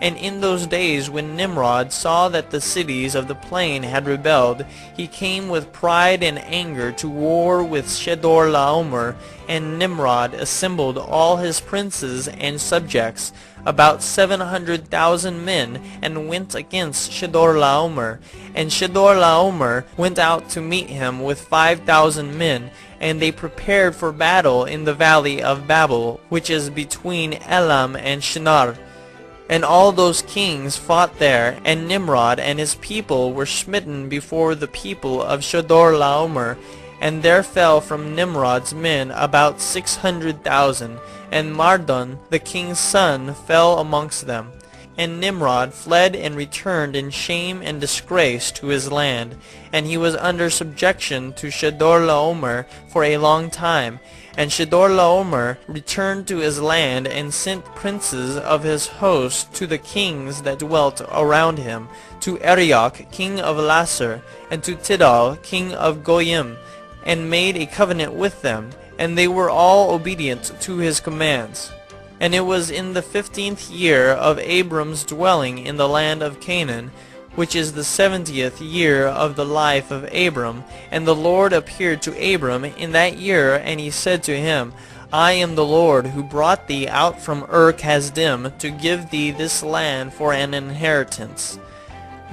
And in those days when Nimrod saw that the cities of the plain had rebelled, he came with pride and anger to war with Chedorlaomer, and Nimrod assembled all his princes and subjects, about 700,000 men, and went against Chedorlaomer. And Chedorlaomer went out to meet him with 5,000 men, and they prepared for battle in the valley of Babel, which is between Elam and Shinar. And all those kings fought there, and Nimrod and his people were smitten before the people of Chedorlaomer. And there fell from Nimrod's men about 600,000, and Mardon the king's son fell amongst them. And Nimrod fled and returned in shame and disgrace to his land, and he was under subjection to Chedorlaomer for a long time. And Chedorlaomer returned to his land, and sent princes of his host to the kings that dwelt around him, to Arioch king of Lasar, and to Tidal king of Goyim, and made a covenant with them, and they were all obedient to his commands. And it was in the 15th year of Abram's dwelling in the land of Canaan, which is the 70th year of the life of Abram. And the Lord appeared to Abram in that year, and he said to him, I am the Lord who brought thee out from Ur-Kasdim to give thee this land for an inheritance.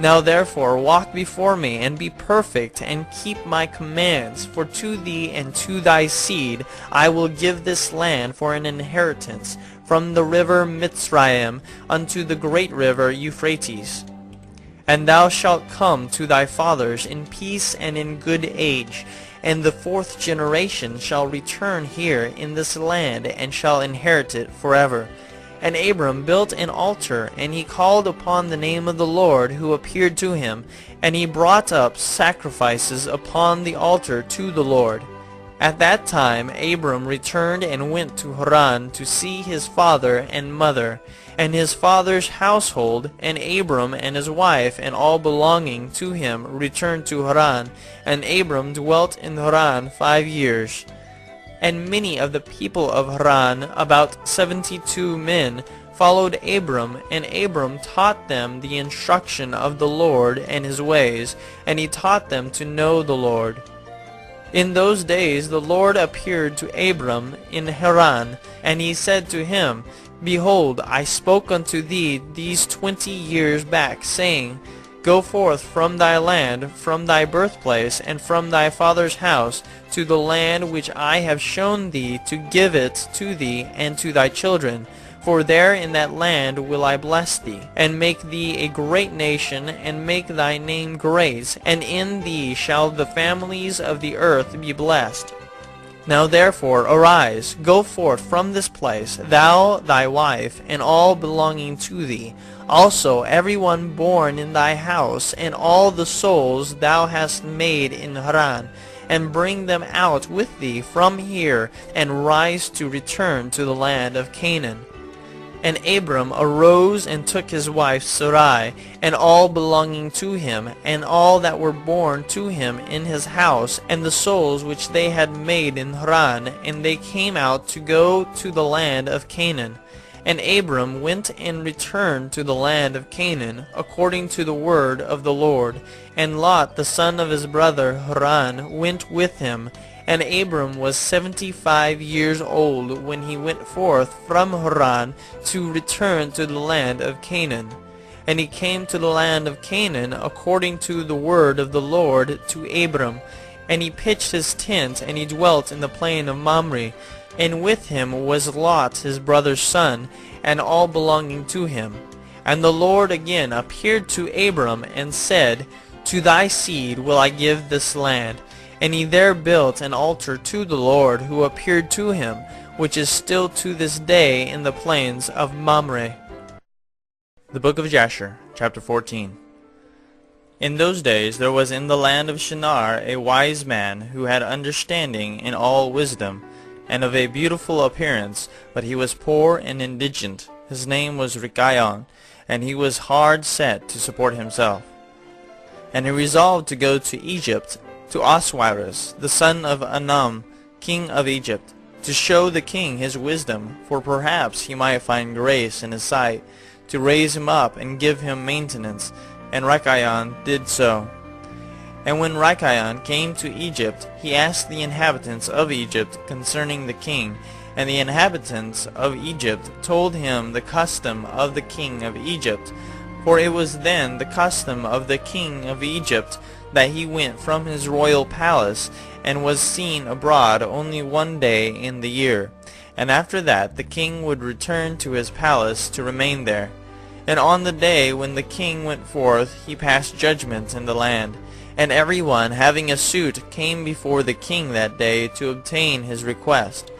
Now therefore walk before me, and be perfect, and keep my commands, for to thee and to thy seed I will give this land for an inheritance, from the river Mitzrayim unto the great river Euphrates. And thou shalt come to thy fathers in peace and in good age, and the 4th generation shall return here in this land, and shall inherit it forever. And Abram built an altar, and he called upon the name of the Lord, who appeared to him, and he brought up sacrifices upon the altar to the Lord. At that time Abram returned and went to Haran to see his father and mother, and his father's household, and Abram and his wife and all belonging to him returned to Haran, and Abram dwelt in Haran 5 years. And many of the people of Haran, about 72 men, followed Abram, and Abram taught them the instruction of the Lord and his ways, and he taught them to know the Lord. In those days the Lord appeared to Abram in Haran, and he said to him, Behold, I spoke unto thee these 20 years back, saying, Go forth from thy land, from thy birthplace, and from thy father's house, to the land which I have shown thee, to give it to thee and to thy children. For there in that land will I bless thee, and make thee a great nation, and make thy name great, and in thee shall the families of the earth be blessed. Now therefore arise, go forth from this place, thou, thy wife, and all belonging to thee, also every one born in thy house, and all the souls thou hast made in Haran, and bring them out with thee from here, and rise to return to the land of Canaan. And Abram arose and took his wife Sarai, and all belonging to him, and all that were born to him in his house, and the souls which they had made in Haran, and they came out to go to the land of Canaan. And Abram went and returned to the land of Canaan, according to the word of the Lord. And Lot the son of his brother Haran went with him. And Abram was 75 years old when he went forth from Haran to return to the land of Canaan. And he came to the land of Canaan according to the word of the Lord to Abram. And he pitched his tent, and he dwelt in the plain of Mamre. And with him was Lot his brother's son, and all belonging to him. And the Lord again appeared to Abram, and said, To thy seed will I give this land. And he there built an altar to the Lord who appeared to him, which is still to this day in the plains of Mamre. The Book of Jasher, chapter 14. In those days there was in the land of Shinar a wise man who had understanding in all wisdom, and of a beautiful appearance, but he was poor and indigent. His name was Rikayon, and he was hard set to support himself. And he resolved to go to Egypt, to Oswiris, the son of Anam, king of Egypt, to show the king his wisdom, for perhaps he might find grace in his sight, to raise him up and give him maintenance. And Rikayon did so. And when Rikayon came to Egypt, he asked the inhabitants of Egypt concerning the king, and the inhabitants of Egypt told him the custom of the king of Egypt. For it was then the custom of the king of Egypt that he went from his royal palace, and was seen abroad only one day in the year. And after that the king would return to his palace to remain there. And on the day when the king went forth, he passed judgment in the land. And every one having a suit came before the king that day to obtain his request.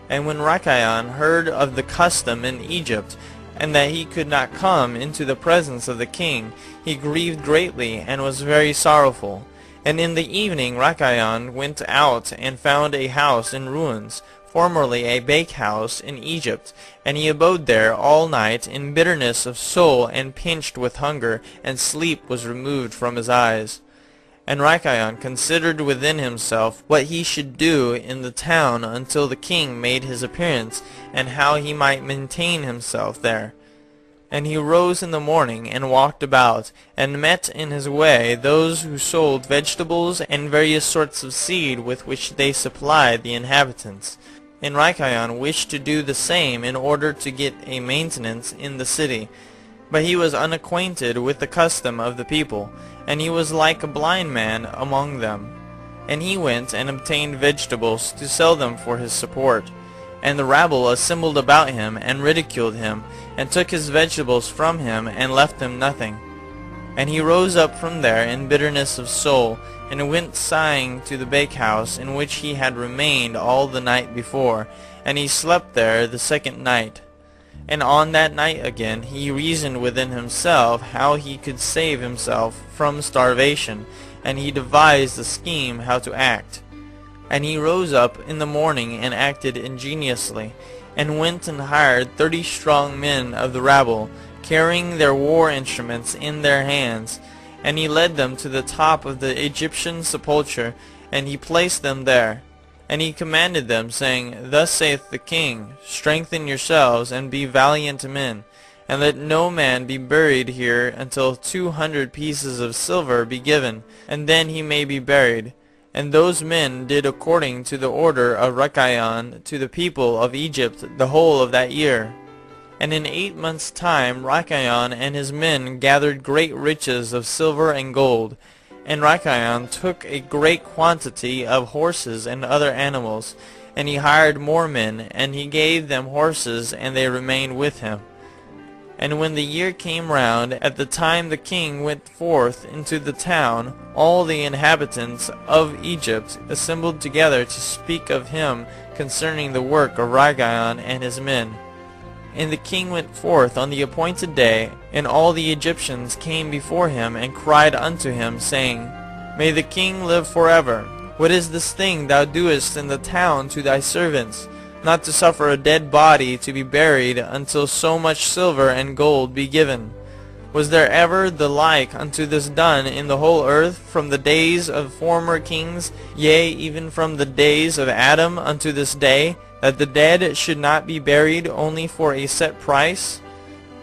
And when Rikayon heard of the custom in Egypt, and that he could not come into the presence of the king, he grieved greatly, and was very sorrowful. And in the evening Rikayon went out, and found a house in ruins, formerly a bakehouse in Egypt, and he abode there all night in bitterness of soul, and pinched with hunger, and sleep was removed from his eyes. And Rikayon considered within himself what he should do in the town until the king made his appearance, and how he might maintain himself there. And he rose in the morning, and walked about, and met in his way those who sold vegetables and various sorts of seed with which they supplied the inhabitants. And Rikayon wished to do the same in order to get a maintenance in the city. But he was unacquainted with the custom of the people, and he was like a blind man among them. And he went and obtained vegetables to sell them for his support. And the rabble assembled about him, and ridiculed him, and took his vegetables from him, and left him nothing. And he rose up from there in bitterness of soul, and went sighing to the bakehouse in which he had remained all the night before, and he slept there the second night. And on that night again he reasoned within himself how he could save himself from starvation, and he devised a scheme how to act. And he rose up in the morning and acted ingeniously, and went and hired 30 strong men of the rabble, carrying their war instruments in their hands. And he led them to the top of the Egyptian sepulchre, and he placed them there. And he commanded them, saying, Thus saith the king, Strengthen yourselves, and be valiant men, and let no man be buried here until 200 pieces of silver be given, and then he may be buried. And those men did according to the order of Rikayon to the people of Egypt the whole of that year. And in 8 months' time Rikayon and his men gathered great riches of silver and gold. And Rikayon took a great quantity of horses and other animals, and he hired more men, and he gave them horses, and they remained with him. And when the year came round, at the time the king went forth into the town, all the inhabitants of Egypt assembled together to speak of him concerning the work of Rikayon and his men. And the king went forth on the appointed day, and all the Egyptians came before him, and cried unto him, saying, May the king live forever. What is this thing thou doest in the town to thy servants, not to suffer a dead body to be buried until so much silver and gold be given? Was there ever the like unto this done in the whole earth from the days of former kings, yea, even from the days of Adam unto this day, that the dead should not be buried only for a set price?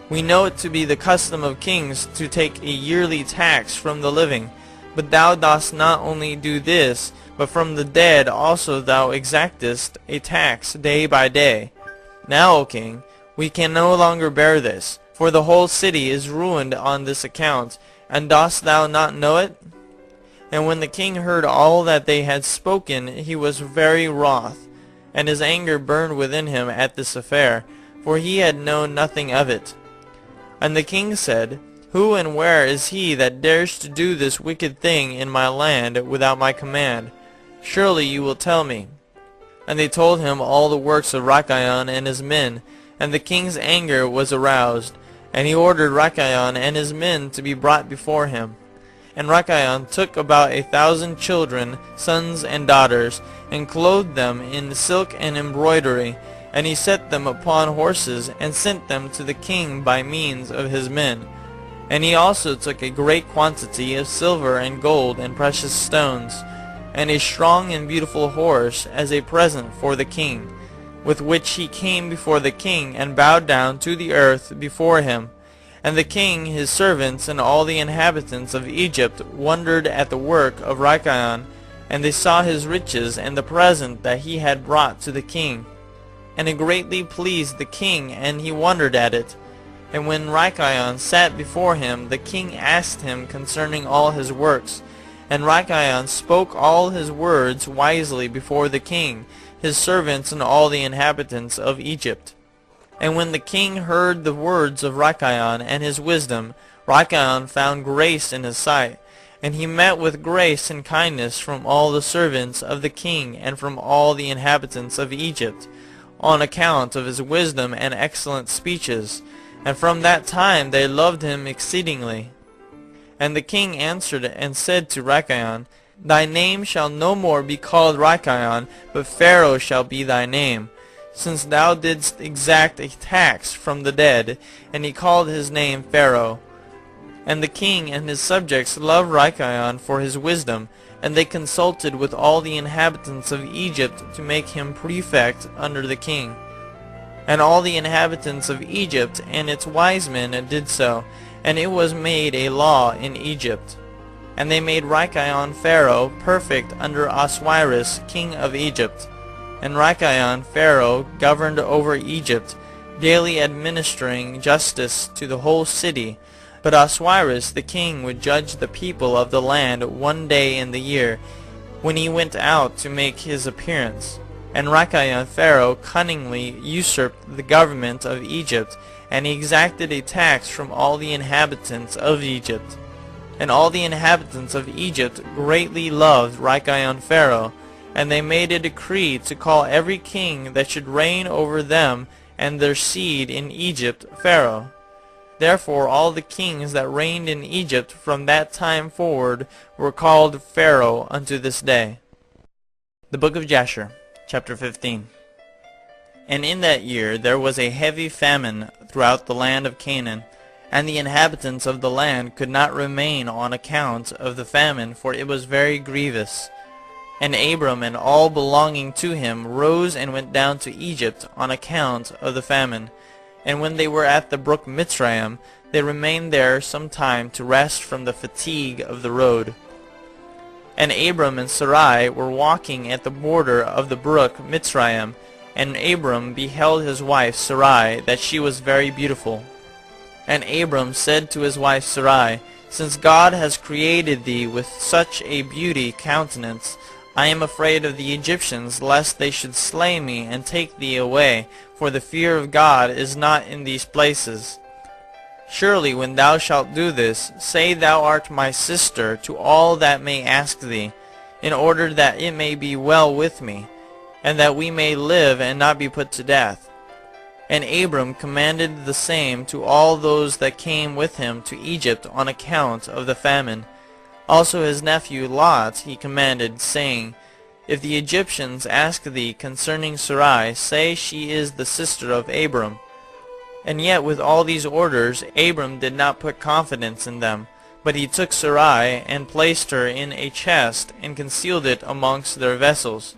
We know it to be the custom of kings to take a yearly tax from the living, but thou dost not only do this, but from the dead also thou exactest a tax day by day. Now, O king, we can no longer bear this, for the whole city is ruined on this account, and dost thou not know it? And when the king heard all that they had spoken, he was very wroth, and his anger burned within him at this affair, for he had known nothing of it. And the king said, Who and where is he that dares to do this wicked thing in my land without my command? Surely you will tell me. And they told him all the works of Rikayon and his men, and the king's anger was aroused, and he ordered Rikayon and his men to be brought before him. And Rikayon took about 1,000 children, sons and daughters, and clothed them in silk and embroidery, and he set them upon horses, and sent them to the king by means of his men. And he also took a great quantity of silver and gold and precious stones, and a strong and beautiful horse as a present for the king, with which he came before the king, and bowed down to the earth before him. And the king, his servants, and all the inhabitants of Egypt wondered at the work of Rikayon, and they saw his riches and the present that he had brought to the king. And it greatly pleased the king, and he wondered at it. And when Rikayon sat before him, the king asked him concerning all his works. And Rikayon spoke all his words wisely before the king, his servants, and all the inhabitants of Egypt. And when the king heard the words of Rikayon and his wisdom, Rikayon found grace in his sight, and he met with grace and kindness from all the servants of the king and from all the inhabitants of Egypt, on account of his wisdom and excellent speeches. And from that time they loved him exceedingly. And the king answered and said to Rikayon, Thy name shall no more be called Rikayon, but Pharaoh shall be thy name, since thou didst exact a tax from the dead. And he called his name Pharaoh. And the king and his subjects loved Rikayon for his wisdom, and they consulted with all the inhabitants of Egypt to make him prefect under the king. And all the inhabitants of Egypt and its wise men did so, and it was made a law in Egypt. And they made Rikayon Pharaoh perfect under Osiris king of Egypt. And Rikayon Pharaoh governed over Egypt, daily administering justice to the whole city. But Osiris the king would judge the people of the land one day in the year, when he went out to make his appearance. And Rikayon Pharaoh cunningly usurped the government of Egypt, and he exacted a tax from all the inhabitants of Egypt. And all the inhabitants of Egypt greatly loved Rikayon Pharaoh, and they made a decree to call every king that should reign over them and their seed in Egypt Pharaoh. Therefore all the kings that reigned in Egypt from that time forward were called Pharaoh unto this day. The book of Jasher, chapter 15. And in that year there was a heavy famine throughout the land of Canaan, and the inhabitants of the land could not remain on account of the famine, for it was very grievous. And Abram and all belonging to him rose and went down to Egypt on account of the famine. And when they were at the brook Mitzrayim, they remained there some time to rest from the fatigue of the road. And Abram and Sarai were walking at the border of the brook Mitzrayim, and Abram beheld his wife Sarai, that she was very beautiful. And Abram said to his wife Sarai, Since God has created thee with such a beauty countenance, I am afraid of the Egyptians, lest they should slay me and take thee away, for the fear of God is not in these places. Surely when thou shalt do this, say thou art my sister to all that may ask thee, in order that it may be well with me, and that we may live and not be put to death. And Abram commanded the same to all those that came with him to Egypt on account of the famine. Also his nephew Lot he commanded, saying, If the Egyptians ask thee concerning Sarai, say she is the sister of Abram. And yet with all these orders Abram did not put confidence in them, but he took Sarai and placed her in a chest and concealed it amongst their vessels.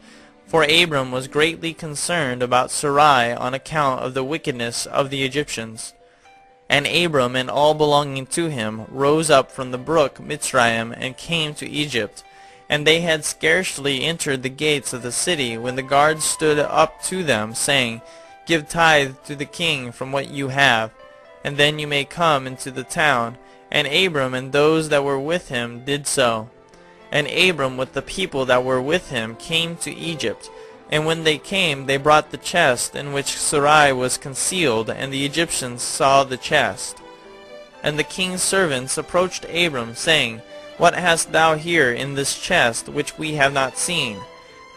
For Abram was greatly concerned about Sarai on account of the wickedness of the Egyptians. And Abram and all belonging to him rose up from the brook Mitzrayim and came to Egypt. And they had scarcely entered the gates of the city when the guards stood up to them, saying, Give tithe to the king from what you have, and then you may come into the town. And Abram and those that were with him did so. And Abram with the people that were with him came to Egypt. And when they came, they brought the chest in which Sarai was concealed, and the Egyptians saw the chest. And the king's servants approached Abram, saying, What hast thou here in this chest, which we have not seen?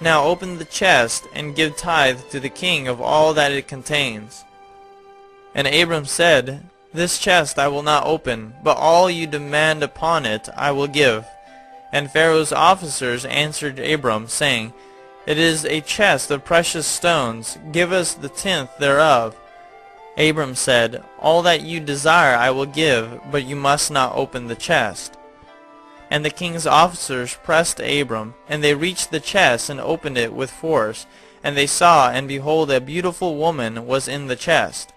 Now open the chest, and give tithe to the king of all that it contains. And Abram said, This chest I will not open, but all you demand upon it I will give. And Pharaoh's officers answered Abram, saying, It is a chest of precious stones. Give us the tenth thereof. Abram said, All that you desire I will give, but you must not open the chest. And the king's officers pressed Abram, and they reached the chest and opened it with force. And they saw, and behold, a beautiful woman was in the chest.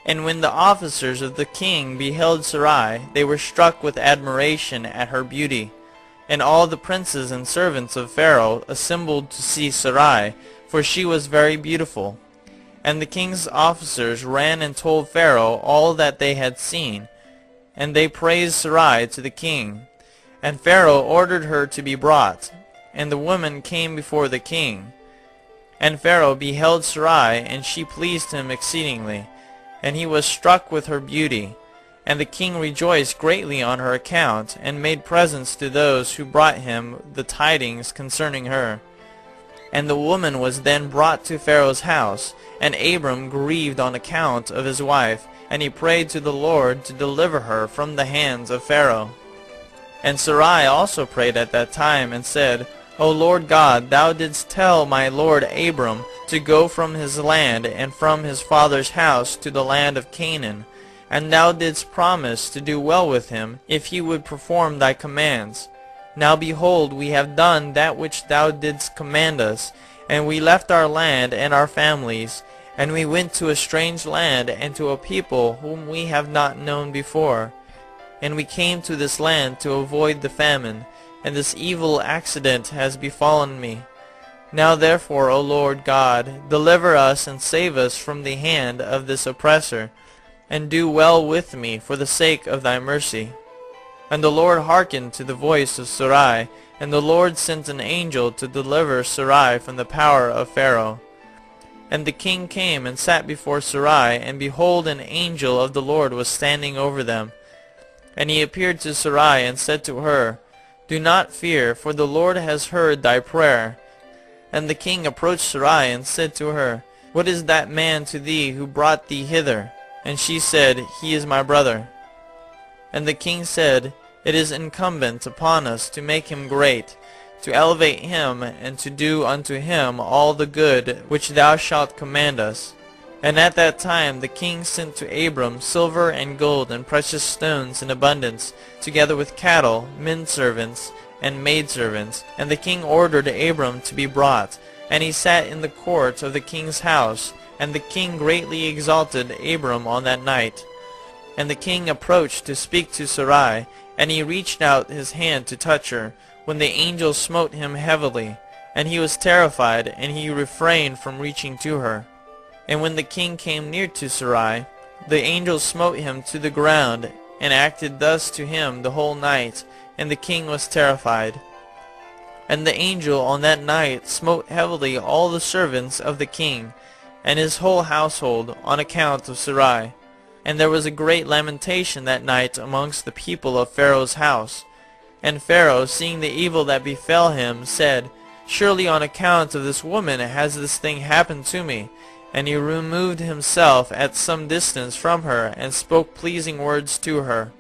And when the officers of the king beheld Sarai, they were struck with admiration at her beauty. And all the princes and servants of Pharaoh assembled to see Sarai, for she was very beautiful. And the king's officers ran and told Pharaoh all that they had seen. And they praised Sarai to the king. And Pharaoh ordered her to be brought. And the woman came before the king. And Pharaoh beheld Sarai, and she pleased him exceedingly. And he was struck with her beauty. And the king rejoiced greatly on her account, and made presents to those who brought him the tidings concerning her. And the woman was then brought to Pharaoh's house, and Abram grieved on account of his wife, and he prayed to the Lord to deliver her from the hands of Pharaoh. And Sarai also prayed at that time, and said, O Lord God, thou didst tell my lord Abram to go from his land and from his father's house to the land of Canaan. and thou didst promise to do well with him, if he would perform thy commands. Now behold, we have done that which thou didst command us, and we left our land and our families, and we went to a strange land and to a people whom we have not known before. And we came to this land to avoid the famine, and this evil accident has befallen me. Now therefore, O Lord God, deliver us and save us from the hand of this oppressor, and do well with me for the sake of thy mercy. And the Lord hearkened to the voice of Sarai, and the Lord sent an angel to deliver Sarai from the power of Pharaoh. And the king came and sat before Sarai, and behold, an angel of the Lord was standing over them. And he appeared to Sarai and said to her, Do not fear, for the Lord has heard thy prayer. And the king approached Sarai and said to her, What is that man to thee who brought thee hither? And she said, He is my brother. And the king said, It is incumbent upon us to make him great, to elevate him, and to do unto him all the good which thou shalt command us. And at that time the king sent to Abram silver and gold and precious stones in abundance, together with cattle, menservants, and maidservants. And the king ordered Abram to be brought, and he sat in the court of the king's house. And the king greatly exalted Abram on that night. And the king approached to speak to Sarai, and he reached out his hand to touch her, when the angel smote him heavily. And he was terrified, and he refrained from reaching to her. And when the king came near to Sarai, the angel smote him to the ground, and acted thus to him the whole night, and the king was terrified. And the angel on that night smote heavily all the servants of the king, and his whole household, on account of Sarai. And there was a great lamentation that night amongst the people of Pharaoh's house. And Pharaoh, seeing the evil that befell him, said, Surely on account of this woman has this thing happened to me. And he removed himself at some distance from her, and spoke pleasing words to her.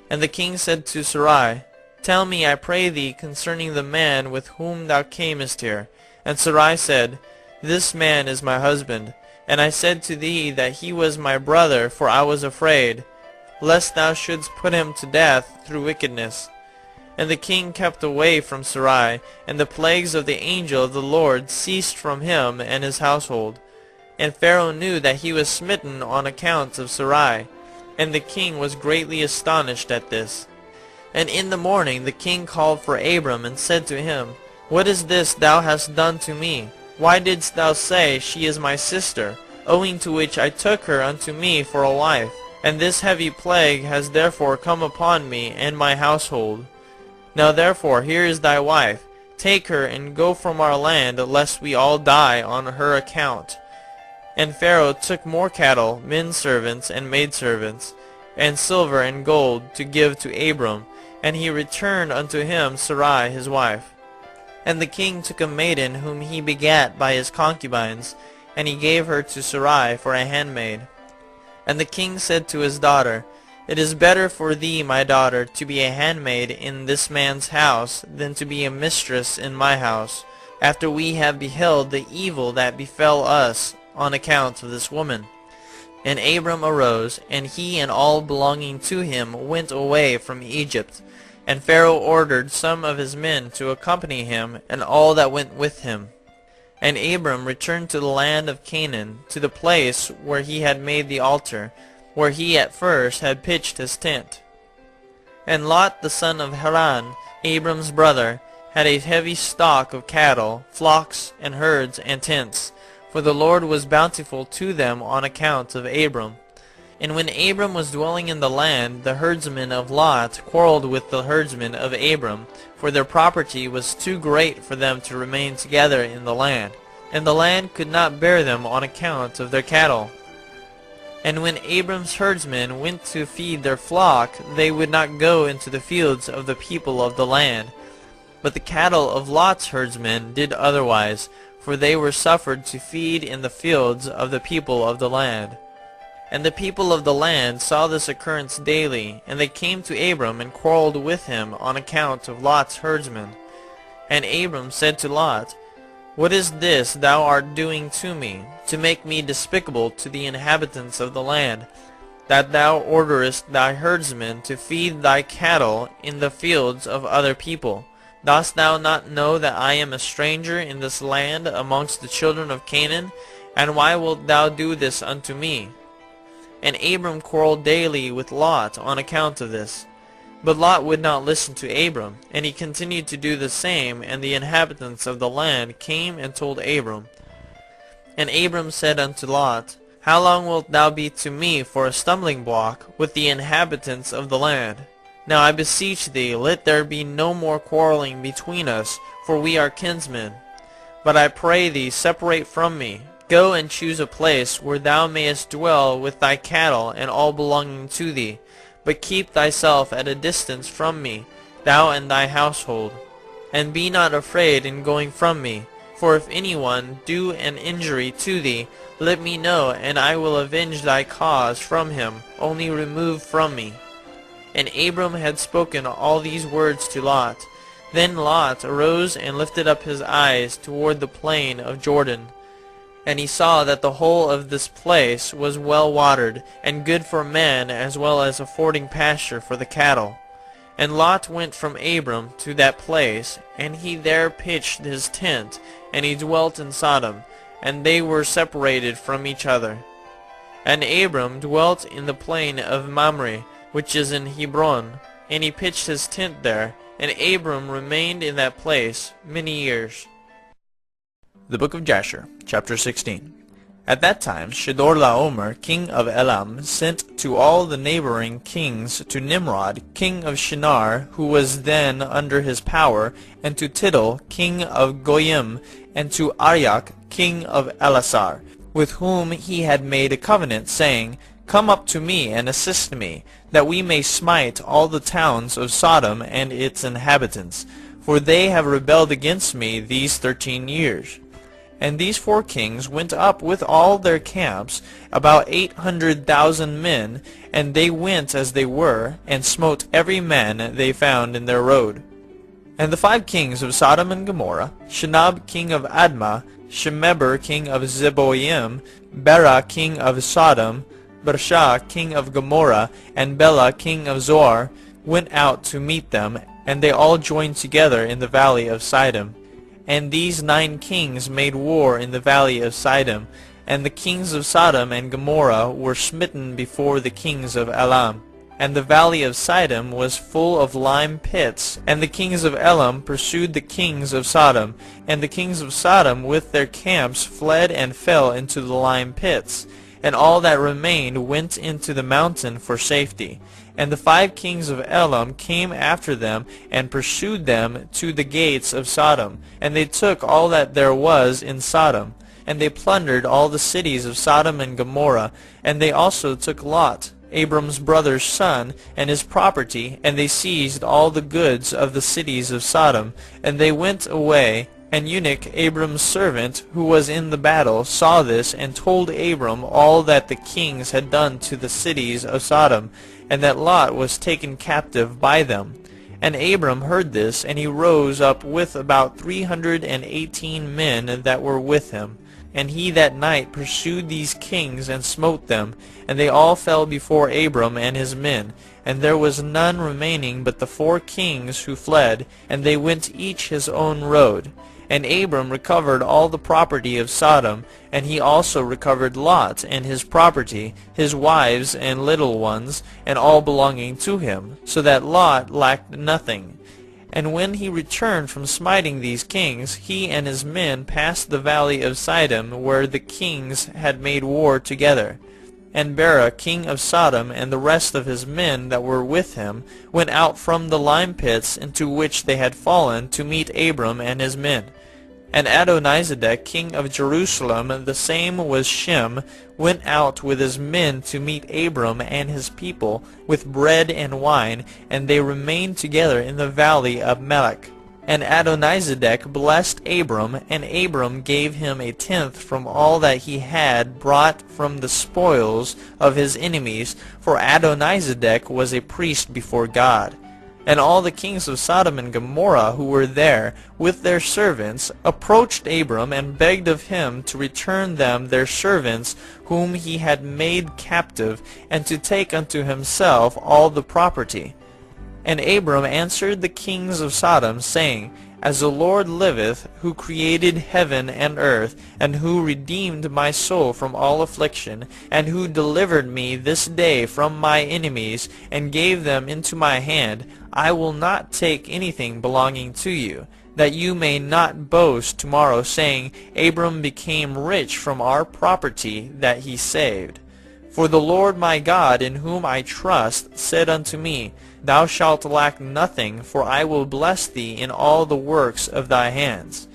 And the king said to Sarai, Tell me, I pray thee, concerning the man with whom thou camest here. And Sarai said, This man is my husband. And I said to thee that he was my brother, for I was afraid, lest thou shouldst put him to death through wickedness. And the king kept away from Sarai, and the plagues of the angel of the Lord ceased from him and his household. And Pharaoh knew that he was smitten on account of Sarai, and the king was greatly astonished at this. And in the morning the king called for Abram, and said to him, What is this thou hast done to me? Why didst thou say, She is my sister, owing to which I took her unto me for a wife? And this heavy plague has therefore come upon me and my household. Now therefore here is thy wife. Take her and go from our land, lest we all die on her account. And Pharaoh took more cattle, menservants, and maidservants, and silver and gold to give to Abram, and he returned unto him Sarai his wife. And the king took a maiden whom he begat by his concubines, and he gave her to Sarai for a handmaid. And the king said to his daughter, It is better for thee, my daughter, to be a handmaid in this man's house, than to be a mistress in my house, after we have beheld the evil that befell us on account of this woman. And Abram arose, and he and all belonging to him went away from Egypt. And Pharaoh ordered some of his men to accompany him, and all that went with him. And Abram returned to the land of Canaan, to the place where he had made the altar, where he at first had pitched his tent. And Lot the son of Haran, Abram's brother, had a heavy stock of cattle, flocks, and herds, and tents, for the Lord was bountiful to them on account of Abram. And when Abram was dwelling in the land, the herdsmen of Lot quarreled with the herdsmen of Abram, for their property was too great for them to remain together in the land, and the land could not bear them on account of their cattle. And when Abram's herdsmen went to feed their flock, they would not go into the fields of the people of the land. But the cattle of Lot's herdsmen did otherwise, for they were suffered to feed in the fields of the people of the land. And the people of the land saw this occurrence daily, and they came to Abram and quarreled with him on account of Lot's herdsmen. And Abram said to Lot, What is this thou art doing to me, to make me despicable to the inhabitants of the land? that thou orderest thy herdsmen to feed thy cattle in the fields of other people? Dost thou not know that I am a stranger in this land amongst the children of Canaan? And why wilt thou do this unto me?" And Abram quarreled daily with Lot on account of this. But Lot would not listen to Abram, and he continued to do the same, and the inhabitants of the land came and told Abram. And Abram said unto Lot, "How long wilt thou be to me for a stumbling block with the inhabitants of the land? Now I beseech thee, let there be no more quarreling between us, for we are kinsmen. But I pray thee, separate from me. Go and choose a place where thou mayest dwell with thy cattle and all belonging to thee. But keep thyself at a distance from me, thou and thy household. And be not afraid in going from me. For if anyone do an injury to thee, let me know, and I will avenge thy cause from him. Only remove from me." And Abram had spoken all these words to Lot. Then Lot arose and lifted up his eyes toward the plain of Jordan. And he saw that the whole of this place was well watered, and good for men, as well as affording pasture for the cattle. And Lot went from Abram to that place, and he there pitched his tent, and he dwelt in Sodom, and they were separated from each other. And Abram dwelt in the plain of Mamre, which is in Hebron, and he pitched his tent there, and Abram remained in that place many years. The Book of Jasher, chapter 16. At that time Chedorlaomer, king of Elam, sent to all the neighboring kings, to Nimrod, king of Shinar, who was then under his power, and to Tidal, king of Goyim, and to Arioch, king of Elasar, with whom he had made a covenant, saying, "Come up to me and assist me, that we may smite all the towns of Sodom and its inhabitants, for they have rebelled against me these 13 years. And these 4 kings went up with all their camps, about 800,000 men, and they went as they were, and smote every man they found in their road. And the 5 kings of Sodom and Gomorrah, Shinab king of Admah, Shemeber king of Zeboim, Bera king of Sodom, Bersha king of Gomorrah, and Bela king of Zoar, went out to meet them, and they all joined together in the valley of Siddim. And these 9 kings made war in the valley of Siddim, and the kings of Sodom and Gomorrah were smitten before the kings of Elam. And the valley of Siddim was full of lime pits, and the kings of Elam pursued the kings of Sodom, and the kings of Sodom with their camps fled and fell into the lime pits, and all that remained went into the mountain for safety. And the 5 kings of Elam came after them, and pursued them to the gates of Sodom. And they took all that there was in Sodom. And they plundered all the cities of Sodom and Gomorrah. And they also took Lot, Abram's brother's son, and his property. And they seized all the goods of the cities of Sodom. And they went away. And Eunuch, Abram's servant, who was in the battle, saw this, and told Abram all that the kings had done to the cities of Sodom, and that Lot was taken captive by them. And Abram heard this, and he rose up with about 318 men that were with him. And he that night pursued these kings, and smote them, and they all fell before Abram and his men. And there was none remaining but the 4 kings who fled, and they went each his own road. And Abram recovered all the property of Sodom, and he also recovered Lot and his property, his wives and little ones, and all belonging to him, so that Lot lacked nothing. And when he returned from smiting these kings, he and his men passed the valley of Siddim, where the kings had made war together. And Bera, king of Sodom, and the rest of his men that were with him, went out from the lime pits into which they had fallen to meet Abram and his men. And Adonizedek, king of Jerusalem, the same was Shem, went out with his men to meet Abram and his people with bread and wine, and they remained together in the valley of Melech. And Adonizedek blessed Abram, and Abram gave him 1/10 from all that he had brought from the spoils of his enemies, for Adonizedek was a priest before God. And all the kings of Sodom and Gomorrah who were there with their servants approached Abram and begged of him to return them their servants whom he had made captive, and to take unto himself all the property. And Abram answered the kings of Sodom, saying, As the Lord liveth, who created heaven and earth, and who redeemed my soul from all affliction, and who delivered me this day from my enemies, and gave them into my hand, I will not take anything belonging to you, that you may not boast tomorrow, saying, Abram became rich from our property that he saved. For the Lord my God, in whom I trust, said unto me, Thou shalt lack nothing, for I will bless thee in all the works of thy hands.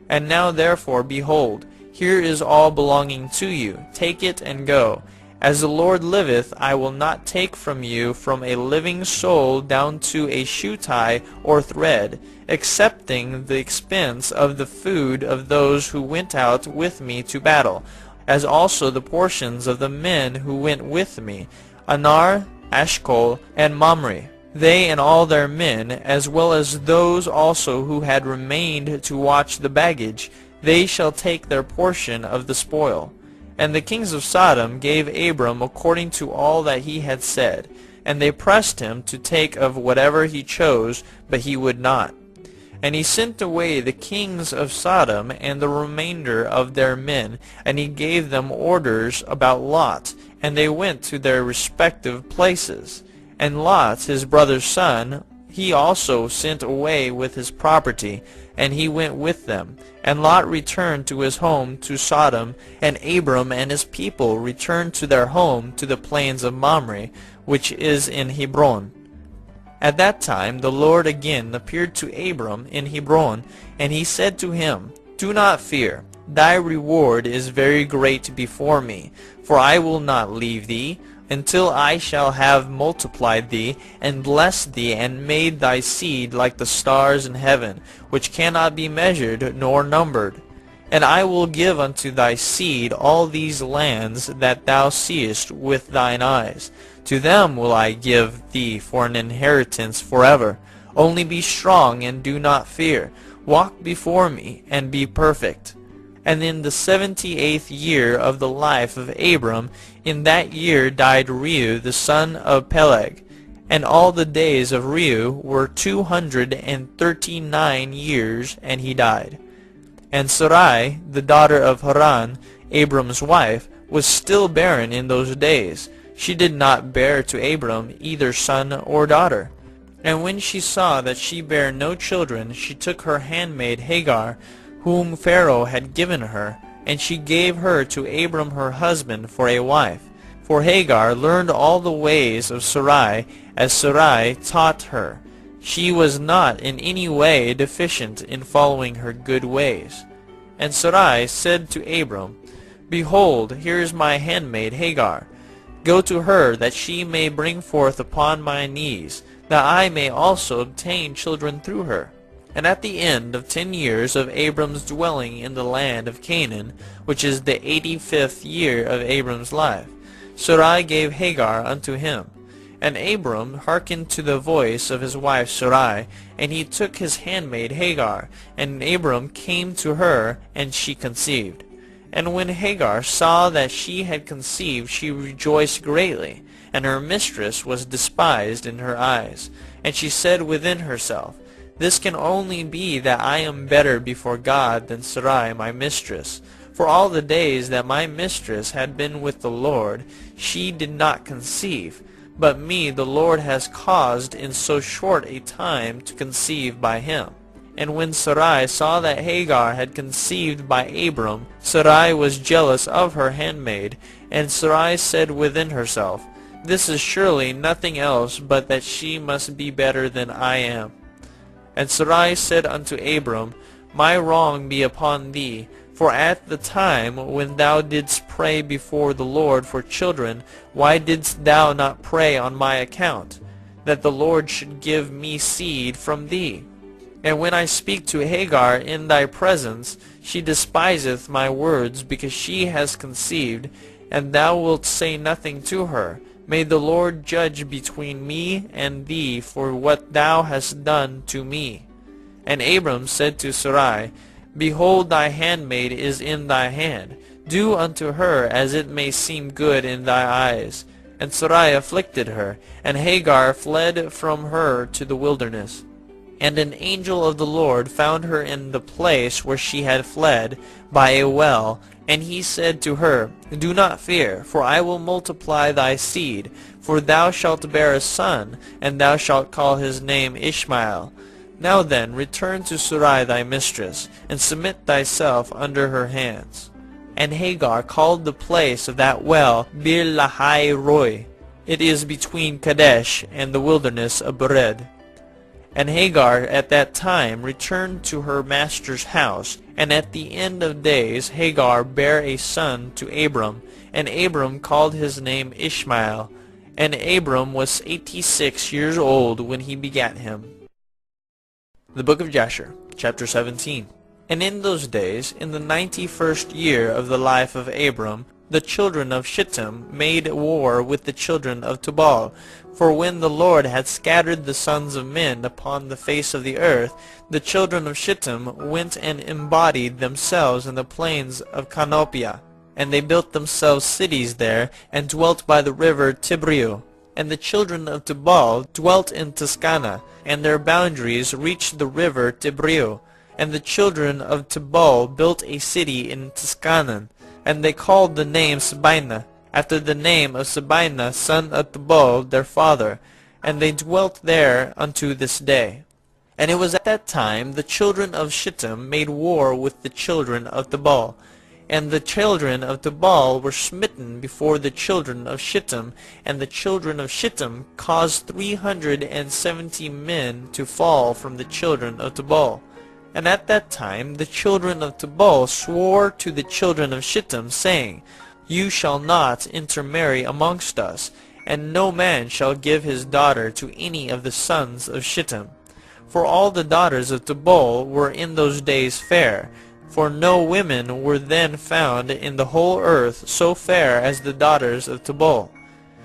And now therefore, behold, here is all belonging to you. Take it and go. As the Lord liveth, I will not take from you from a living soul down to a shoe tie or thread, excepting the expense of the food of those who went out with me to battle, as also the portions of the men who went with me, Anar, Ashcol, and Mamre. They and all their men, as well as those also who had remained to watch the baggage, they shall take their portion of the spoil. And the kings of Sodom gave Abram according to all that he had said, and they pressed him to take of whatever he chose, but he would not. And he sent away the kings of Sodom and the remainder of their men, and he gave them orders about Lot, and they went to their respective places. And Lot, his brother's son, he also sent away with his property, and he went with them. And Lot returned to his home to Sodom, and Abram and his people returned to their home to the plains of Mamre, which is in Hebron. At that time the Lord again appeared to Abram in Hebron, and he said to him, Do not fear, thy reward is very great before me, for I will not leave thee, until I shall have multiplied thee, and blessed thee, and made thy seed like the stars in heaven, which cannot be measured nor numbered. And I will give unto thy seed all these lands that thou seest with thine eyes. To them will I give thee for an inheritance forever. Only be strong and do not fear. Walk before me and be perfect. And in the 78th year of the life of Abram, in that year died Reu the son of Peleg. And all the days of Reu were 239 years, and he died. And Sarai, the daughter of Haran, Abram's wife, was still barren in those days. She did not bear to Abram either son or daughter. And when she saw that she bare no children, she took her handmaid Hagar, whom Pharaoh had given her, and she gave her to Abram her husband for a wife. For Hagar learned all the ways of Sarai, as Sarai taught her. She was not in any way deficient in following her good ways. And Sarai said to Abram, Behold, here is my handmaid Hagar. Go to her, that she may bring forth upon my knees, that I may also obtain children through her. And at the end of 10 years of Abram's dwelling in the land of Canaan, which is the 85th year of Abram's life, Sarai gave Hagar unto him. And Abram hearkened to the voice of his wife Sarai, and he took his handmaid Hagar, and Abram came to her, and she conceived. And when Hagar saw that she had conceived, she rejoiced greatly, and her mistress was despised in her eyes. And she said within herself, This can only be that I am better before God than Sarai my mistress. For all the days that my mistress had been with the Lord, she did not conceive. But me the Lord has caused in so short a time to conceive by him. And when Sarai saw that Hagar had conceived by Abram, Sarai was jealous of her handmaid. And Sarai said within herself, This is surely nothing else but that she must be better than I am. And Sarai said unto Abram, My wrong be upon thee, for at the time when thou didst pray before the Lord for children, why didst thou not pray on my account, that the Lord should give me seed from thee? And when I speak to Hagar in thy presence, she despiseth my words, because she has conceived, and thou wilt say nothing to her. May the Lord judge between me and thee for what thou hast done to me. And Abram said to Sarai, Behold, thy handmaid is in thy hand. Do unto her as it may seem good in thy eyes. And Sarai afflicted her, and Hagar fled from her to the wilderness. And an angel of the Lord found her in the place where she had fled, by a well. And he said to her, Do not fear, for I will multiply thy seed, for thou shalt bear a son, and thou shalt call his name Ishmael. Now then, return to Sarai thy mistress, and submit thyself under her hands. And Hagar called the place of that well Bir-lahai-roi. It is between Kadesh and the wilderness of Bered. And Hagar at that time returned to her master's house, and at the end of days Hagar bare a son to Abram, and Abram called his name Ishmael. And Abram was 86 years old when he begat him. The book of Jasher, chapter 17. And in those days, in the 91st year of the life of Abram, the children of Shittim made war with the children of Tubal. For when the Lord had scattered the sons of men upon the face of the earth, the children of Shittim went and embodied themselves in the plains of Canopia. And they built themselves cities there, and dwelt by the river Tibreu. And the children of Tubal dwelt in Tuscana, and their boundaries reached the river Tibreu. And the children of Tubal built a city in Tuscanan, and they called the name Sabina, after the name of Sabina son of Tubal their father, and they dwelt there unto this day. And it was at that time the children of Shittim made war with the children of Tubal. And the children of Tubal were smitten before the children of Shittim, and the children of Shittim caused 370 men to fall from the children of Tubal. And at that time the children of Tubal swore to the children of Shittim, saying, You shall not intermarry amongst us, and no man shall give his daughter to any of the sons of Shittim. For all the daughters of Tubal were in those days fair, for no women were then found in the whole earth so fair as the daughters of Tubal.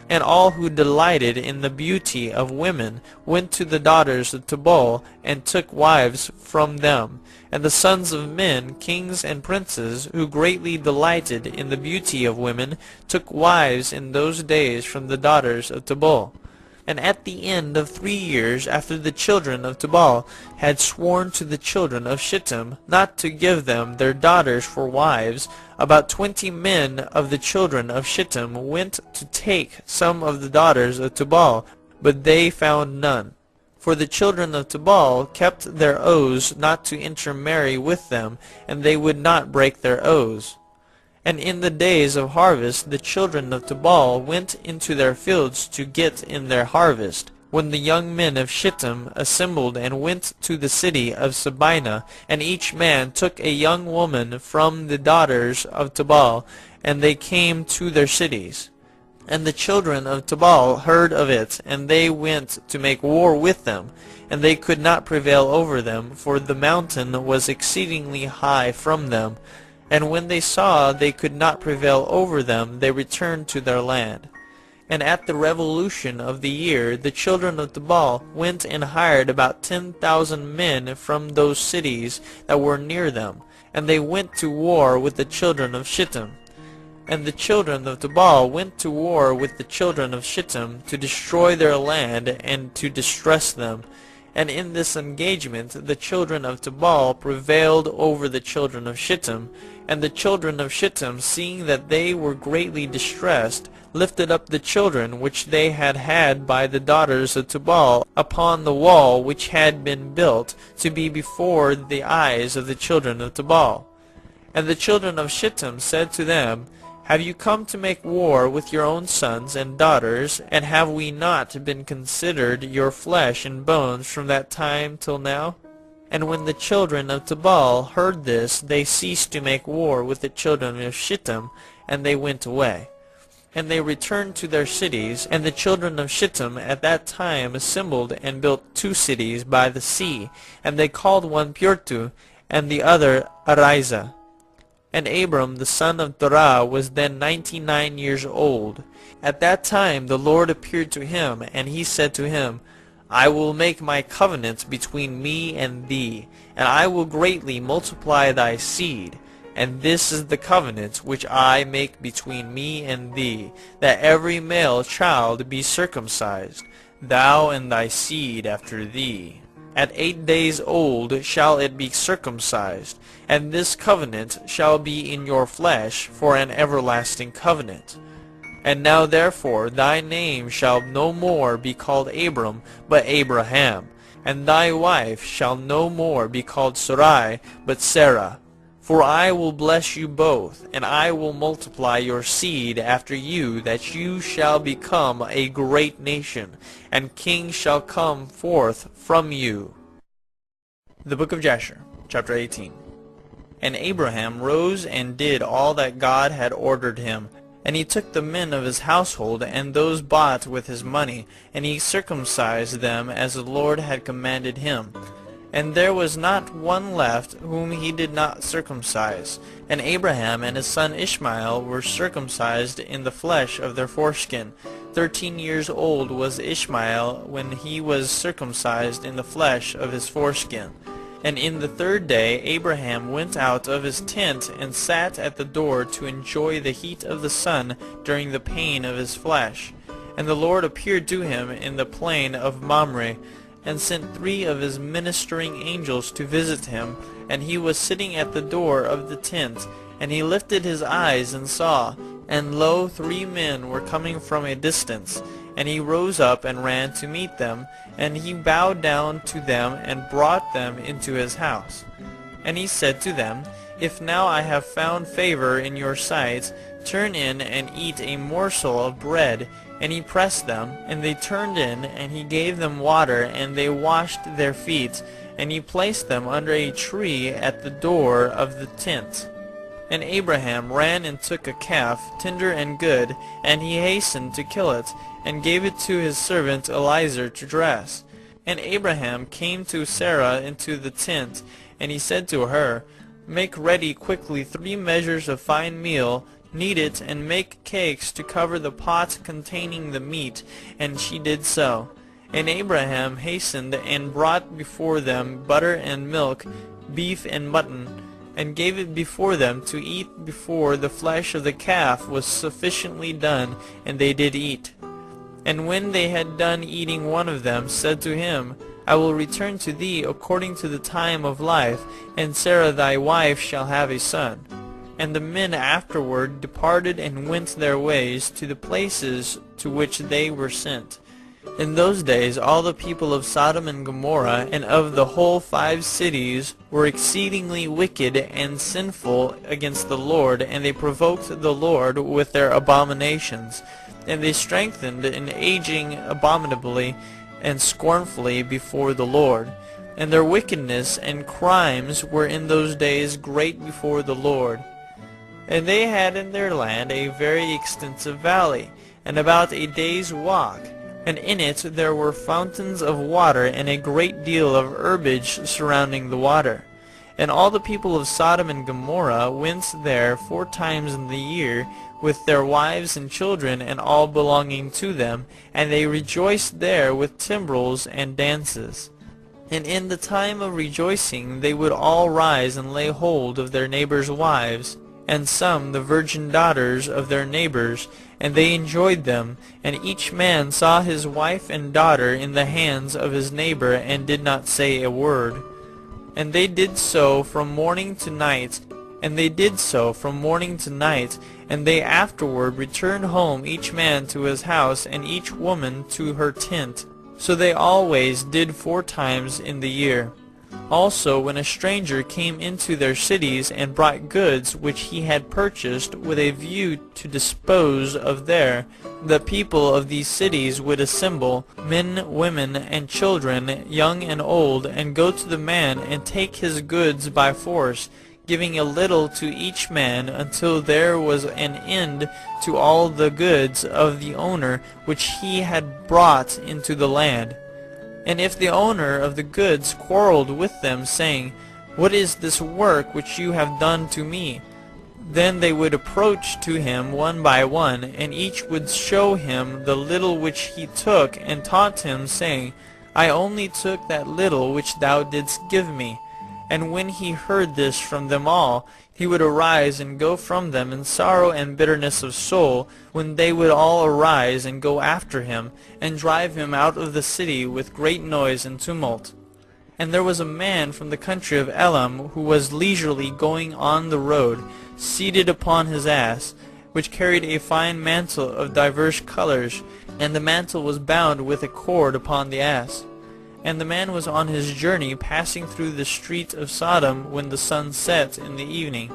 And all who delighted in the beauty of women went to the daughters of Tubal, and took wives from them. And the sons of men, kings and princes, who greatly delighted in the beauty of women, took wives in those days from the daughters of Tubal. And at the end of 3 years after the children of Tubal had sworn to the children of Shittim not to give them their daughters for wives, about 20 men of the children of Shittim went to take some of the daughters of Tubal, but they found none. For the children of Tubal kept their oaths not to intermarry with them, and they would not break their oaths. And in the days of harvest the children of Tubal went into their fields to get in their harvest, when the young men of Shittim assembled and went to the city of Sabina, and each man took a young woman from the daughters of Tubal, and they came to their cities. And the children of Tubal heard of it, and they went to make war with them, and they could not prevail over them, for the mountain was exceedingly high from them. And when they saw they could not prevail over them, they returned to their land. And at the revolution of the year, the children of Tubal went and hired about 10,000 men from those cities that were near them, and they went to war with the children of Shittim. And the children of Tubal went to war with the children of Shittim to destroy their land and to distress them. And in this engagement the children of Tubal prevailed over the children of Shittim. And the children of Shittim, seeing that they were greatly distressed, lifted up the children which they had had by the daughters of Tubal upon the wall which had been built to be before the eyes of the children of Tubal. And the children of Shittim said to them, Have you come to make war with your own sons and daughters, and have we not been considered your flesh and bones from that time till now? And when the children of Tubal heard this, they ceased to make war with the children of Shittim, and they went away. And they returned to their cities, and the children of Shittim at that time assembled and built 2 cities by the sea, and they called one Purtu, and the other Ariza. And Abram the son of Terah was then 99 years old. At that time the Lord appeared to him, and he said to him, I will make my covenant between me and thee, and I will greatly multiply thy seed. And this is the covenant which I make between me and thee, that every male child be circumcised, thou and thy seed after thee. At 8 days old shall it be circumcised, and this covenant shall be in your flesh for an everlasting covenant. And now therefore thy name shall no more be called Abram, but Abraham, and thy wife shall no more be called Sarai, but Sarah. For I will bless you both, and I will multiply your seed after you, that you shall become a great nation, and kings shall come forth from you. The book of Jasher, chapter 18. And Abraham rose and did all that God had ordered him. And he took the men of his household, and those bought with his money, and he circumcised them as the Lord had commanded him. And there was not one left whom he did not circumcise. And Abraham and his son Ishmael were circumcised in the flesh of their foreskin. 13 years old was Ishmael when he was circumcised in the flesh of his foreskin. And in the 3rd day Abraham went out of his tent and sat at the door to enjoy the heat of the sun during the pain of his flesh. And the Lord appeared to him in the plain of Mamre, and sent 3 of his ministering angels to visit him. And he was sitting at the door of the tent, and he lifted his eyes and saw, and lo, 3 men were coming from a distance. And he rose up and ran to meet them, and he bowed down to them and brought them into his house. And he said to them, If now I have found favor in your sight, turn in and eat a morsel of bread. And he pressed them, and they turned in, and he gave them water, and they washed their feet. And he placed them under a tree at the door of the tent. And Abraham ran and took a calf, tender and good, and he hastened to kill it, and gave it to his servant Eliezer to dress. And Abraham came to Sarah into the tent, and he said to her, Make ready quickly 3 measures of fine meal, knead it, and make cakes to cover the pot containing the meat. And she did so. And Abraham hastened and brought before them butter and milk, beef and mutton, and gave it before them to eat before the flesh of the calf was sufficiently done, and they did eat. And when they had done eating, one of them said to him, I will return to thee according to the time of life, and Sarah thy wife shall have a son. And the men afterward departed and went their ways to the places to which they were sent. In those days all the people of Sodom and Gomorrah and of the whole 5 cities were exceedingly wicked and sinful against the Lord, and they provoked the Lord with their abominations. And they strengthened in aging abominably and scornfully before the Lord. And their wickedness and crimes were in those days great before the Lord. And they had in their land a very extensive valley, and about a day's walk. And in it there were fountains of water, and a great deal of herbage surrounding the water. And all the people of Sodom and Gomorrah went there 4 times in the year, with their wives and children and all belonging to them, and they rejoiced there with timbrels and dances. And in the time of rejoicing they would all rise and lay hold of their neighbors' wives, and some the virgin daughters of their neighbors, and they enjoyed them, and each man saw his wife and daughter in the hands of his neighbor, and did not say a word. And they did so from morning to night, and they did so from morning to night, and they afterward returned home, each man to his house, and each woman to her tent. So they always did 4 times in the year. Also, when a stranger came into their cities and brought goods which he had purchased with a view to dispose of there, the people of these cities would assemble, men, women, and children, young and old, and go to the man and take his goods by force, giving a little to each man, until there was an end to all the goods of the owner which he had brought into the land. And if the owner of the goods quarreled with them, saying, What is this work which you have done to me? Then they would approach to him one by one, and each would show him the little which he took, and taunt him, saying, I only took that little which thou didst give me. And when he heard this from them all, he would arise and go from them in sorrow and bitterness of soul, when they would all arise and go after him, and drive him out of the city with great noise and tumult. And there was a man from the country of Elam, who was leisurely going on the road, seated upon his ass, which carried a fine mantle of divers colors, and the mantle was bound with a cord upon the ass. And the man was on his journey, passing through the street of Sodom when the sun set in the evening.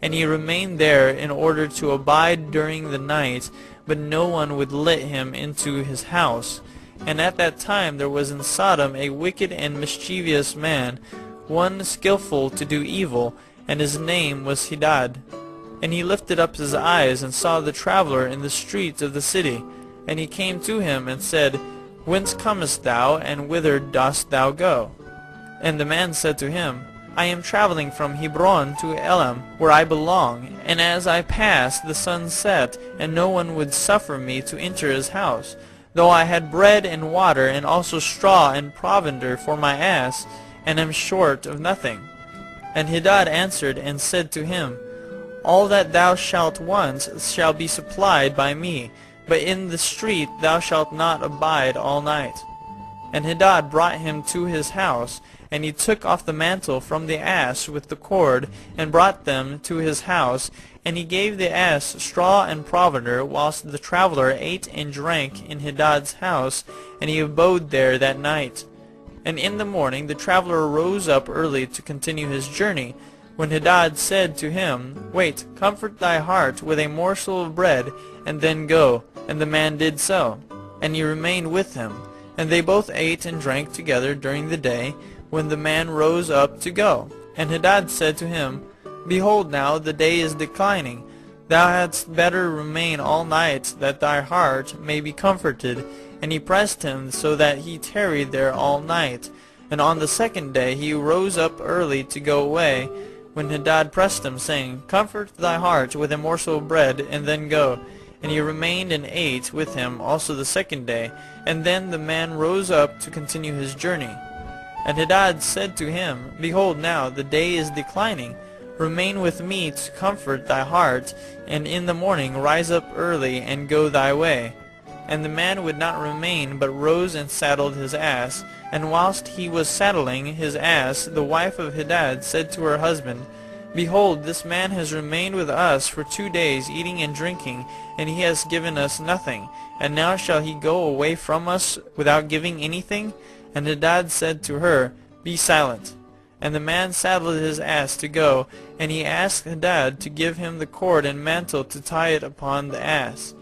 And he remained there in order to abide during the night, but no one would let him into his house. And at that time there was in Sodom a wicked and mischievous man, one skillful to do evil, and his name was Hadad. And he lifted up his eyes and saw the traveler in the streets of the city. And he came to him and said, Whence comest thou, and whither dost thou go? And the man said to him, I am traveling from Hebron to Elam, where I belong. And as I passed, the sun set, and no one would suffer me to enter his house, though I had bread and water, and also straw and provender for my ass, and am short of nothing. And Hadad answered and said to him, All that thou shalt want shall be supplied by me, but in the street thou shalt not abide all night. And Hadad brought him to his house, and he took off the mantle from the ass with the cord, and brought them to his house, and he gave the ass straw and provender, whilst the traveler ate and drank in Hadad's house, and he abode there that night. And in the morning the traveler rose up early to continue his journey, when Hadad said to him, Wait, comfort thy heart with a morsel of bread, and then go. And the man did so, and he remained with him. And they both ate and drank together during the day, when the man rose up to go. And Hadad said to him, Behold, now the day is declining. Thou hadst better remain all night, that thy heart may be comforted. And he pressed him so that he tarried there all night. And on the second day he rose up early to go away, when Hadad pressed him, saying, Comfort thy heart with a morsel of bread, and then go. And he remained and ate with him also the second day. And then the man rose up to continue his journey. And Hadad said to him, Behold, now the day is declining. Remain with me to comfort thy heart, and in the morning rise up early and go thy way. And the man would not remain, but rose and saddled his ass. And whilst he was saddling his ass, the wife of Hadad said to her husband, Behold, this man has remained with us for 2 days, eating and drinking, and he has given us nothing. And now shall he go away from us without giving anything? And Hadad said to her, Be silent. And the man saddled his ass to go, and he asked Hadad to give him the cord and mantle to tie it upon the ass.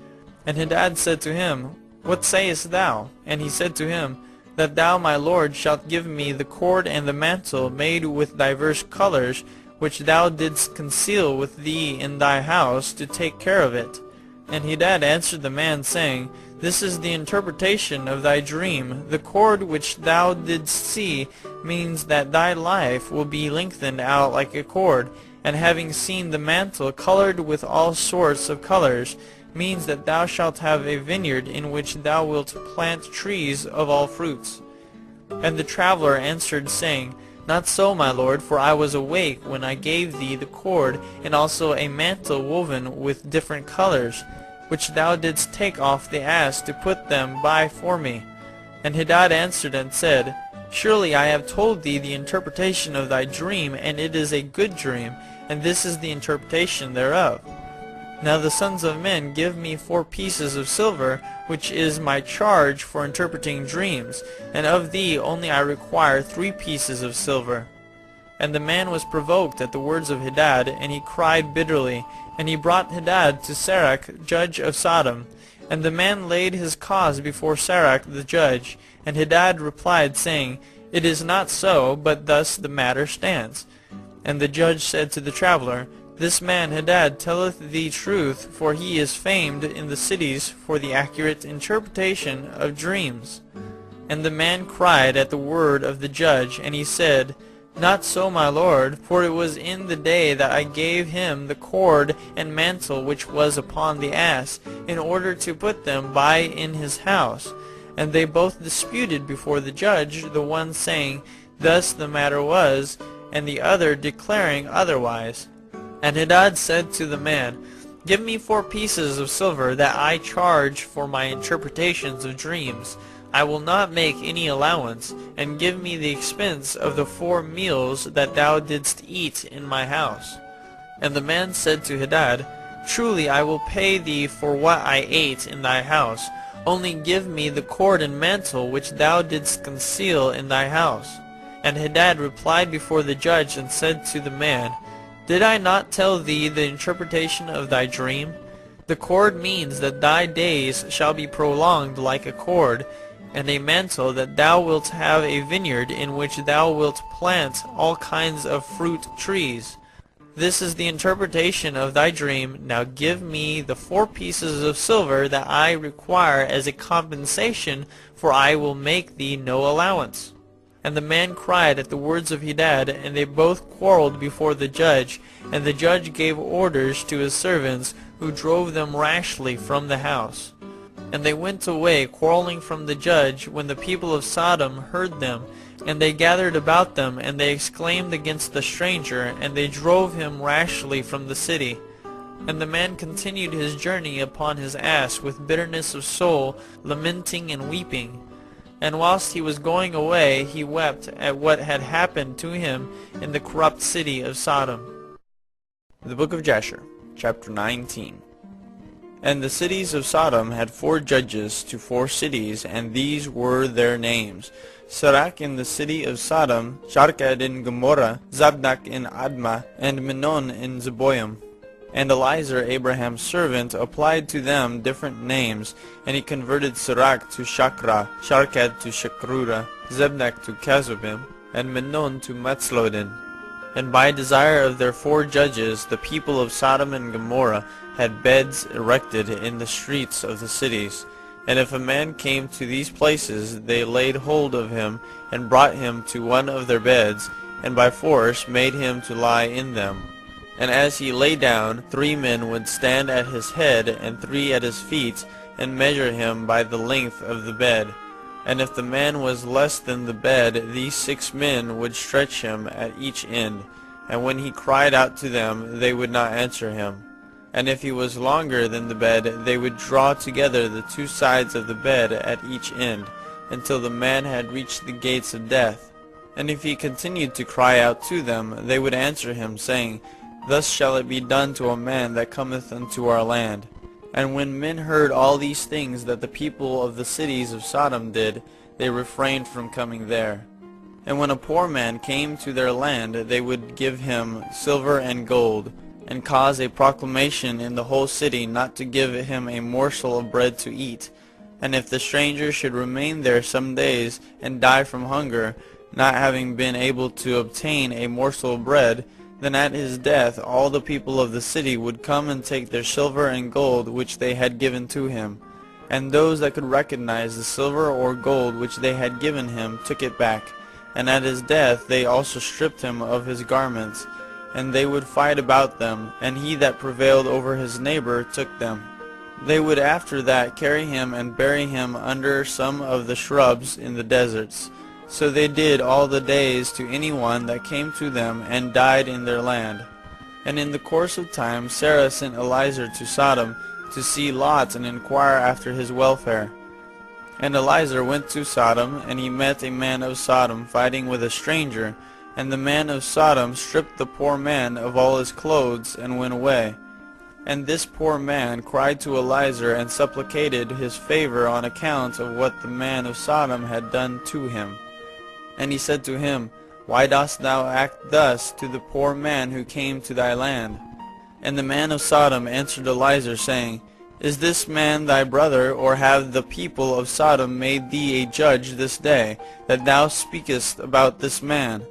And Hadad said to him, What sayest thou? And he said to him, That thou, my lord, shalt give me the cord and the mantle made with divers colors, which thou didst conceal with thee in thy house, to take care of it. And Hadad answered the man, saying, This is the interpretation of thy dream. The cord which thou didst see means that thy life will be lengthened out like a cord, and having seen the mantle colored with all sorts of colors, means that thou shalt have a vineyard in which thou wilt plant trees of all fruits. And the traveler answered, saying, Not so, my lord, for I was awake when I gave thee the cord, and also a mantle woven with different colors, which thou didst take off the ass to put them by for me. And Hadad answered and said, Surely I have told thee the interpretation of thy dream, and it is a good dream, and this is the interpretation thereof. Now the sons of men give me 4 pieces of silver, which is my charge for interpreting dreams, and of thee only I require 3 pieces of silver. And the man was provoked at the words of Hadad, and he cried bitterly. And he brought Hadad to Sarach, judge of Sodom. And the man laid his cause before Sarach the judge. And Hadad replied, saying, It is not so, but thus the matter stands. And the judge said to the traveler, This man Hadad telleth thee truth, for he is famed in the cities for the accurate interpretation of dreams. And the man cried at the word of the judge, and he said, Not so, my lord, for it was in the day that I gave him the cord and mantle which was upon the ass, in order to put them by in his house. And they both disputed before the judge, the one saying, Thus the matter was, and the other declaring otherwise. And Hadad said to the man, Give me 4 pieces of silver, that I charge for my interpretations of dreams. I will not make any allowance, and give me the expense of the 4 meals that thou didst eat in my house. And the man said to Hadad, Truly I will pay thee for what I ate in thy house. Only give me the cord and mantle which thou didst conceal in thy house. And Hadad replied before the judge and said to the man, Did I not tell thee the interpretation of thy dream? The cord means that thy days shall be prolonged like a cord, and a mantle that thou wilt have a vineyard in which thou wilt plant all kinds of fruit trees. This is the interpretation of thy dream. Now give me the 4 pieces of silver that I require as a compensation, for I will make thee no allowance. And the man cried at the words of Hadad, and they both quarreled before the judge, and the judge gave orders to his servants, who drove them rashly from the house. And they went away quarreling from the judge, when the people of Sodom heard them. And they gathered about them, and they exclaimed against the stranger, and they drove him rashly from the city. And the man continued his journey upon his ass with bitterness of soul, lamenting and weeping. And whilst he was going away, he wept at what had happened to him in the corrupt city of Sodom. The book of Jasher, chapter 19. And the cities of Sodom had 4 judges to 4 cities, and these were their names: Sirach in the city of Sodom, Sharkad in Gomorrah, Zabdak in Admah, and Menon in Zeboim. And Eliezer, Abraham's servant, applied to them different names, and he converted Sirach to Shakra, Sharkad to Shakrura, Zebnak to Kazubim, and Menon to Matzlodin. And by desire of their 4 judges, the people of Sodom and Gomorrah had beds erected in the streets of the cities. And if a man came to these places, they laid hold of him, and brought him to one of their beds, and by force made him to lie in them. And as he lay down, 3 men would stand at his head, and 3 at his feet, and measure him by the length of the bed. And if the man was less than the bed, these 6 men would stretch him at each end. And when he cried out to them, they would not answer him. And if he was longer than the bed, they would draw together the 2 sides of the bed at each end, until the man had reached the gates of death. And if he continued to cry out to them, they would answer him, saying, Thus shall it be done to a man that cometh unto our land. And when men heard all these things that the people of the cities of Sodom did, they refrained from coming there. And when a poor man came to their land, they would give him silver and gold, and cause a proclamation in the whole city not to give him a morsel of bread to eat. And if the stranger should remain there some days, and die from hunger, not having been able to obtain a morsel of bread, then at his death all the people of the city would come and take their silver and gold which they had given to him. And those that could recognize the silver or gold which they had given him took it back. And at his death they also stripped him of his garments, and they would fight about them, and he that prevailed over his neighbor took them. They would after that carry him and bury him under some of the shrubs in the deserts. So they did all the days to anyone that came to them, and died in their land. And in the course of time Sarah sent Eliezer to Sodom to see Lot and inquire after his welfare. And Eliezer went to Sodom, and he met a man of Sodom fighting with a stranger. And the man of Sodom stripped the poor man of all his clothes, and went away. And this poor man cried to Eliezer, and supplicated his favor on account of what the man of Sodom had done to him. And he said to him, Why dost thou act thus to the poor man who came to thy land? And the man of Sodom answered Eliezer, saying, Is this man thy brother, or have the people of Sodom made thee a judge this day, that thou speakest about this man?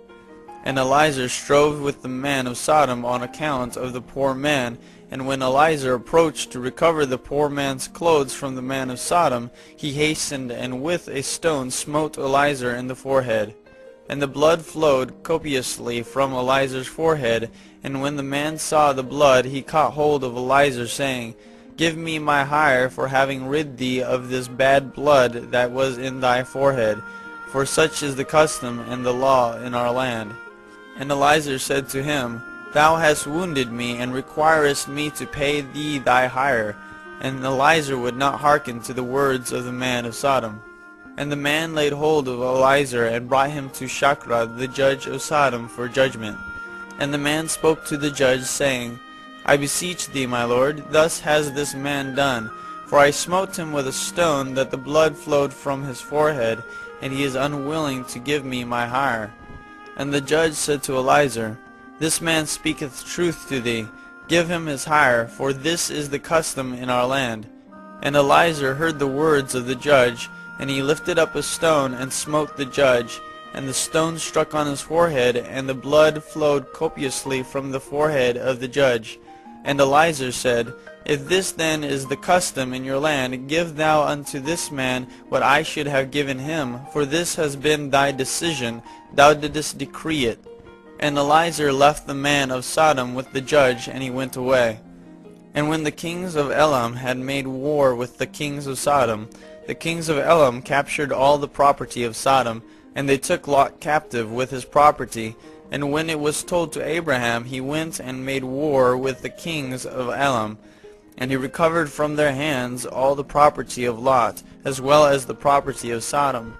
And Eliezer strove with the man of Sodom on account of the poor man. And when Eliezer approached to recover the poor man's clothes from the man of Sodom, he hastened, and with a stone smote Eliezer in the forehead. And the blood flowed copiously from Eliezer forehead. And when the man saw the blood, he caught hold of Eliezer, saying, Give me my hire for having rid thee of this bad blood that was in thy forehead, for such is the custom and the law in our land. And Eliezer said to him, Thou hast wounded me, and requirest me to pay thee thy hire. And Eliezer would not hearken to the words of the man of Sodom. And the man laid hold of Eliezer, and brought him to Shachra, the judge of Sodom, for judgment. And the man spoke to the judge, saying, I beseech thee, my lord, thus has this man done. For I smote him with a stone, that the blood flowed from his forehead, and he is unwilling to give me my hire. And the judge said to Eliezer, This man speaketh truth to thee. Give him his hire, for this is the custom in our land. And Eliezer heard the words of the judge, and he lifted up a stone, and smote the judge. And the stone struck on his forehead, and the blood flowed copiously from the forehead of the judge. And Eliezer said, If this then is the custom in your land, give thou unto this man what I should have given him, for this has been thy decision, thou didst decree it. And Eliezer left the man of Sodom with the judge, and he went away. And when the kings of Elam had made war with the kings of Sodom, the kings of Elam captured all the property of Sodom, and they took Lot captive with his property. And when it was told to Abraham, he went and made war with the kings of Elam. And he recovered from their hands all the property of Lot, as well as the property of Sodom.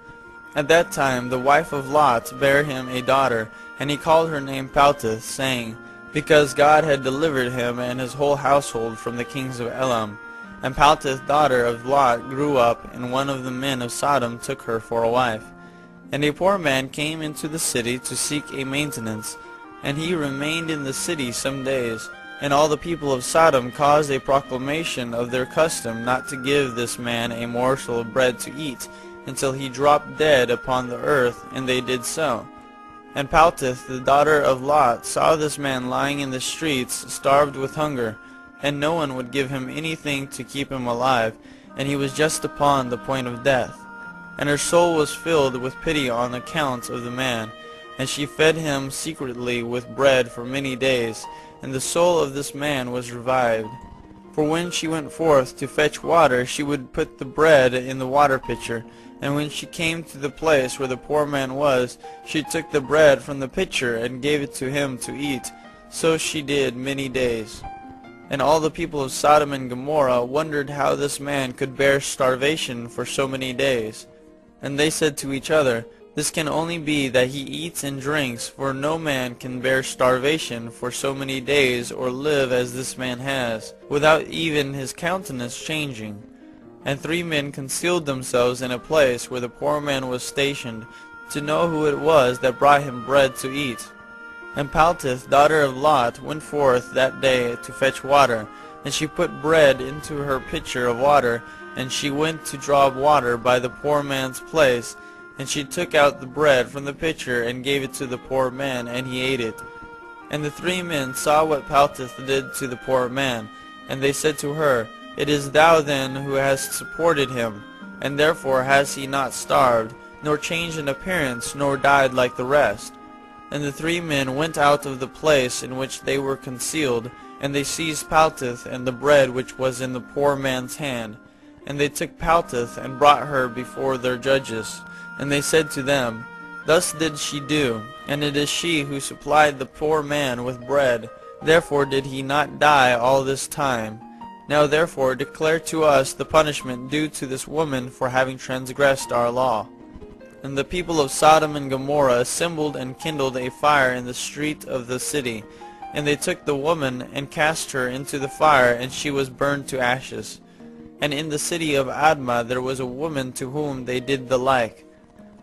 At that time the wife of Lot bare him a daughter, and he called her name Paltith, saying, Because God had delivered him and his whole household from the kings of Elam. And Paltith, daughter of Lot, grew up, and one of the men of Sodom took her for a wife. And a poor man came into the city to seek a maintenance, and he remained in the city some days. And all the people of Sodom caused a proclamation of their custom not to give this man a morsel of bread to eat, until he dropped dead upon the earth, and they did so. And Paltith, the daughter of Lot, saw this man lying in the streets, starved with hunger, and no one would give him anything to keep him alive, and he was just upon the point of death. And her soul was filled with pity on account of the man, and she fed him secretly with bread for many days, and the soul of this man was revived. For when she went forth to fetch water, she would put the bread in the water pitcher, and when she came to the place where the poor man was, she took the bread from the pitcher and gave it to him to eat. So she did many days. And all the people of Sodom and Gomorrah wondered how this man could bear starvation for so many days. And they said to each other, This can only be that he eats and drinks, for no man can bear starvation for so many days, or live as this man has, without even his countenance changing. And 3 men concealed themselves in a place where the poor man was stationed, to know who it was that brought him bread to eat. And Paltith, daughter of Lot, went forth that day to fetch water, and she put bread into her pitcher of water, and she went to draw water by the poor man's place, and she took out the bread from the pitcher and gave it to the poor man, and he ate it. And the 3 men saw what Paltith did to the poor man, and they said to her, It is thou then who hast supported him, and therefore has he not starved, nor changed in appearance, nor died like the rest. And the 3 men went out of the place in which they were concealed, and they seized Paltith and the bread which was in the poor man's hand. And they took Paltith and brought her before their judges. And they said to them, Thus did she do, and it is she who supplied the poor man with bread. Therefore did he not die all this time. Now therefore declare to us the punishment due to this woman for having transgressed our law. And the people of Sodom and Gomorrah assembled and kindled a fire in the street of the city. And they took the woman and cast her into the fire, and she was burned to ashes. And in the city of Admah there was a woman to whom they did the like.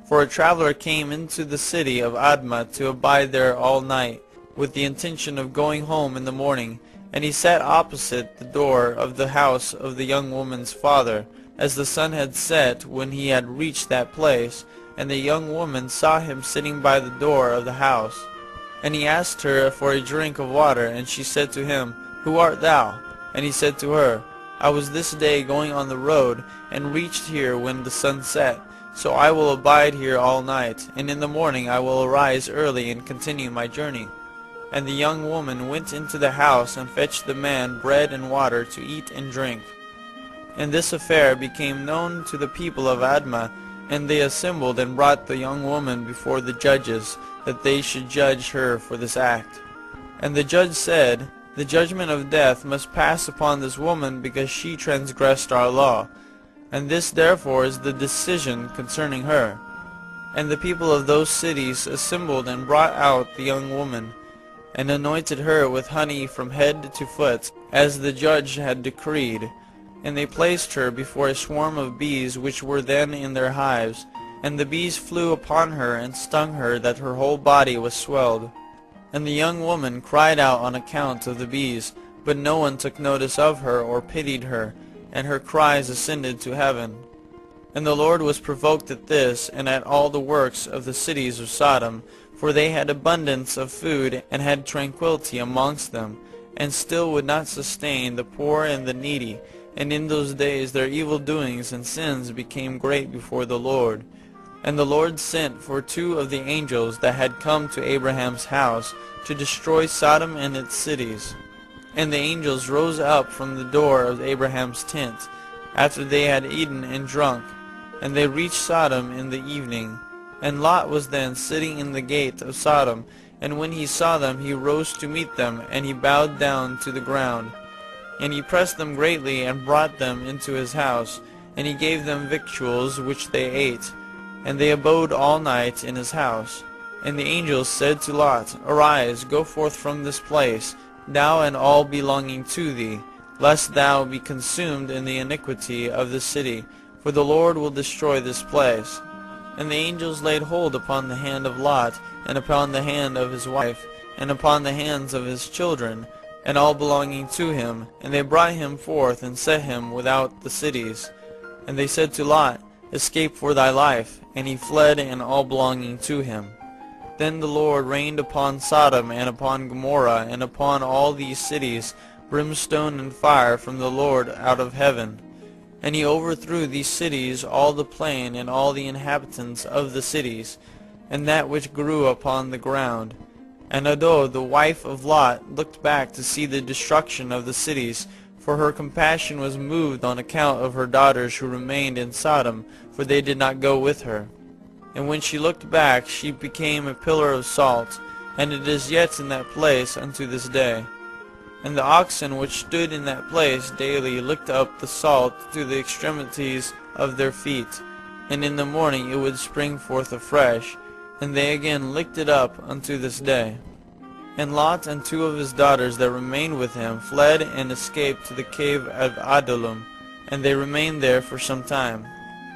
For a traveler came into the city of Admah to abide there all night, with the intention of going home in the morning. And he sat opposite the door of the house of the young woman's father, as the sun had set when he had reached that place. And the young woman saw him sitting by the door of the house. And he asked her for a drink of water, and she said to him, Who art thou? And he said to her, I was this day going on the road, and reached here when the sun set. So I will abide here all night, and in the morning I will arise early and continue my journey. And the young woman went into the house and fetched the man bread and water to eat and drink. And this affair became known to the people of Admah, and they assembled and brought the young woman before the judges, that they should judge her for this act. And the judge said, The judgment of death must pass upon this woman, because she transgressed our law. And this therefore is the decision concerning her. And the people of those cities assembled and brought out the young woman, and anointed her with honey from head to foot, as the judge had decreed. And they placed her before a swarm of bees which were then in their hives. And the bees flew upon her and stung her, that her whole body was swelled. And the young woman cried out on account of the bees, but no one took notice of her or pitied her, and her cries ascended to heaven. And the Lord was provoked at this, and at all the works of the cities of Sodom, for they had abundance of food, and had tranquility amongst them, and still would not sustain the poor and the needy. And in those days their evil doings and sins became great before the Lord. And the Lord sent for 2 of the angels that had come to Abraham's house, to destroy Sodom and its cities. And the angels rose up from the door of Abraham's tent, after they had eaten and drunk, and they reached Sodom in the evening. And Lot was then sitting in the gate of Sodom, and when he saw them he rose to meet them, and he bowed down to the ground. And he pressed them greatly, and brought them into his house, and he gave them victuals which they ate. And they abode all night in his house. And the angels said to Lot, Arise, go forth from this place, thou and all belonging to thee, lest thou be consumed in the iniquity of the city, for the Lord will destroy this place. And the angels laid hold upon the hand of Lot, and upon the hand of his wife, and upon the hands of his children, and all belonging to him, and they brought him forth, and set him without the cities. And they said to Lot, Escape for thy life. And he fled, and all belonging to him. Then the Lord rained upon Sodom and upon Gomorrah and upon all these cities brimstone and fire from the Lord out of heaven. And he overthrew these cities, all the plain, and all the inhabitants of the cities, and that which grew upon the ground. And Ado, the wife of Lot, looked back to see the destruction of the cities, for her compassion was moved on account of her daughters who remained in Sodom, for they did not go with her. And when she looked back, she became a pillar of salt, and it is yet in that place unto this day. And the oxen which stood in that place daily licked up the salt to the extremities of their feet, and in the morning it would spring forth afresh, and they again licked it up unto this day. And Lot and 2 of his daughters that remained with him fled and escaped to the cave of Adullam, and they remained there for some time.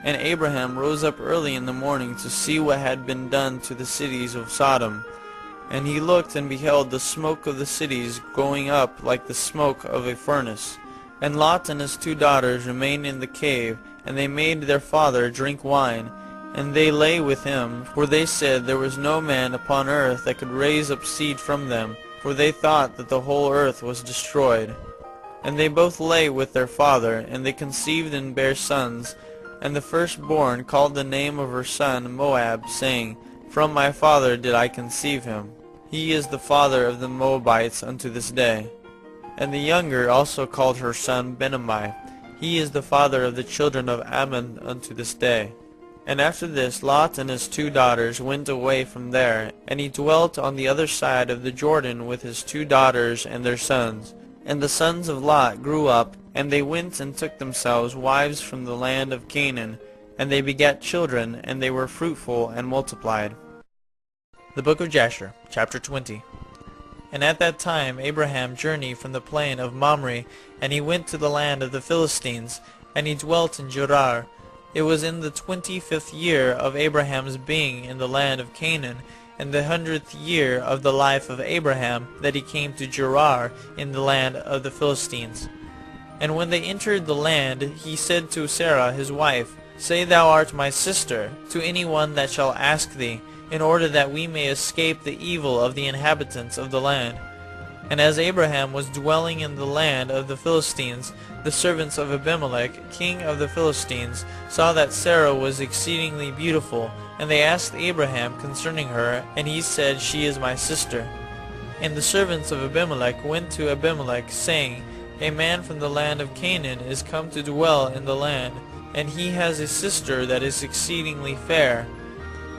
And Abraham rose up early in the morning to see what had been done to the cities of Sodom. And he looked and beheld the smoke of the cities going up like the smoke of a furnace. And Lot and his 2 daughters remained in the cave, and they made their father drink wine. And they lay with him, for they said there was no man upon earth that could raise up seed from them, for they thought that the whole earth was destroyed. And they both lay with their father, and they conceived and bare sons. And the firstborn called the name of her son Moab, saying, From my father did I conceive him. He is the father of the Moabites unto this day. And the younger also called her son Benammi. He is the father of the children of Ammon unto this day. And after this Lot and his 2 daughters went away from there, and he dwelt on the other side of the Jordan with his 2 daughters and their sons. And the sons of Lot grew up, and they went and took themselves wives from the land of Canaan, and they begat children, and they were fruitful and multiplied. The book of Jasher, chapter 20. And at that time Abraham journeyed from the plain of Mamre, and he went to the land of the Philistines, and he dwelt in Gerar. It was in the 25th year of Abraham's being in the land of Canaan, in the 100th year of the life of Abraham, that he came to Gerar in the land of the Philistines. And when they entered the land, he said to Sarah his wife, Say thou art my sister, to any one that shall ask thee, in order that we may escape the evil of the inhabitants of the land. And as Abraham was dwelling in the land of the Philistines, the servants of Abimelech, king of the Philistines, saw that Sarah was exceedingly beautiful, and they asked Abraham concerning her, and he said, She is my sister. And the servants of Abimelech went to Abimelech, saying, A man from the land of Canaan is come to dwell in the land, and he has a sister that is exceedingly fair.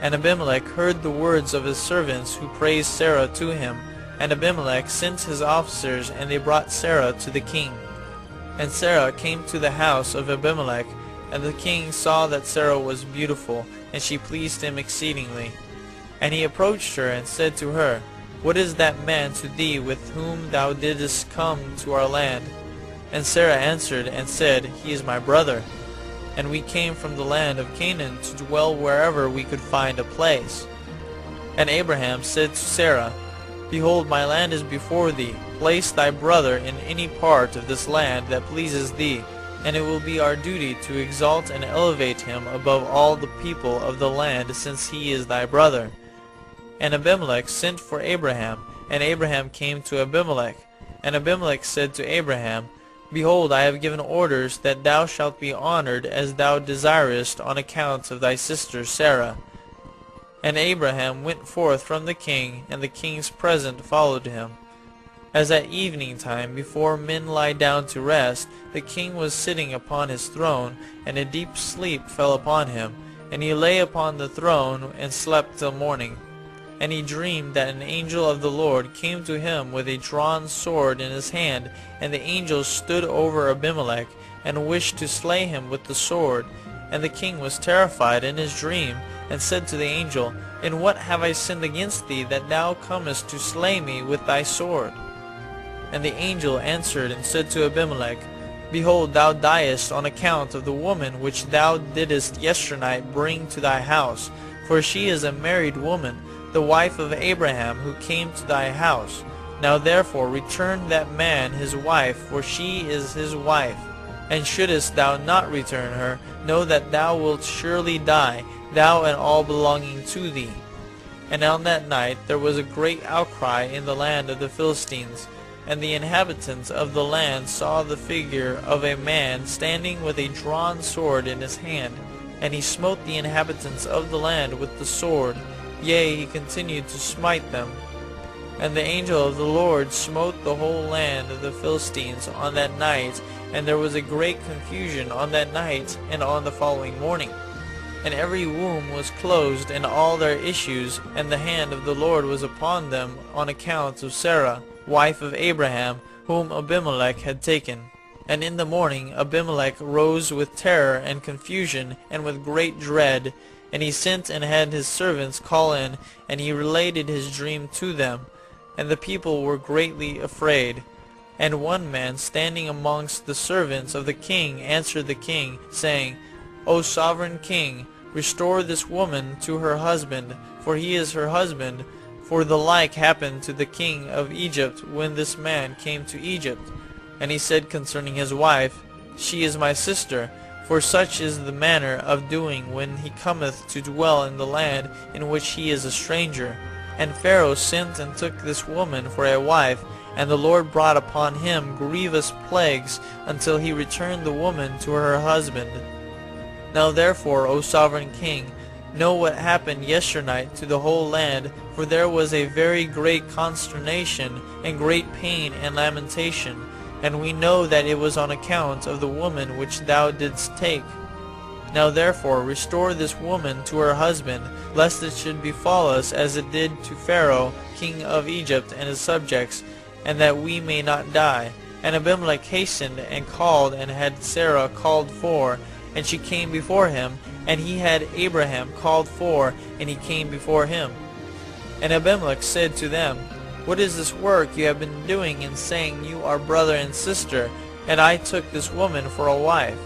And Abimelech heard the words of his servants who praised Sarah to him. And Abimelech sent his officers, and they brought Sarah to the king. And Sarah came to the house of Abimelech, and the king saw that Sarah was beautiful, and she pleased him exceedingly. And he approached her, and said to her, What is that man to thee with whom thou didst come to our land? And Sarah answered and said, He is my brother. And we came from the land of Canaan to dwell wherever we could find a place. And Abraham said to Sarah, Behold, my land is before thee. Place thy brother in any part of this land that pleases thee, and it will be our duty to exalt and elevate him above all the people of the land, since he is thy brother. And Abimelech sent for Abraham, and Abraham came to Abimelech. And Abimelech said to Abraham, Behold, I have given orders that thou shalt be honored as thou desirest on account of thy sister Sarah. And Abraham went forth from the king, and the king's present followed him. As at evening time, before men lie down to rest, the king was sitting upon his throne, and a deep sleep fell upon him. And he lay upon the throne, and slept till morning. And he dreamed that an angel of the Lord came to him with a drawn sword in his hand, and the angel stood over Abimelech, and wished to slay him with the sword. And the king was terrified in his dream, and said to the angel, In what have I sinned against thee, that thou comest to slay me with thy sword? And the angel answered and said to Abimelech, Behold, thou diest on account of the woman which thou didst yesternight bring to thy house, for she is a married woman, the wife of Abraham, who came to thy house. Now therefore return that man his wife, for she is his wife. And shouldest thou not return her, know that thou wilt surely die, thou and all belonging to thee. And on that night there was a great outcry in the land of the Philistines, and the inhabitants of the land saw the figure of a man standing with a drawn sword in his hand. And he smote the inhabitants of the land with the sword, yea, he continued to smite them. And the angel of the Lord smote the whole land of the Philistines on that night, and there was a great confusion on that night and on the following morning. And every womb was closed, and all their issues, and the hand of the Lord was upon them on account of Sarah, wife of Abraham, whom Abimelech had taken. And in the morning Abimelech rose with terror and confusion, and with great dread. And he sent and had his servants call in, and he related his dream to them. And the people were greatly afraid. And one man standing amongst the servants of the king answered the king, saying, O sovereign king, restore this woman to her husband, for he is her husband. For the like happened to the king of Egypt when this man came to Egypt. And he said concerning his wife, She is my sister, for such is the manner of doing when he cometh to dwell in the land in which he is a stranger. And Pharaoh sent and took this woman for a wife, and the Lord brought upon him grievous plagues, until he returned the woman to her husband. Now therefore, O sovereign king, know what happened yesternight to the whole land, for there was a very great consternation, and great pain and lamentation, and we know that it was on account of the woman which thou didst take. Now therefore restore this woman to her husband, lest it should befall us as it did to Pharaoh, king of Egypt, and his subjects, and that we may not die. And Abimelech hastened and called, and had Sarah called for, and she came before him, and he had Abraham called for, and he came before him. And Abimelech said to them, What is this work you have been doing in saying you are brother and sister, and I took this woman for a wife?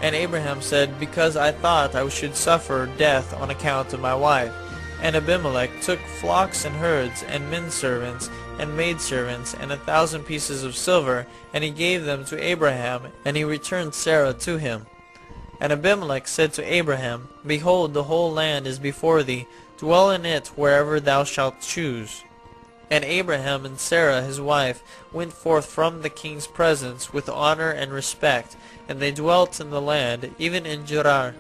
And Abraham said, Because I thought I should suffer death on account of my wife. And Abimelech took flocks and herds, and menservants, and maidservants, and 1,000 pieces of silver, and he gave them to Abraham, and he returned Sarah to him. And Abimelech said to Abraham, Behold, the whole land is before thee, dwell in it wherever thou shalt choose. And Abraham and Sarah his wife went forth from the king's presence with honor and respect, and they dwelt in the land, even in Gerar.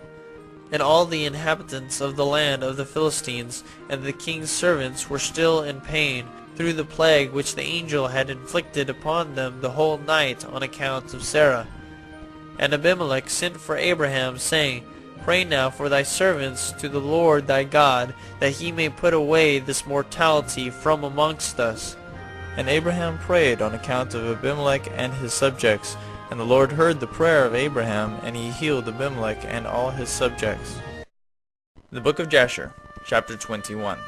And all the inhabitants of the land of the Philistines and the king's servants were still in pain, through the plague which the angel had inflicted upon them the whole night on account of Sarah. And Abimelech sent for Abraham, saying, Pray now for thy servants to the Lord thy God, that he may put away this mortality from amongst us. And Abraham prayed on account of Abimelech and his subjects, and the Lord heard the prayer of Abraham, and he healed Abimelech and all his subjects. The book of Jasher, chapter 21.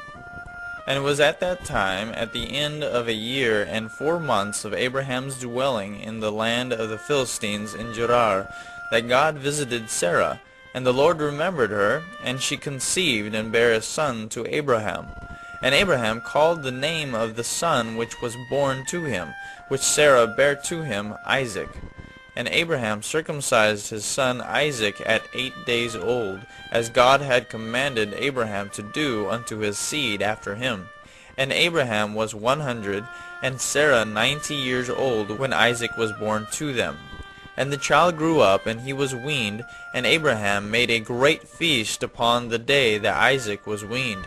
And it was at that time, at the end of 1 year and 4 months of Abraham's dwelling in the land of the Philistines in Gerar, that God visited Sarah, and the Lord remembered her, and she conceived and bare a son to Abraham. And Abraham called the name of the son which was born to him, which Sarah bare to him, Isaac. And Abraham circumcised his son Isaac at 8 days old, as God had commanded Abraham to do unto his seed after him. And Abraham was 100, and Sarah 90 years old, when Isaac was born to them. And the child grew up, and he was weaned, and Abraham made a great feast upon the day that Isaac was weaned.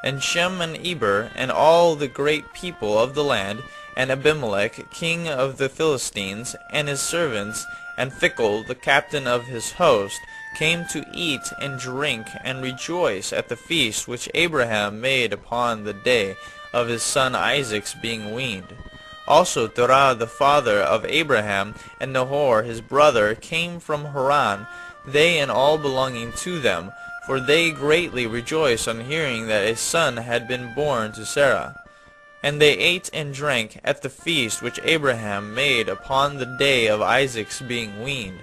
And Shem and Eber, and all the great people of the land, and Abimelech, king of the Philistines, and his servants, and Phicol, the captain of his host, came to eat and drink and rejoice at the feast which Abraham made upon the day of his son Isaac's being weaned. Also Terah the father of Abraham, and Nahor his brother, came from Haran, they and all belonging to them, for they greatly rejoiced on hearing that a son had been born to Sarah. And they ate and drank at the feast which Abraham made upon the day of Isaac's being weaned.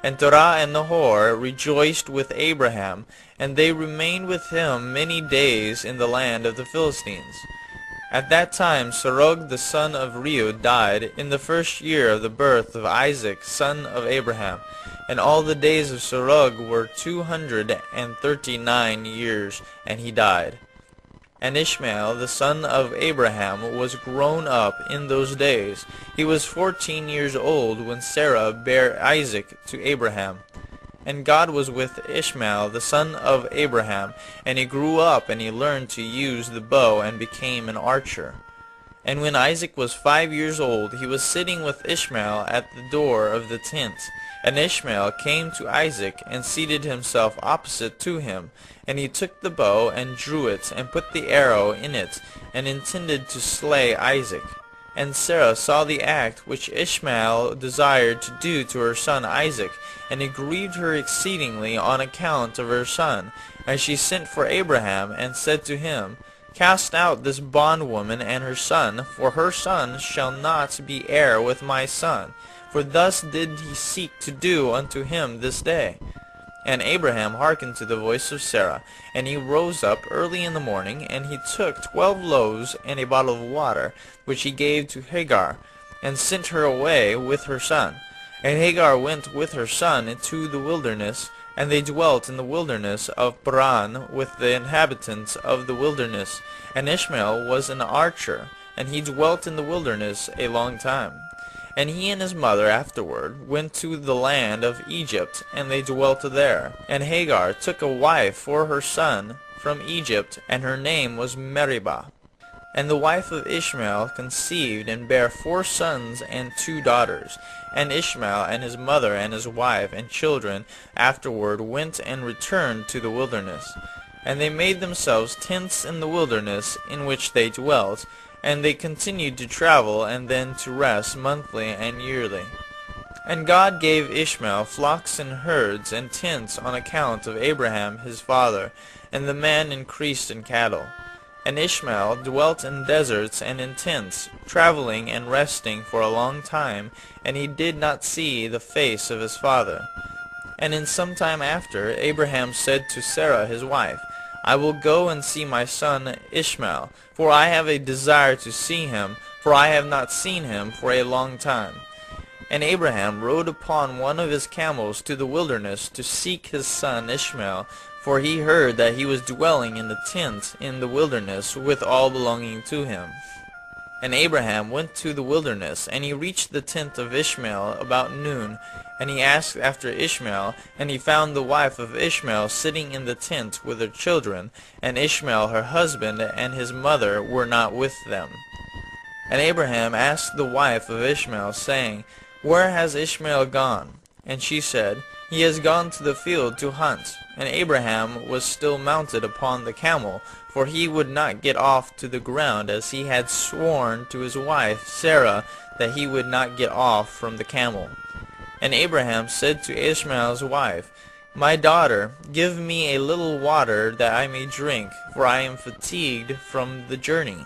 And Terah and Nahor rejoiced with Abraham, and they remained with him many days in the land of the Philistines. At that time Serug the son of Reu died in the 1st year of the birth of Isaac son of Abraham. And all the days of Serug were 239 years, and he died. And Ishmael the son of Abraham was grown up in those days. He was 14 years old when Sarah bare Isaac to Abraham. And God was with Ishmael the son of Abraham, and he grew up, and he learned to use the bow, and became an archer. And when Isaac was 5 years old, he was sitting with Ishmael at the door of the tent. And Ishmael came to Isaac, and seated himself opposite to him. And he took the bow, and drew it, and put the arrow in it, and intended to slay Isaac. And Sarah saw the act which Ishmael desired to do to her son Isaac, and it grieved her exceedingly on account of her son. And she sent for Abraham, and said to him, Cast out this bondwoman and her son, for her son shall not be heir with my son. For thus did he seek to do unto him this day. And Abraham hearkened to the voice of Sarah, and he rose up early in the morning, and he took 12 loaves and a bottle of water, which he gave to Hagar, and sent her away with her son. And Hagar went with her son into the wilderness, and they dwelt in the wilderness of Paran with the inhabitants of the wilderness. And Ishmael was an archer, and he dwelt in the wilderness a long time. And he and his mother afterward went to the land of Egypt, and they dwelt there. And Hagar took a wife for her son from Egypt, and her name was Meribah. And the wife of Ishmael conceived, and bare 4 sons and 2 daughters. And Ishmael and his mother and his wife and children afterward went and returned to the wilderness. And they made themselves tents in the wilderness in which they dwelt, and they continued to travel, and then to rest monthly and yearly. And God gave Ishmael flocks and herds and tents on account of Abraham his father, and the man increased in cattle. And Ishmael dwelt in deserts and in tents, traveling and resting for a long time, and he did not see the face of his father. And in some time after, Abraham said to Sarah his wife, I will go and see my son Ishmael, for I have a desire to see him, for I have not seen him for a long time. And Abraham rode upon one of his camels to the wilderness to seek his son Ishmael, for he heard that he was dwelling in the tent in the wilderness with all belonging to him. And Abraham went to the wilderness, and he reached the tent of Ishmael about noon. And he asked after Ishmael, and he found the wife of Ishmael sitting in the tent with her children, and Ishmael her husband and his mother were not with them. And Abraham asked the wife of Ishmael, saying, Where has Ishmael gone? And she said, He has gone to the field to hunt. And Abraham was still mounted upon the camel, for he would not get off to the ground, as he had sworn to his wife Sarah that he would not get off from the camel. And Abraham said to Ishmael's wife, My daughter, give me a little water that I may drink, for I am fatigued from the journey.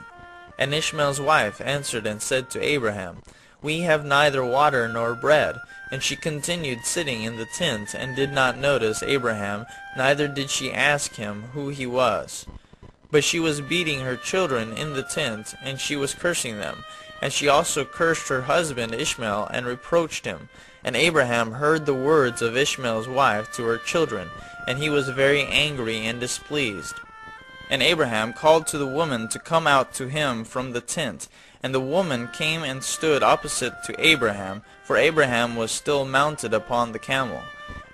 And Ishmael's wife answered and said to Abraham, We have neither water nor bread. And she continued sitting in the tent, and did not notice Abraham, neither did she ask him who he was. But she was beating her children in the tent, and she was cursing them. And she also cursed her husband Ishmael, and reproached him. And Abraham heard the words of Ishmael's wife to her children, and he was very angry and displeased. And Abraham called to the woman to come out to him from the tent. And the woman came and stood opposite to Abraham, for Abraham was still mounted upon the camel.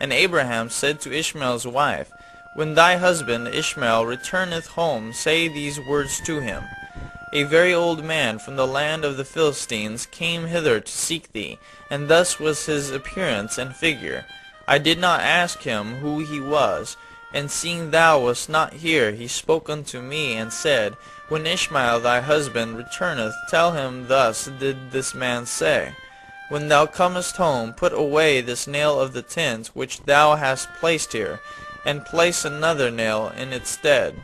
And Abraham said to Ishmael's wife, When thy husband Ishmael returneth home, say these words to him, A very old man from the land of the Philistines came hither to seek thee, and thus was his appearance and figure. I did not ask him who he was, and seeing thou wast not here, he spoke unto me, and said, When Ishmael thy husband returneth, tell him thus did this man say, When thou comest home, put away this nail of the tent which thou hast placed here, and place another nail in its stead.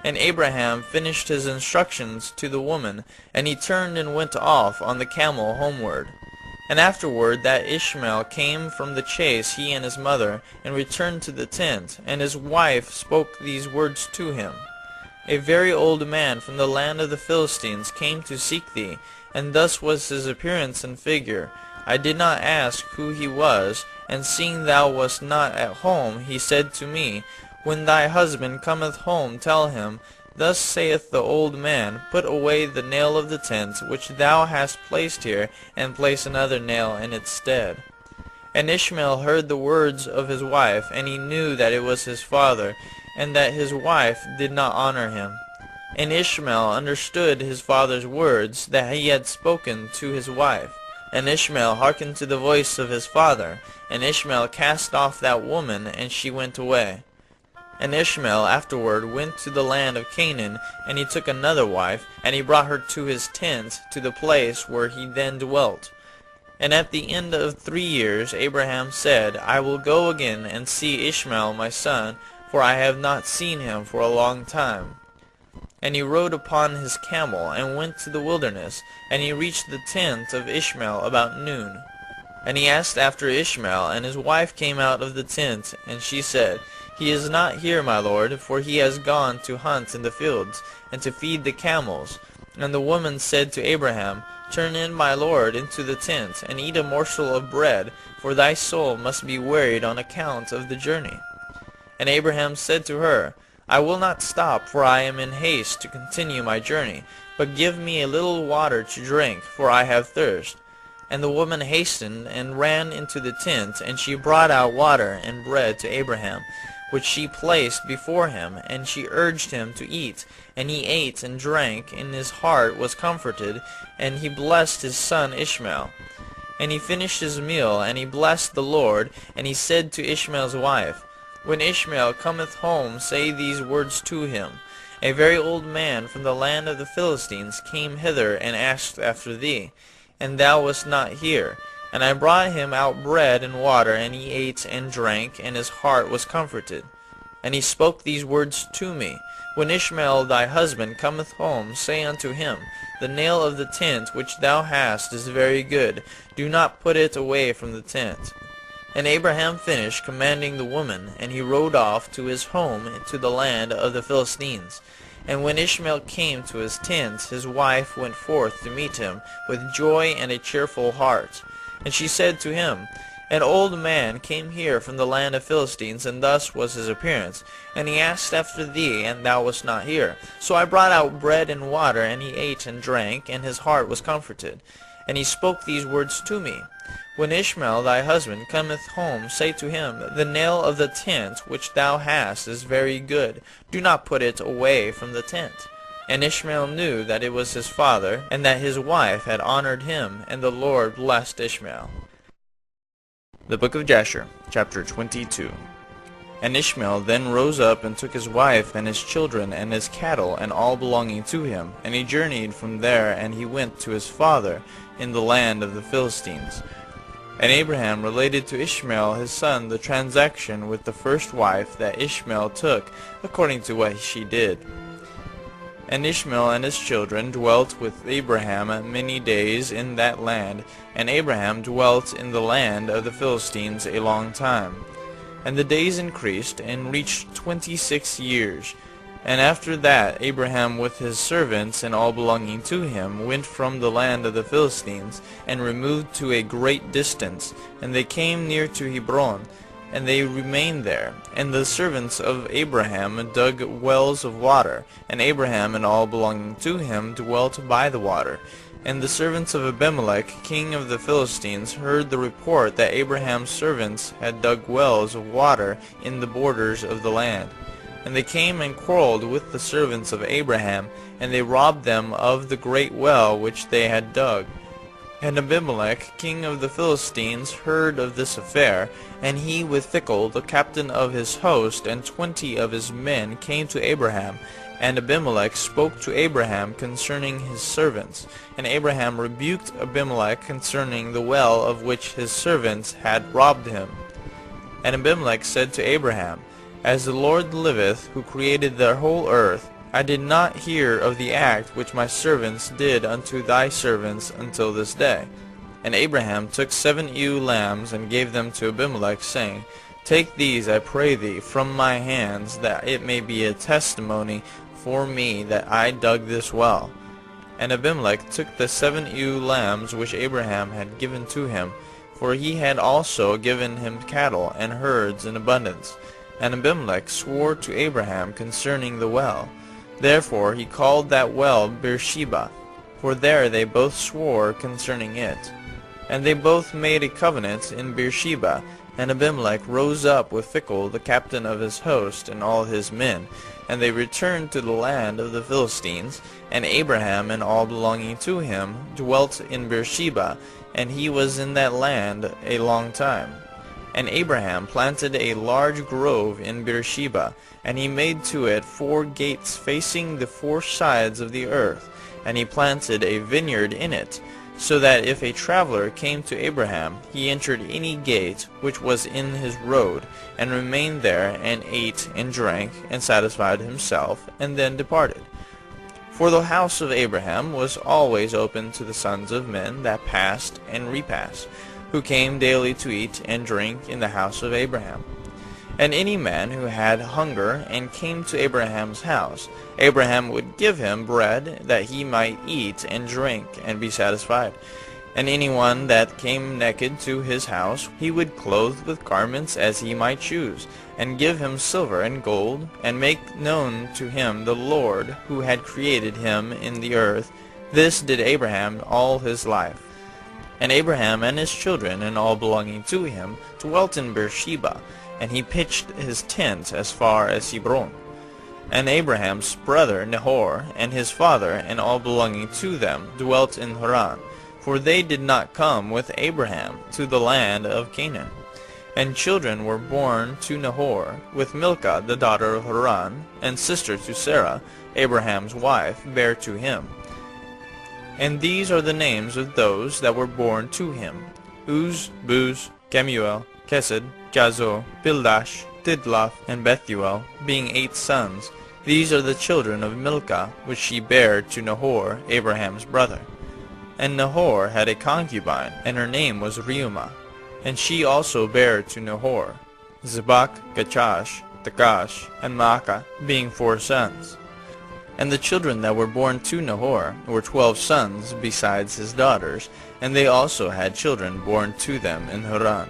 And Abraham finished his instructions to the woman, and he turned and went off on the camel homeward. And afterward that Ishmael came from the chase, he and his mother, and returned to the tent, and his wife spoke these words to him, A very old man from the land of the Philistines came to seek thee, and thus was his appearance and figure. I did not ask who he was, and seeing thou wast not at home, he said to me, When thy husband cometh home, tell him, Thus saith the old man, Put away the nail of the tent which thou hast placed here, and place another nail in its stead. And Ishmael heard the words of his wife, and he knew that it was his father, and that his wife did not honor him. And Ishmael understood his father's words, that he had spoken to his wife. And Ishmael hearkened to the voice of his father, and Ishmael cast off that woman, and she went away. And Ishmael afterward went to the land of Canaan, and he took another wife, and he brought her to his tent, to the place where he then dwelt. And at the end of 3 years Abraham said, I will go again and see Ishmael my son, for I have not seen him for a long time. And he rode upon his camel, and went to the wilderness, and he reached the tent of Ishmael about noon. And he asked after Ishmael, and his wife came out of the tent, and she said, He is not here, my lord, for he has gone to hunt in the fields, and to feed the camels. And the woman said to Abraham, Turn in, my lord, into the tent, and eat a morsel of bread, for thy soul must be wearied on account of the journey. And Abraham said to her, I will not stop, for I am in haste to continue my journey, but give me a little water to drink, for I have thirst. And the woman hastened, and ran into the tent, and she brought out water and bread to Abraham, which she placed before him, and she urged him to eat. And he ate and drank, and his heart was comforted, and he blessed his son Ishmael. And he finished his meal, and he blessed the Lord, and he said to Ishmael's wife, When Ishmael cometh home, say these words to him, A very old man from the land of the Philistines came hither and asked after thee, and thou wast not here. And I brought him out bread and water, and he ate and drank, and his heart was comforted. And he spoke these words to me, When Ishmael thy husband cometh home, say unto him, The nail of the tent which thou hast is very good, do not put it away from the tent. And Abraham finished commanding the woman, and he rode off to his home to the land of the Philistines. And when Ishmael came to his tent, his wife went forth to meet him with joy and a cheerful heart. And she said to him, An old man came here from the land of Philistines, and thus was his appearance. And he asked after thee, and thou wast not here. So I brought out bread and water, and he ate and drank, and his heart was comforted. And he spoke these words to me. When Ishmael thy husband cometh home, say to him, The nail of the tent which thou hast is very good. Do not put it away from the tent. And Ishmael knew that it was his father, and that his wife had honored him, and the Lord blessed Ishmael. The book of Jasher, chapter 22. And Ishmael then rose up and took his wife and his children and his cattle and all belonging to him, and he journeyed from there, and he went to his father in the land of the Philistines. And Abraham related to Ishmael his son the transaction with the first wife that Ishmael took, according to what she did. And Ishmael and his children dwelt with Abraham many days in that land, and Abraham dwelt in the land of the Philistines a long time. And the days increased, and reached 26 years. And after that Abraham with his servants and all belonging to him went from the land of the Philistines, and removed to a great distance, and they came near to Hebron, and they remained there. And the servants of Abraham dug wells of water, and Abraham and all belonging to him dwelt by the water. And the servants of Abimelech, king of the Philistines, heard the report that Abraham's servants had dug wells of water in the borders of the land. And they came and quarreled with the servants of Abraham, and they robbed them of the great well which they had dug. And Abimelech, king of the Philistines, heard of this affair, and he with Phicol, the captain of his host, and 20 of his men came to Abraham. And Abimelech spoke to Abraham concerning his servants. And Abraham rebuked Abimelech concerning the well of which his servants had robbed him. And Abimelech said to Abraham, As the Lord liveth, who created the whole earth, I did not hear of the act which my servants did unto thy servants until this day. And Abraham took 7 ewe lambs, and gave them to Abimelech, saying, Take these, I pray thee, from my hands, that it may be a testimony for me that I dug this well. And Abimelech took the 7 ewe lambs which Abraham had given to him, for he had also given him cattle and herds in abundance. And Abimelech swore to Abraham concerning the well. Therefore he called that well Beersheba, for there they both swore concerning it. And they both made a covenant in Beersheba. And Abimelech rose up with Phicol, the captain of his host, and all his men. And they returned to the land of the Philistines. And Abraham and all belonging to him dwelt in Beersheba, and he was in that land a long time. And Abraham planted a large grove in Beersheba, and he made to it 4 gates facing the 4 sides of the earth. And he planted a vineyard in it, so that if a traveler came to Abraham, he entered any gate which was in his road, and remained there, and ate and drank, and satisfied himself, and then departed. For the house of Abraham was always open to the sons of men that passed and repassed, who came daily to eat and drink in the house of Abraham. And any man who had hunger and came to Abraham's house, Abraham would give him bread that he might eat and drink and be satisfied. And anyone that came naked to his house, he would clothe with garments as he might choose, and give him silver and gold, and make known to him the Lord who had created him in the earth. This did Abraham all his life. And Abraham and his children and all belonging to him dwelt in Beersheba, and he pitched his tent as far as Hebron. And Abraham's brother Nahor and his father and all belonging to them dwelt in Haran, for they did not come with Abraham to the land of Canaan. And children were born to Nahor, with Milcah the daughter of Haran, and sister to Sarah, Abraham's wife, bare to him. And these are the names of those that were born to him: Uz, Buz, Kemuel, Kesed, Jazo, Pildash, Tidlaf, and Bethuel, being 8 sons. These are the children of Milcah, which she bare to Nahor, Abraham's brother. And Nahor had a concubine, and her name was Reumah. And she also bare to Nahor Zebach, Gachash, Takash, and Maacah, being 4 sons. And the children that were born to Nahor were 12 sons, besides his daughters, and they also had children born to them in Haran.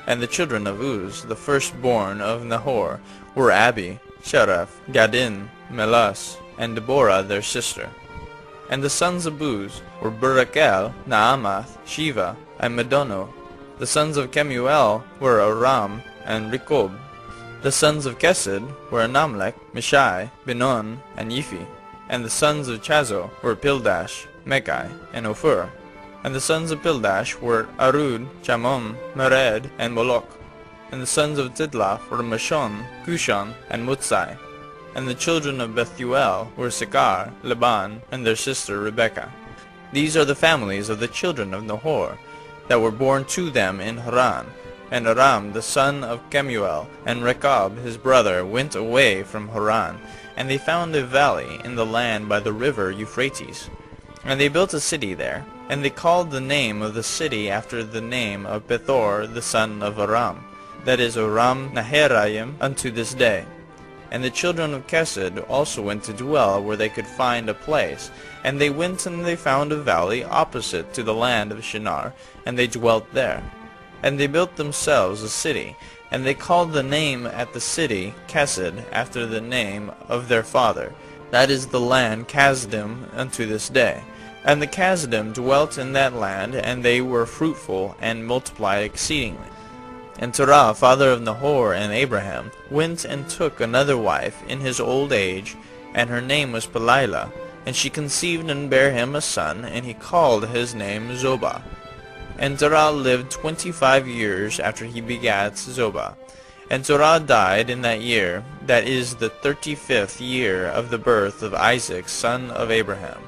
And the children of Uz, the firstborn of Nahor, were Abi, Sharaf, Gadin, Melas, and Deborah their sister. And the sons of Buz were Barakel, Naamath, Shiva, and Medono. The sons of Kemuel were Aram and Rekob. The sons of Kesed were Anamlech, Mishai, Benon, and Yiphi. And the sons of Chazo were Pildash, Mekai, and Ophir. And the sons of Pildash were Arud, Chamom, Mered, and Moloch. And the sons of Tidlaf were Mashon, Cushan, and Mutsai. And the children of Bethuel were Sekar, Laban, and their sister Rebekah. These are the families of the children of Nahor, that were born to them in Haran. And Aram the son of Kemuel, and Rechab his brother, went away from Haran, and they found a valley in the land by the river Euphrates. And they built a city there, and they called the name of the city after the name of Bethor the son of Aram, that is Aram Naharaim, unto this day. And the children of Kesed also went to dwell where they could find a place. And they went and they found a valley opposite to the land of Shinar, and they dwelt there. And they built themselves a city, and they called the name at the city Kesed, after the name of their father. That is the land Kasdim unto this day. And the Kasdim dwelt in that land, and they were fruitful, and multiplied exceedingly. And Terah, father of Nahor and Abraham, went and took another wife in his old age, and her name was Pelilah. And she conceived and bare him a son, and he called his name Zobah. And Terah lived 25 years after he begat Zobah. And Terah died in that year, that is the 35th year of the birth of Isaac son of Abraham.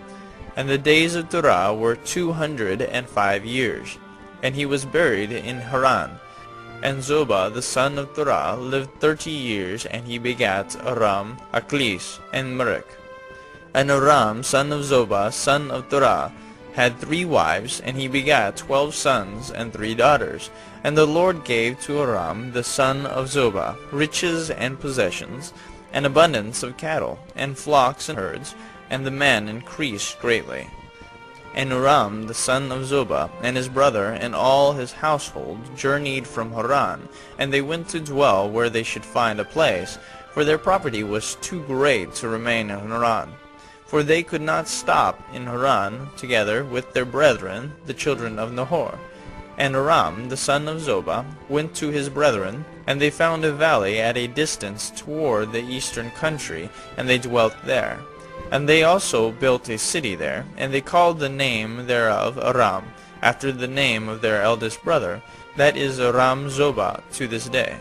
And the days of Terah were 205 years, and he was buried in Haran. And Zobah the son of Terah lived 30 years, and he begat Aram, Aklis, and Merek. And Aram son of Zobah son of Terah had 3 wives, and he begat 12 sons and 3 daughters. And the Lord gave to Aram the son of Zobah riches and possessions, and abundance of cattle, and flocks and herds, and the men increased greatly. And Aram the son of Zobah and his brother and all his household journeyed from Haran, and they went to dwell where they should find a place, for their property was too great to remain in Haran. For they could not stop in Haran together with their brethren, the children of Nahor. And Aram the son of Zobah went to his brethren, and they found a valley at a distance toward the eastern country, and they dwelt there. And they also built a city there, and they called the name thereof Aram, after the name of their eldest brother, that is Aram Zobah to this day.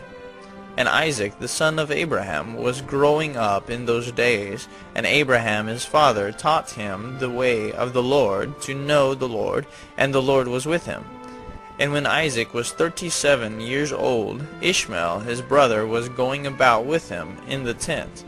And Isaac the son of Abraham was growing up in those days, and Abraham his father taught him the way of the Lord, to know the Lord, and the Lord was with him. And when Isaac was 37 years old, Ishmael his brother was going about with him in the tent.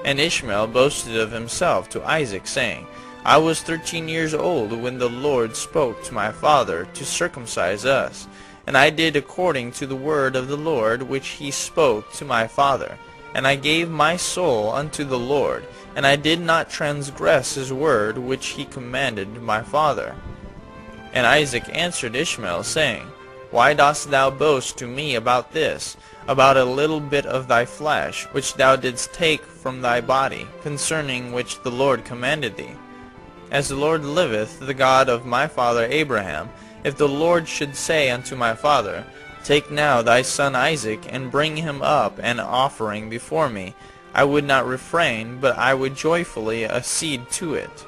And Ishmael boasted of himself to Isaac, saying, I was 13 years old when the Lord spoke to my father to circumcise us. And I did according to the word of the Lord which he spoke to my father. And I gave my soul unto the Lord, and I did not transgress his word which he commanded my father. And Isaac answered Ishmael, saying, Why dost thou boast to me about this, about a little bit of thy flesh, which thou didst take from thy body, concerning which the Lord commanded thee? As the Lord liveth, the God of my father Abraham, if the Lord should say unto my father, Take now thy son Isaac, and bring him up an offering before me, I would not refrain, but I would joyfully accede to it.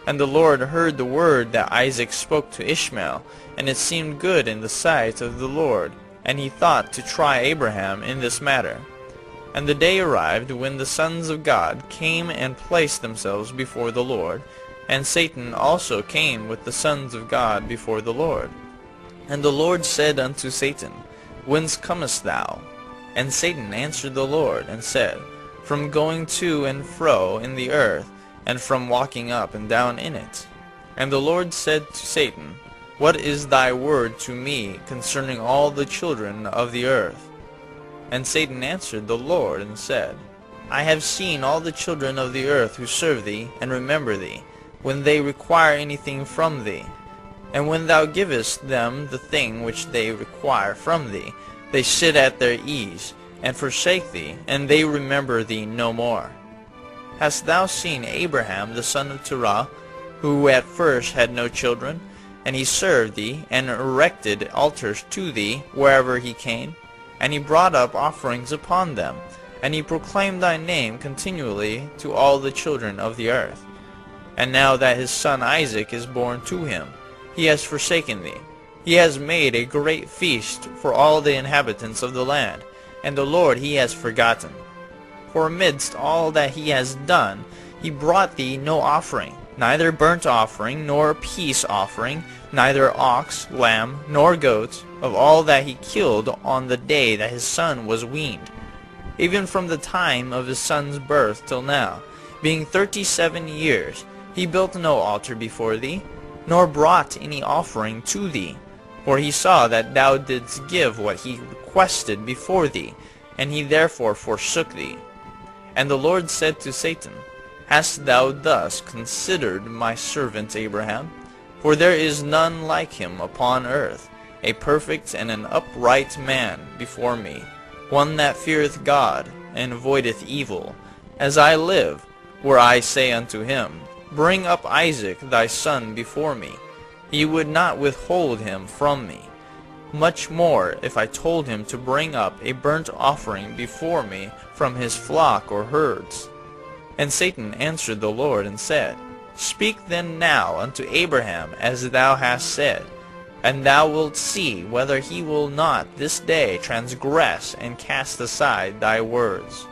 And the Lord heard the word that Isaac spoke to Ishmael, and it seemed good in the sight of the Lord, and he thought to try Abraham in this matter. And the day arrived when the sons of God came and placed themselves before the Lord, and Satan also came with the sons of God before the Lord. And the Lord said unto Satan, Whence comest thou? And Satan answered the Lord, and said, From going to and fro in the earth, and from walking up and down in it. And the Lord said to Satan, What is thy word to me concerning all the children of the earth? And Satan answered the Lord, and said, I have seen all the children of the earth who serve thee, and remember thee, when they require anything from thee. And when thou givest them the thing which they require from thee, they sit at their ease, and forsake thee, and they remember thee no more. Hast thou seen Abraham the son of Terah, who at first had no children? And he served thee, and erected altars to thee wherever he came, and he brought up offerings upon them, and he proclaimed thy name continually to all the children of the earth. And now that his son Isaac is born to him, he has forsaken thee. He has made a great feast for all the inhabitants of the land, and the Lord he has forgotten. For amidst all that he has done, he brought thee no offering, neither burnt offering, nor peace offering, neither ox, lamb, nor goat, of all that he killed on the day that his son was weaned, even from the time of his son's birth till now, being 37 years, he built no altar before thee, nor brought any offering to thee. For he saw that thou didst give what he requested before thee, and he therefore forsook thee. And the Lord said to Satan, Hast thou thus considered my servant Abraham? For there is none like him upon earth, a perfect and an upright man before me, one that feareth God, and avoideth evil. As I live, were I say unto him, Bring up Isaac thy son before me, he would not withhold him from me. Much more if I told him to bring up a burnt offering before me from his flock or herds. And Satan answered the Lord and said, Speak then now unto Abraham as thou hast said, and thou wilt see whether he will not this day transgress and cast aside thy words.